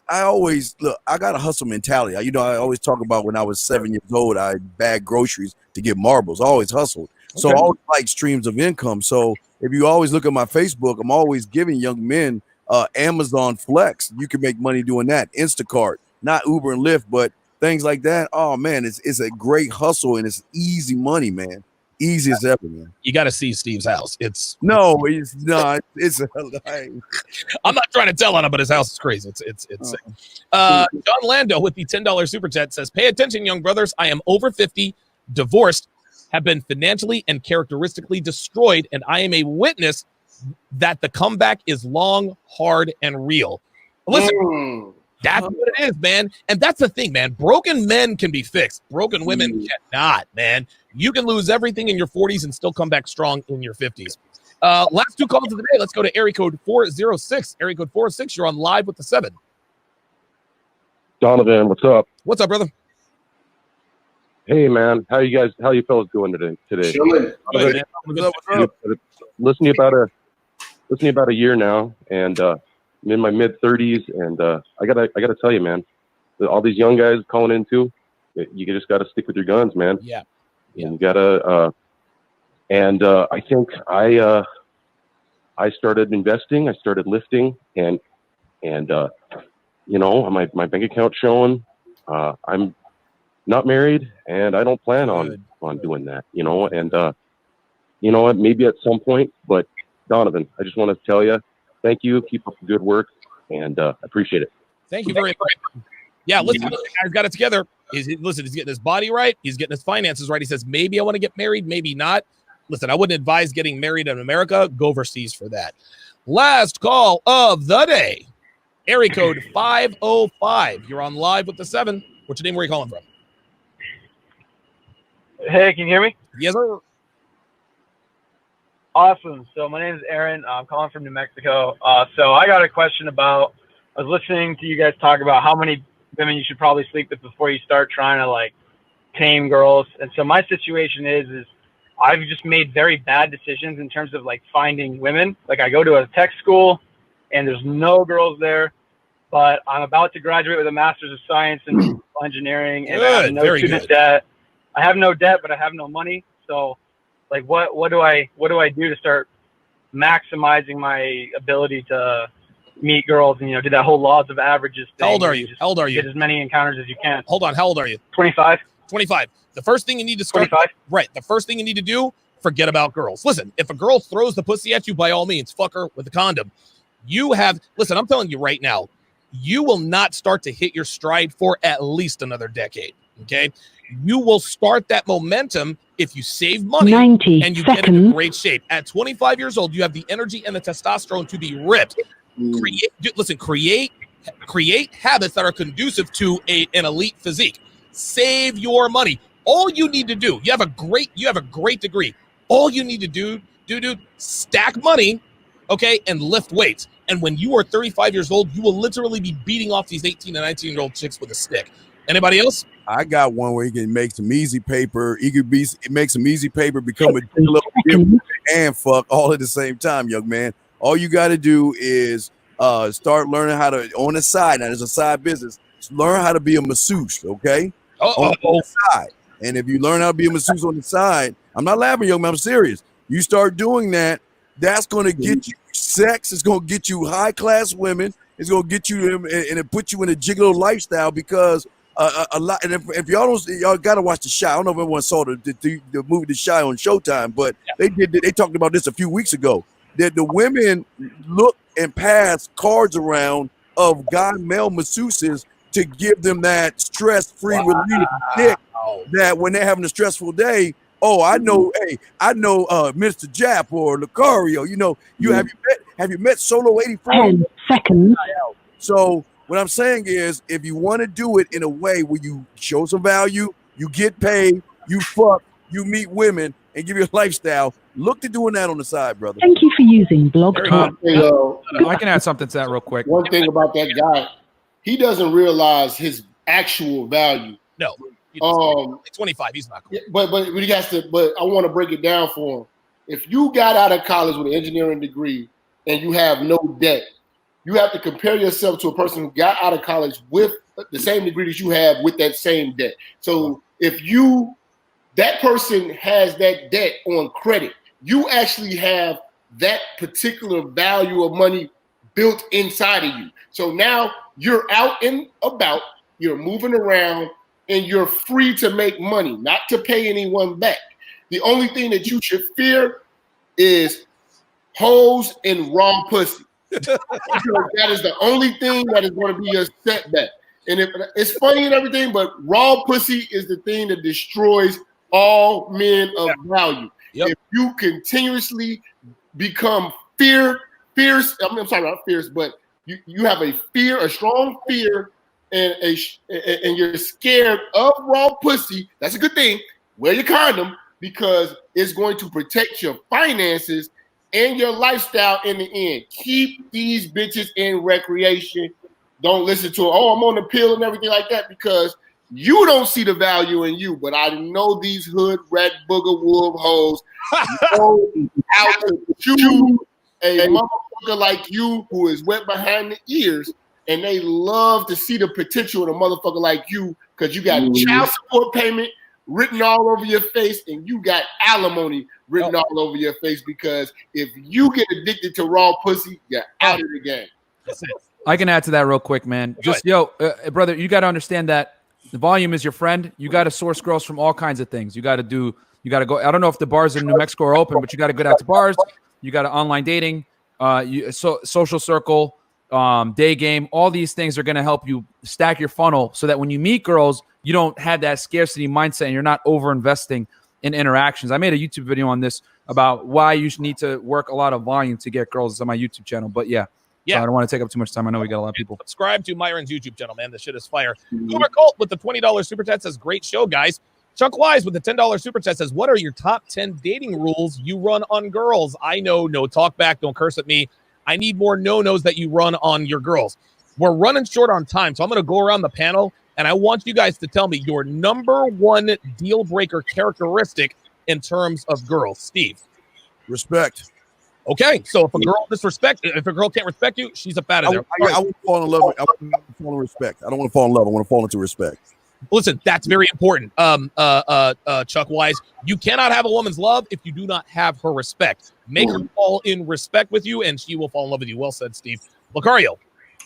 I always look. I got a hustle mentality. You know, I always talk about when I was 7 years old, I bagged groceries to get marbles. I always hustled. So I always like streams of income. So if you always look at my Facebook, I'm always giving young men Amazon Flex. You can make money doing that. Instacart, not Uber and Lyft, but things like that. Oh man, it's a great hustle and it's easy money, man. Easy as ever, man. You got to see Steve's house. It's not. It's I'm not trying to tell on him, but his house is crazy. It's sick. John Lando with the $10 super chat says, "Pay attention, young brothers. I am over 50, divorced, have been financially and characteristically destroyed, and I am a witness that the comeback is long, hard, and real." Listen, that's what it is, man. And that's the thing, man. Broken men can be fixed. Broken women cannot, man. You can lose everything in your 40s and still come back strong in your 50s. Last 2 calls of the day. Let's go to area code 406. Area code 406, you're on live with the 7. Donovan, what's up? What's up, brother? Hey, man. How you fellas doing today? Chilling. Listen to you about a year now, and I'm in my mid 30s, and I gotta tell you, man, all these young guys calling in too, you just gotta stick with your guns, man. Yeah. And you gotta, I think I started investing, I started lifting, and you know, my bank account showing, I'm not married, and I don't plan on doing that, you know, and you know what, maybe at some point, but Donovan, I just want to tell you, thank you. Keep up the good work, and appreciate it. Thank you very much. Yeah, listen, the guy's got it together. He's getting his body right. He's getting his finances right. He says, maybe I want to get married, maybe not. Listen, I wouldn't advise getting married in America. Go overseas for that. Last call of the day. Area code 505. You're on live with the 7. What's your name? Where are you calling from? Hey, can you hear me? Yes, sir. Awesome. So my name is Aaron. I'm calling from New Mexico. So I got a question about, I was listening to you guys talk about how many women you should probably sleep with before you start trying to like tame girls. And so my situation is I've just made very bad decisions in terms of like finding women. Like I go to a tech school and there's no girls there, but I'm about to graduate with a master's of science in engineering and I have no student debt. I have no debt, but I have no money. So like what do I do to start maximizing my ability to meet girls and, do that whole laws of averages thing? How old are you? Get as many encounters as you can. Hold on. How old are you? 25. 25. The first thing you need to start. 25. Right. The first thing you need to do, forget about girls. Listen, if a girl throws the pussy at you, by all means, fuck her with a condom. Listen, I'm telling you right now, you will not start to hit your stride for at least another decade. Okay. You will start that momentum if you save money and you get into great shape. At 25 years old, you have the energy and the testosterone to be ripped. Create habits that are conducive to an elite physique. Save your money. All you need to do, you have a great degree. All you need to do, stack money, okay, and lift weights. And when you are 35 years old, you will literally be beating off these 18 and 19-year-old chicks with a stick. Anybody else? I got one where you can make some easy paper. Make some easy paper, become a and fuck all at the same time, young man. All you got to do is start learning how to, on the side, now there's a side business, learn how to be a masseuse, okay? On the side. And if you learn how to be a masseuse on the side, I'm not laughing, young man, I'm serious. You start doing that, that's going to get you sex. It's going to get you high-class women. It's going to get you, and it put you in a gigolo lifestyle because a lot. And if y'all got to watch The Shy. I don't know if everyone saw the movie The Shy on Showtime, but they talked about this a few weeks ago, that the women look and pass cards around of male masseuses to give them that stress-free relief kick that when they're having a stressful day, I know Mr. Jap or Lucario, have you met Solo 84? 10 seconds. So what I'm saying is, if you want to do it in a way where you show some value, you get paid, you fuck, you meet women, and give your lifestyle, look to doing that on the side, brother. Thank you for using Blog Talk. I can add something to that real quick. One thing about that guy, he doesn't realize his actual value. No. 25, he's not cool. But he has to. But I want to break it down for him. If you got out of college with an engineering degree and you have no debt, you have to compare yourself to a person who got out of college with the same degree that you have with that same debt. So if that person has that debt on credit, you actually have that particular value of money built inside of you. So now you're out and about, you're moving around, and you're free to make money, not to pay anyone back. The only thing that you should fear is hoes and raw pussy. That is the only thing that is going to be your setback. And it's funny and everything, but raw pussy is the thing that destroys all men of value. Yep. If you continuously become fierce, I'm sorry, not fierce, but you have a strong fear, and you're scared of raw pussy, that's a good thing. Wear your condom because it's going to protect your finances and your lifestyle in the end. Keep these bitches in recreation. Don't listen to, I'm on the pill and everything like that, because you don't see the value in you. But I know these hood rat booger wolf hoes know how to choose a motherfucker like you who is wet behind the ears, and they love to see the potential in a motherfucker like you because you got child support payment written all over your face and you got alimony written all over your face, because if you get addicted to raw pussy, you're out of the game. I can add to that real quick, man. Brother, you got to understand that the volume is your friend. You got to source girls from all kinds of things. You got to go. I don't know if the bars in New Mexico are open, but you got to get out to bars. You got to online dating, social circle. day game. All these things are going to help you stack your funnel so that when you meet girls, you don't have that scarcity mindset and you're not over investing in interactions. I made a YouTube video on this about why you need to work a lot of volume to get girls on my YouTube channel. But yeah. So I don't want to take up too much time. I know we got a lot of people. Subscribe to Myron's YouTube channel, man. This shit is fire. Uber Colt with the $20 super chat says, great show, guys. Chuck Wise with the $10 super chat says, what are your top 10 dating rules you run on girls? I know, no talk back, don't curse at me. I need more no-nos that you run on your girls. We're running short on time, so I'm going to go around the panel, and I want you guys to tell me your number one deal breaker characteristic in terms of girls. Steve. Respect. Okay, so if a girl can't respect you, she's up out of there. I want to fall in love. I want to fall in respect. I don't want to fall in love. I want to fall into respect. Listen, that's very important. Chuck Wise, you cannot have a woman's love if you do not have her respect. Make her fall in respect with you, and she will fall in love with you. Well said, Steve. Lucario.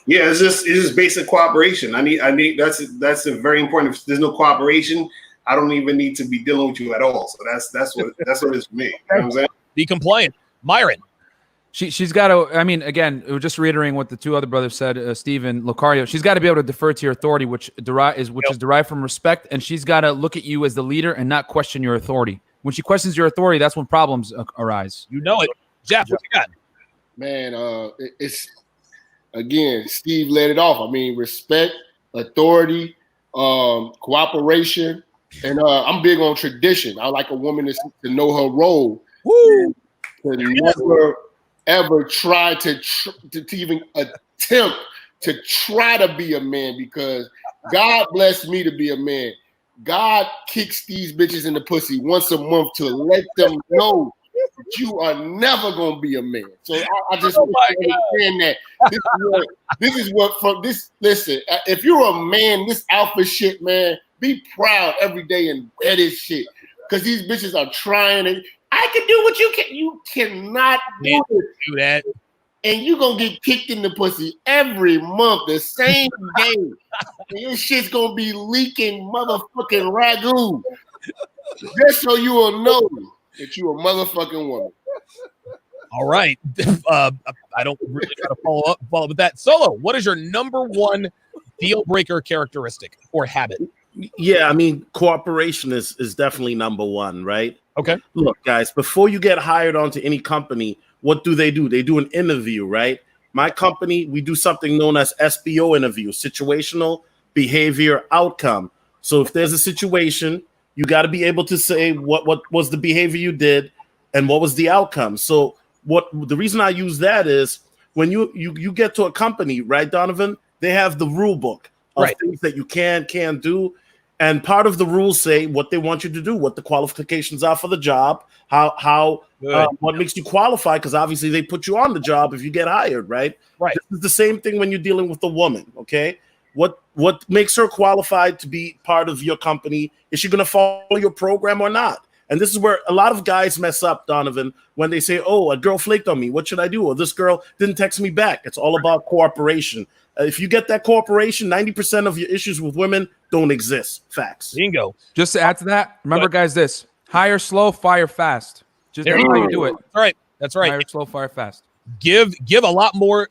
Yeah, it's just basic cooperation. I need that's a very important. If there's no cooperation, I don't even need to be dealing with you at all. So that's what it is for me. You know what I'm saying? Be compliant. Myron. She's got to, I mean, again, just reiterating what the two other brothers said, Steve and Lucario, she's got to be able to defer to your authority, which is derived from respect, and she's got to look at you as the leader and not question your authority. When she questions your authority, that's when problems arise. You know it. Jeff, what you got? Man, it's, again, Steve let it off. I mean, respect, authority, cooperation, and I'm big on tradition. I like a woman to know her role. Woo! To never ever try to even attempt to try to be a man, because God blessed me to be a man. God kicks these bitches in the pussy once a month to let them know that you are never going to be a man. So I just understand that. Listen, if you're a man, this alpha shit, man, be proud every day and wear this shit. Because these bitches are trying to. I can do what you can. You cannot do that. And you're going to get kicked in the pussy every month, the same day. And your shit's going to be leaking motherfucking ragu. Just so you will know that you're a motherfucking woman. All right. I don't really try to follow up with that. Solo, what is your number one deal breaker characteristic or habit? Yeah, I mean, cooperation is definitely number one, right? Okay. Look, guys, before you get hired onto any company, what do? They do an interview, right? My company, we do something known as SBO interview, situational behavior outcome. So if there's a situation, you got to be able to say what was the behavior you did and what was the outcome. So the reason I use that is when you get to a company, right, Donovan, they have the rule book of things that you can't do. And part of the rules say what they want you to do, what the qualifications are for the job, what makes you qualify, because obviously they put you on the job if you get hired, right? Right. This is the same thing when you're dealing with a woman, okay? What makes her qualified to be part of your company? Is she going to follow your program or not? And this is where a lot of guys mess up, Donovan, when they say, oh, a girl flaked on me. What should I do? Or this girl didn't text me back. It's all about cooperation. If you get that cooperation, 90% of your issues with women don't exist. Facts. Bingo. Just to add to that, remember, guys, this: hire slow, fire fast. Just that's how you do it. All right. That's right. Hire slow, fire fast. Give a lot more.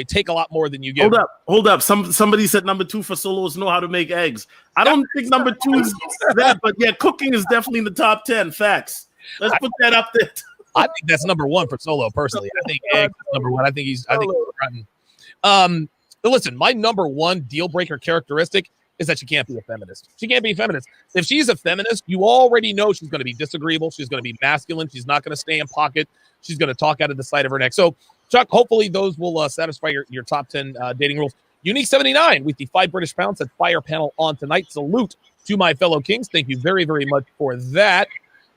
Take a lot more than you give. Hold up. Somebody said number 2 for solos know how to make eggs. I don't think number 2 is that, but yeah, cooking is definitely in the top 10. Facts. Let's put that up there. I think that's number 1 for Solo. Personally, I think eggs is number 1. I think he's rotten. Listen, my number 1 deal breaker characteristic is that she can't be a feminist. She can't be a feminist. If she's a feminist, you already know she's going to be disagreeable. She's going to be masculine. She's not going to stay in pocket. She's going to talk out of the side of her neck. So, Chuck, hopefully those will satisfy your top 10 dating rules. Unique 79 with the 5 British pounds at Fire Panel on tonight. Salute to my fellow kings. Thank you very, very much for that.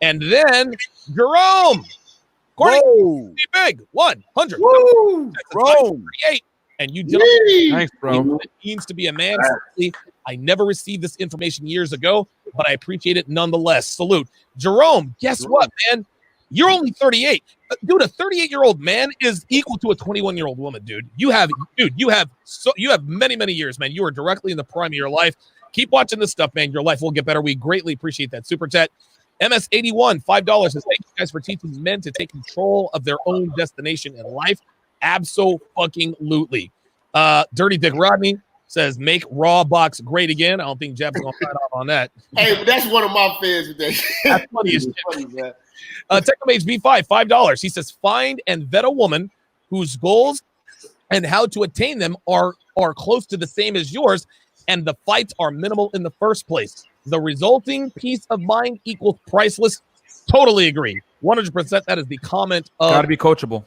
And then Jerome. According big 100. Woo! Jerome. 38. And you don't Thanks, bro. what it means to be a man. I never received this information years ago, but I appreciate it nonetheless. Salute. Jerome, guess what, man? You're only 38. Dude, a 38-year-old man is equal to a 21-year-old woman, dude. You have many, many years, man. You are directly in the prime of your life. Keep watching this stuff, man. Your life will get better. We greatly appreciate that super chat. MS81, $5 says, thank you guys for teaching men to take control of their own destination in life. Abso-fucking-lutely. Dirty Dick Rodney says, make Raw Box great again. I don't think Jeff's going to sign off on that. Hey, but that's one of my fans with that. That's funny as shit. Funny, man. Technomage B5, $5. He says, find and vet a woman whose goals and how to attain them are close to the same as yours, and the fights are minimal in the first place. The resulting peace of mind equals priceless. Totally agree. 100%. That is the comment of... Got to be coachable.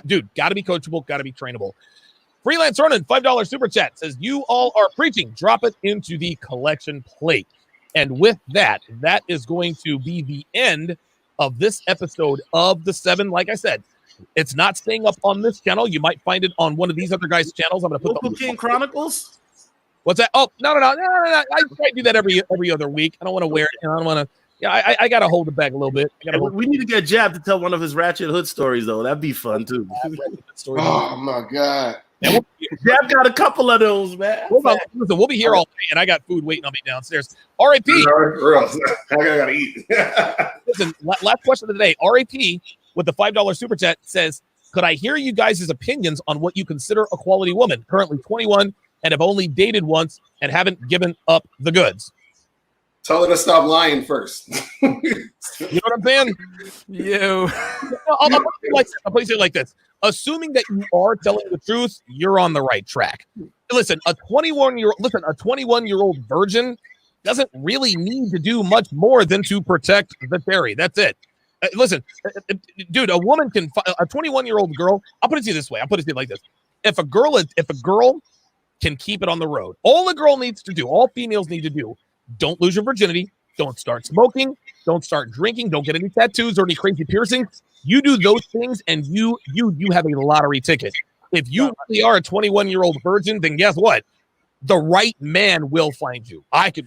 Dude, got to be coachable, got to be trainable. Freelance Ronan, $5 super chat, says, you all are preaching. Drop it into the collection plate. And with that, that is going to be the end of this episode of The 7. Like I said, it's not staying up on this channel. You might find it on one of these other guys' channels. I'm going to put Local King Chronicles. What's that? Oh, no. I try to do that every other week. I don't want to wear it. I don't want to. Yeah, I got to hold it back a little bit. We need to get Jab to tell one of his Ratchet Hood stories, though. That'd be fun, too. Oh, my God. Jab got a couple of those, man. Listen, we'll be here all day, and I got food waiting on me downstairs. RAP. I gotta eat. Listen, last question of the day. RAP with the $5 super chat says, could I hear you guys' opinions on what you consider a quality woman? Currently 21 and have only dated once and haven't given up the goods. Tell her to stop lying first. You know what I'm saying? I'll place it like this. Assuming that you are telling the truth, you're on the right track. Listen, a 21-year-old virgin doesn't really need to do much more than to protect the theory. That's it. Listen, dude, a 21-year-old girl, I'll put it to you this way. I'll put it to you like this. If a girl can keep it on the road, all a girl needs to do, all females need to do, don't lose your virginity. Don't start smoking. Don't start drinking. Don't get any tattoos or any crazy piercings. You do those things, and you have a lottery ticket. If you really are a 21-year-old virgin, then guess what? The right man will find you. I can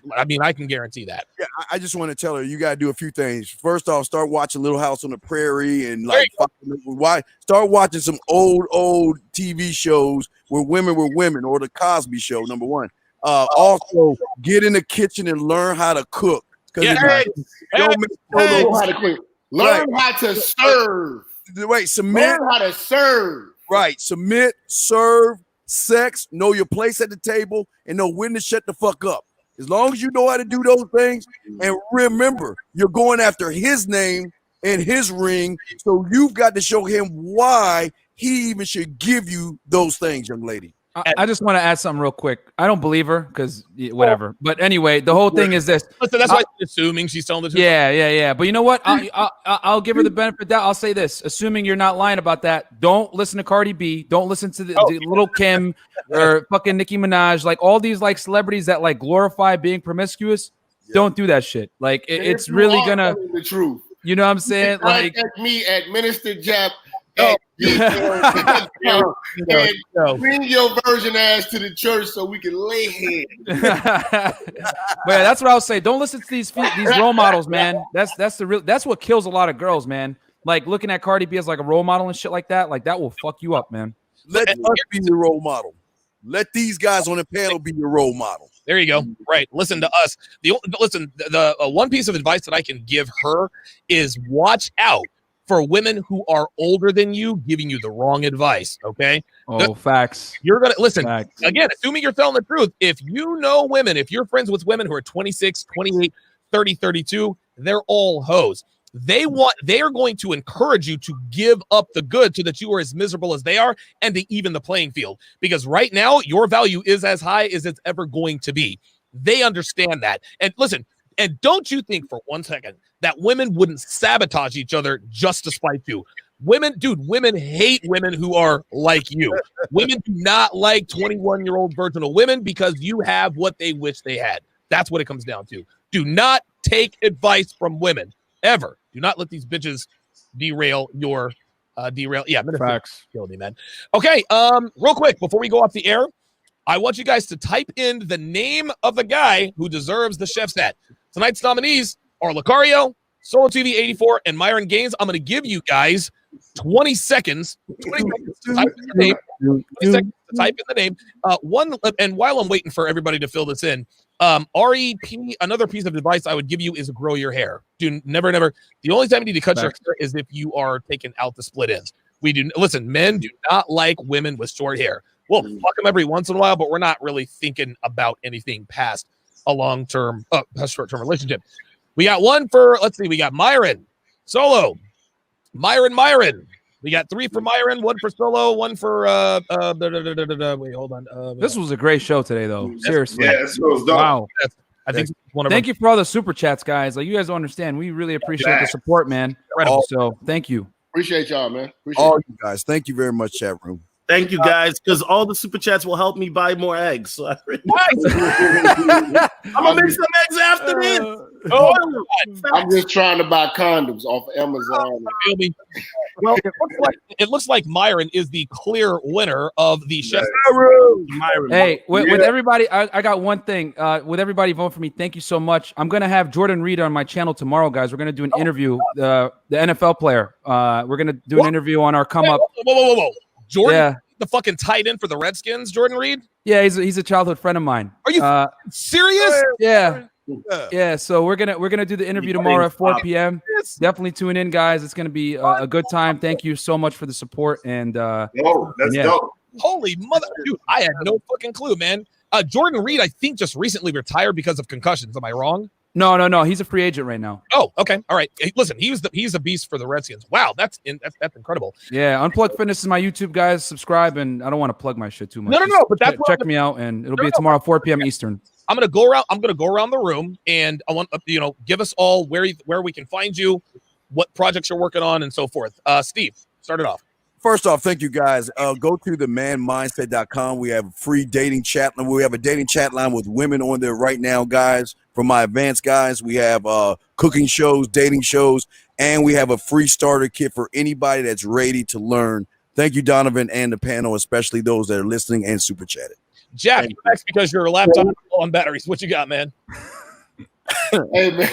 guarantee that. Yeah, I just want to tell her you got to do a few things. First off, start watching Little House on the Prairie and start watching some old TV shows where women were women, or the Cosby Show. Number one. Also, get in the kitchen and learn how to cook. Learn how to serve. Wait, submit. Learn how to serve. Right, submit, serve, sex, know your place at the table, and know when to shut the fuck up. As long as you know how to do those things, and remember, you're going after his name and his ring, so you've got to show him why he even should give you those things, young lady. I just want to add something real quick. I don't believe her because whatever. But anyway, the whole thing is this. Listen, that's why she's assuming she's telling the truth. Yeah. But you know what? I'll give her the benefit of that. I'll say this. Assuming you're not lying about that, don't listen to Cardi B. Don't listen to the Little Kim or fucking Nicki Minaj. Like all these like celebrities that like glorify being promiscuous. Yeah. Don't do that shit. Like it's really gonna. The truth. You know what I'm saying? Like me at Minister Jap. And bring your virgin ass to the church so we can lay hands. But yeah, that's what I would say. Don't listen to these role models, man. That's what kills a lot of girls, man. Like looking at Cardi B as like a role model and shit like that will fuck you up, man. Let us be your role model. Let these guys on the panel be your role model. There you go. Right. Listen to us. The one piece of advice that I can give her is watch out for women who are older than you giving you the wrong advice, okay? Facts. You're going to listen. Again, assuming you're telling the truth, if you know women, if you're friends with women who are 26, 28, 30, 32, they're all hoes. They are going to encourage you to give up the good so that you are as miserable as they are and to even the playing field. Because right now, your value is as high as it's ever going to be. They understand that. And listen, and don't you think for one second that women wouldn't sabotage each other just to spite you. Women hate women who are like you. Women do not like 21-year-old virginal women because you have what they wish they had. That's what it comes down to. Do not take advice from women, ever. Do not let these bitches derail your Yeah, facts. Killed me, man. Okay, real quick, before we go off the air, I want you guys to type in the name of the guy who deserves the chef's hat. Tonight's nominees are Lucario, Solo TV 84, and Myron Gaines. I'm going to give you guys 20 seconds. 20 seconds to type in the name. 20 seconds to type in the name. And while I'm waiting for everybody to fill this in, REP, another piece of advice I would give you is grow your hair. Do never. The only time you need to cut your hair is if you are taking out the split ends. Men do not like women with short hair. We'll fuck them every once in a while, but we're not really thinking about anything past a long-term, short-term relationship. We got one for, let's see, we got Myron, Solo, Myron. We got 3 for Myron, 1 for Solo, 1 for, wait, hold on. This was a great show today, though. Seriously. Yeah, this was dope. Wow. I think one of Thank you for all the super chats, guys. Like, you guys don't understand. We really appreciate the support, man. So thank you. Appreciate y'all, man. Appreciate all you guys. Thank you very much, chat room. Thank you, guys, because all the super chats will help me buy more eggs. So I'm gonna make some eggs after this. I'm just trying to buy condoms off Amazon. Well, it looks like Myron is the clear winner of the chef. Hey, with everybody, I got one thing. With everybody voting for me, thank you so much. I'm gonna have Jordan Reed on my channel tomorrow, guys. We're gonna do an interview. The NFL player. We're gonna do an interview on our come up. Whoa. Jordan, the fucking tight end for the Redskins, Jordan Reed? Yeah, he's a childhood friend of mine. Are you serious? Yeah. So we're gonna do the interview tomorrow at 4 p.m. Definitely tune in, guys. It's gonna be a good time. Thank you so much for the support. And that's dope. Holy mother, dude! I had no fucking clue, man. Jordan Reed, I think, just recently retired because of concussions. Am I wrong? No. He's a free agent right now. Oh, okay. All right. Hey, listen, he's a beast for the Redskins. Wow, that's incredible. Yeah, Unplugged Fitness is my YouTube, guys. Subscribe, and I don't want to plug my shit too much. No, but that's check me out, and it'll be tomorrow 4 p.m. Eastern. I'm gonna go around the room, and I want give us all where we can find you, what projects you're working on, and so forth. Steve, start it off. First off, thank you guys. Go to themanmindset.com. We have a free dating chat. We have a dating chat line with women on there right now, guys. For my advanced guys, we have cooking shows, dating shows, and we have a free starter kit for anybody that's ready to learn. Thank you, Donovan, and the panel, especially those that are listening and super chatted. Jack, that's because your laptop is low on batteries. What you got, man? Hey, man.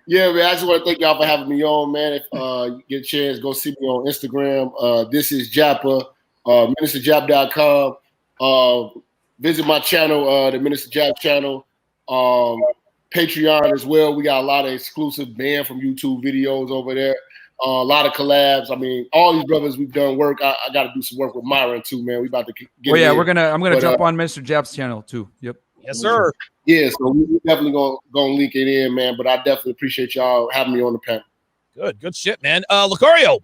Yeah, man. I just want to thank y'all for having me on, man. If you get a chance, go see me on Instagram. This is Jappa, ministerjap.com. Visit my channel, the Minister Jap channel. Patreon as well. We got a lot of exclusive banned from YouTube videos over there. A lot of collabs. I mean, all these brothers, we've done work. I got to do some work with Myron too, man. We about to get. I'm gonna jump on Mr. Jap's channel too. Yep. Yes, sir. Yeah, so we definitely gonna link it in, man. But I definitely appreciate y'all having me on the panel. Good shit, man. Lucario.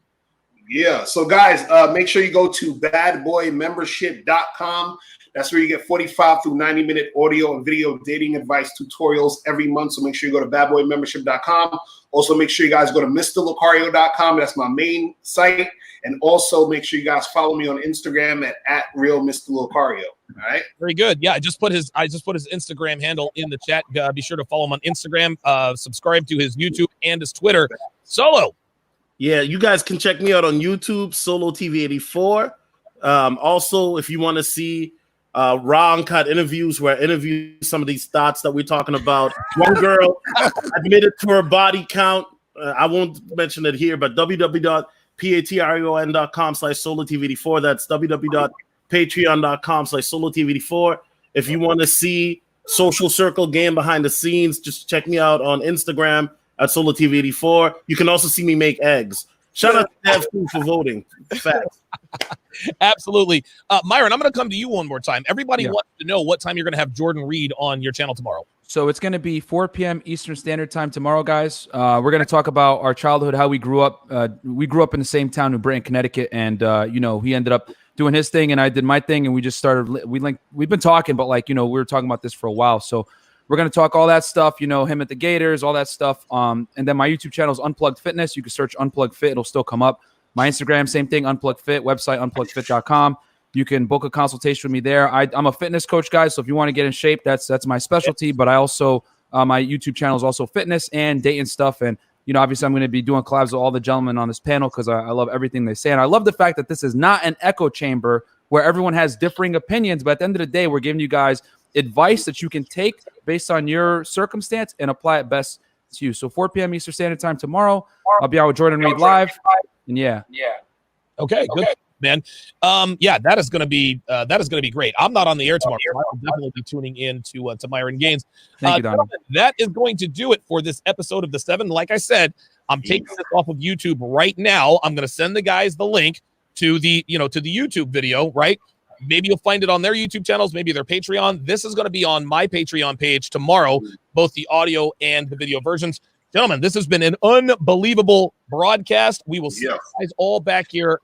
Yeah. So guys, make sure you go to badboymembership.com. That's where you get 45 through 90-minute audio and video dating advice tutorials every month. So make sure you go to badboymembership.com. Also, make sure you guys go to mrlucario.com. That's my main site. And also make sure you guys follow me on Instagram at @realmrlucario. All right. Very good. Yeah, I just put his Instagram handle in the chat. Be sure to follow him on Instagram. Subscribe to his YouTube and his Twitter. Solo. Yeah, you guys can check me out on YouTube, Solo TV 84. Also, if you want to see raw uncut interviews where I interview some of these thoughts that we're talking about. One girl admitted to her body count. I won't mention it here, but www.patreon.com/solotv84. That's www.patreon.com/solotv84. If you want to see Social Circle game behind the scenes, just check me out on Instagram at solotv84. You can also see me make eggs. Shout out to Dev for voting. Facts. Absolutely. Myron, I'm going to come to you one more time. Everybody wants to know what time you're going to have Jordan Reed on your channel tomorrow. So it's going to be 4 p.m. Eastern Standard Time tomorrow, guys. We're going to talk about our childhood, how we grew up. We grew up in the same town, New Britain, Connecticut, and he ended up doing his thing, and I did my thing, and we just started. We've been talking, but we were talking about this for a while. So we're going to talk all that stuff. Him at the Gators, all that stuff. And then my YouTube channel is Unplugged Fitness. You can search Unplugged Fit; it'll still come up. My Instagram, same thing, Unplugged Fit, website, unpluggedfit.com. You can book a consultation with me there. I'm a fitness coach, guys, so if you want to get in shape, that's my specialty. But I also, my YouTube channel is also fitness and dating stuff. And, obviously I'm going to be doing collabs with all the gentlemen on this panel because I love everything they say. And I love the fact that this is not an echo chamber where everyone has differing opinions. But at the end of the day, we're giving you guys advice that you can take based on your circumstance and apply it best to you. So 4 p.m. Eastern Standard Time tomorrow. I'll be out with Jordan Reed live. And Okay, good, man. That is gonna be great. I'm not on the air tomorrow, so I'll definitely be tuning in to Myron Gaines. Thank you, Donovan. That is going to do it for this episode of The Seven. Like I said, I'm taking this off of YouTube right now. I'm gonna send the guys the link to the YouTube video, right? Maybe you'll find it on their YouTube channels, maybe their Patreon. This is going to be on my Patreon page tomorrow, both the audio and the video versions. Gentlemen, this has been an unbelievable broadcast. We will see you guys all back here